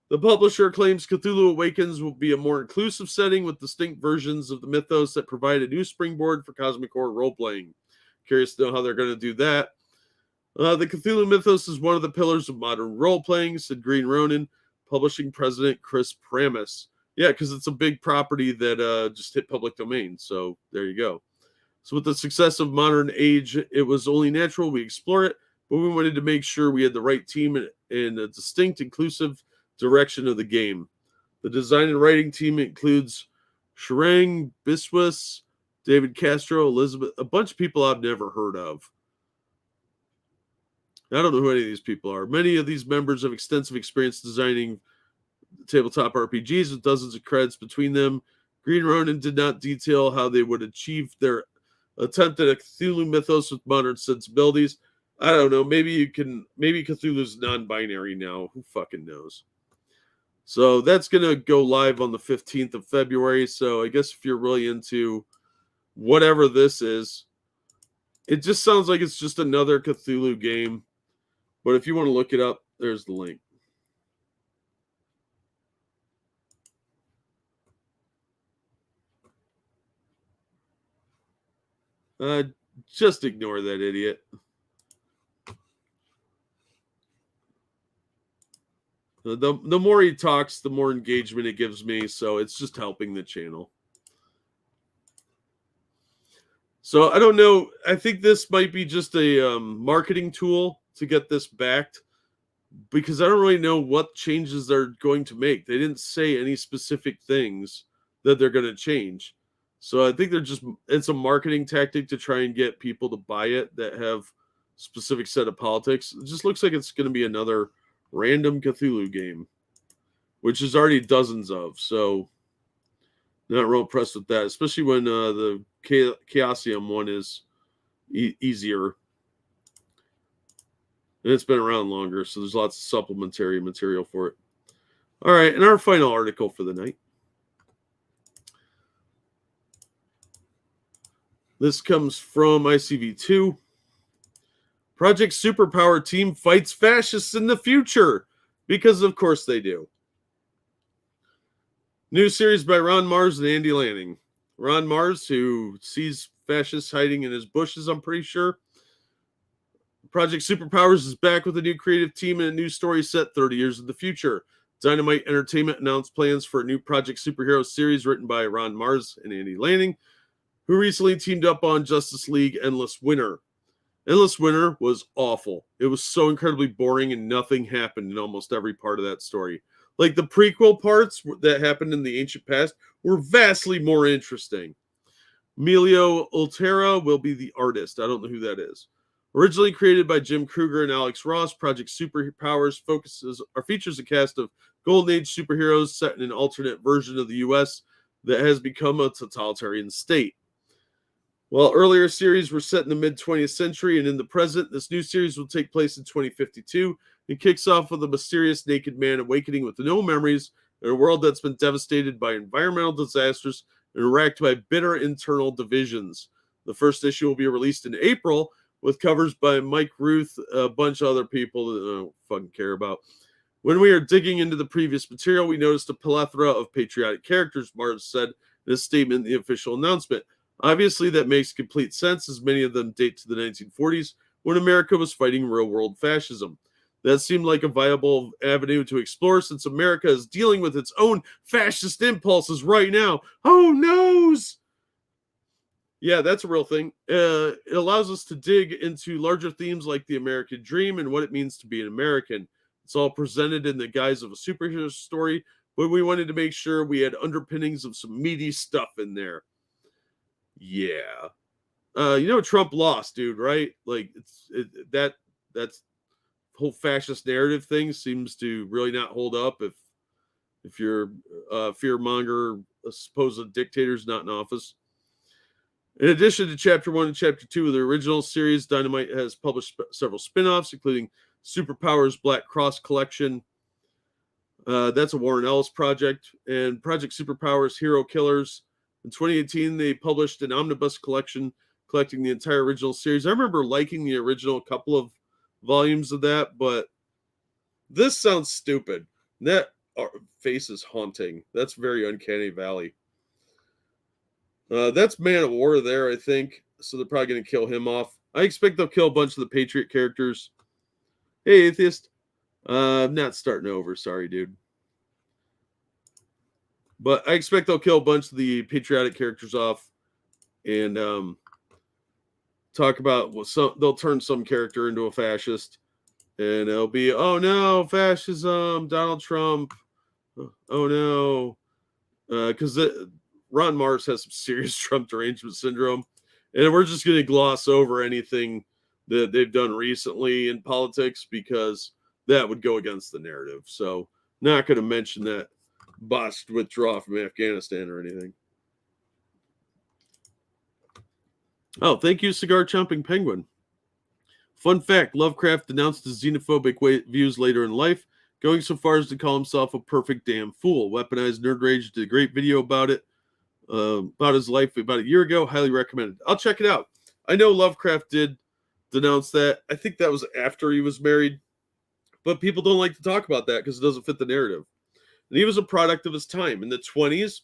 The publisher claims Cthulhu Awakens will be a more inclusive setting with distinct versions of the mythos that provide a new springboard for cosmic horror role-playing. Curious to know how they're going to do that. The Cthulhu mythos is one of the pillars of modern role-playing, said Green Ronin, publishing president Chris Pramis. Yeah, because it's a big property that just hit public domain, so there you go. So with the success of Modern Age, it was only natural we explore it, but we wanted to make sure we had the right team and a distinct, inclusive direction of the game. The design and writing team includes Sharang Biswas, David Castro, Elizabeth, a bunch of people I've never heard of. I don't know who any of these people are. Many of these members have extensive experience designing tabletop RPGs with dozens of credits between them. Green Ronin did not detail how they would achieve their attempt at a Cthulhu mythos with modern sensibilities. I don't know. Maybe Cthulhu's non-binary now. Who fucking knows? So that's going to go live on the 15th of February. So I guess if you're really into whatever this is, it just sounds like it's just another Cthulhu game. But if you want to look it up, there's the link. Just ignore that idiot. The more he talks, the more engagement it gives me. So it's just helping the channel. So I don't know. I think this might be just a marketing tool to get this backed, because I don't really know what changes they're going to make. They didn't say any specific things that they're going to change. So I think it's a marketing tactic to try and get people to buy it that have specific set of politics. It just looks like it's going to be another random Cthulhu game, which is already dozens of. So not real impressed with that, especially when the Chaosium one is easier. And it's been around longer, so there's lots of supplementary material for it. All right, and our final article for the night. This comes from ICV2. Project Superpower team fights fascists in the future, because of course they do. New series by Ron Mars and Andy Lanning. Ron Mars, who sees fascists hiding in his bushes, I'm pretty sure. Project Superpowers is back with a new creative team and a new story set 30 years in the future. Dynamite Entertainment announced plans for a new Project Superhero series written by Ron Mars and Andy Lanning, who recently teamed up on Justice League Endless Winter. Endless Winter was awful. It was so incredibly boring and nothing happened in almost every part of that story. Like the prequel parts that happened in the ancient past were vastly more interesting. Emilio Ultera will be the artist. I don't know who that is. Originally created by Jim Kruger and Alex Ross, Project Superpowers features a cast of Golden Age superheroes set in an alternate version of the U.S. that has become a totalitarian state. While earlier series were set in the mid-20th century and in the present, this new series will take place in 2052 and kicks off with a mysterious naked man awakening with no memories in a world that's been devastated by environmental disasters and racked by bitter internal divisions. The first issue will be released in April with covers by Mike Ruth, a bunch of other people that I don't fucking care about. When we are digging into the previous material, we noticed a plethora of patriotic characters, Mars said in a statement in the official announcement. Obviously, that makes complete sense, as many of them date to the 1940s, when America was fighting real-world fascism. That seemed like a viable avenue to explore, since America is dealing with its own fascist impulses right now. Oh, noes! Yeah, that's a real thing. It allows us to dig into larger themes like the American dream and what it means to be an American. It's all presented in the guise of a superhero story, but we wanted to make sure we had underpinnings of some meaty stuff in there. Yeah. Trump lost, dude, right? Like that's whole fascist narrative thing seems to really not hold up if you're a fearmonger, a supposed dictator's not in office. In addition to Chapter 1 and Chapter 2 of the original series, Dynamite has published several spin-offs, including Superpowers Black Cross Collection. That's a Warren Ellis project. And Project Superpowers Hero Killers. In 2018, they published an omnibus collection collecting the entire original series. I remember liking the original couple of volumes of that, but this sounds stupid. That face is haunting. That's very Uncanny Valley. That's Man of War there, I think. So they're probably going to kill him off. I expect they'll kill a bunch of the Patriot characters. Hey, Atheist. I'm not starting over. Sorry, dude. But I expect they'll kill a bunch of the patriotic characters off and talk about they'll turn some character into a fascist. And it'll be, oh no, fascism, Donald Trump. Oh no. Because Ron Mars has some serious Trump derangement syndrome. And we're just going to gloss over anything that they've done recently in politics because that would go against the narrative. So, not going to mention that botched withdrawal from Afghanistan or anything. Oh, thank you, Cigar Chomping Penguin. Fun fact, Lovecraft denounced his xenophobic views later in life, going so far as to call himself a perfect damn fool. Weaponized Nerd Rage did a great video about it. About his life about a year ago. Highly recommended. I'll check it out. I know Lovecraft did denounce that. I think that was after he was married, but people don't like to talk about that because it doesn't fit the narrative. And he was a product of his time. In the 20s,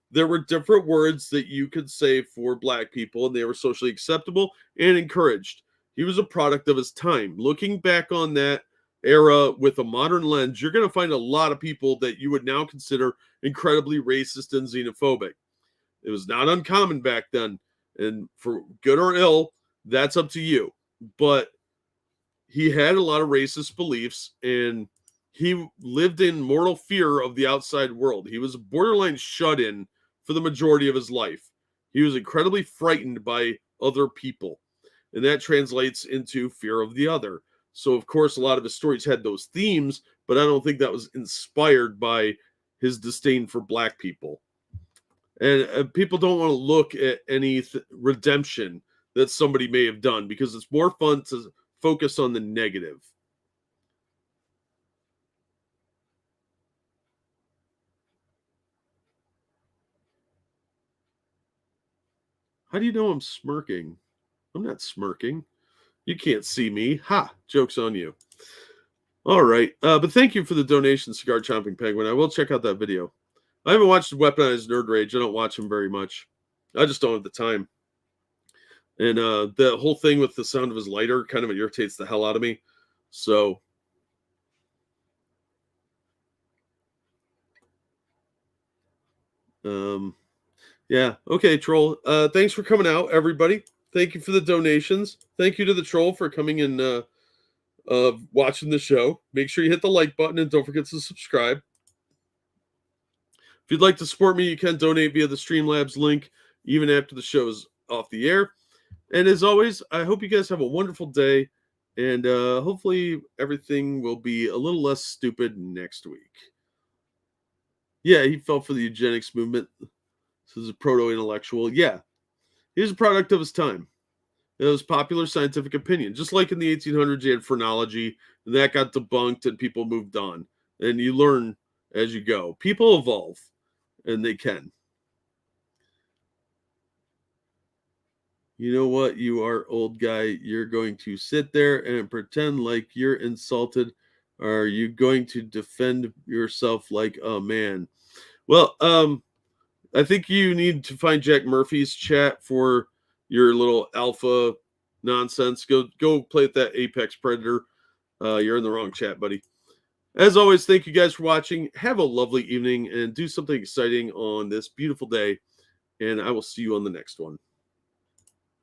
there were different words that you could say for black people, and they were socially acceptable and encouraged. He was a product of his time. Looking back on that era with a modern lens, you're going to find a lot of people that you would now consider incredibly racist and xenophobic. It was not uncommon back then. And for good or ill, that's up to you. But he had a lot of racist beliefs, and he lived in mortal fear of the outside world. He was borderline shut-in for the majority of his life. He was incredibly frightened by other people, and that translates into fear of the other. So, of course, a lot of his stories had those themes, but I don't think that was inspired by his disdain for black people. And people don't want to look at any redemption that somebody may have done because it's more fun to focus on the negative. How do you know I'm smirking? I'm not smirking. You can't see me. Ha! Joke's on you. All right. But thank you for the donation, Cigar Chomping Penguin. I will check out that video. I haven't watched Weaponized Nerd Rage. I don't watch him very much. I just don't have the time. And the whole thing with the sound of his lighter kind of irritates the hell out of me. So, yeah. Okay, Troll. Thanks for coming out, everybody. Thank you for the donations. Thank you to the Troll for coming and watching the show. Make sure you hit the like button and don't forget to subscribe. If you'd like to support me, you can donate via the Streamlabs link even after the show is off the air. And as always, I hope you guys have a wonderful day, and hopefully everything will be a little less stupid next week. Yeah, he fell for the eugenics movement. This is a proto-intellectual. Yeah, he was a product of his time. It was popular scientific opinion. Just like in the 1800s, you had phrenology, and that got debunked, and people moved on. And you learn as you go. People evolve, and they can. You know what? You are old guy. You're going to sit there and pretend like you're insulted. Are you going to defend yourself like a man? Well, I think you need to find Jack Murphy's chat for your little alpha nonsense. Go play with that Apex Predator. You're in the wrong chat, buddy. As always, thank you guys for watching. Have a lovely evening and do something exciting on this beautiful day. And I will see you on the next one.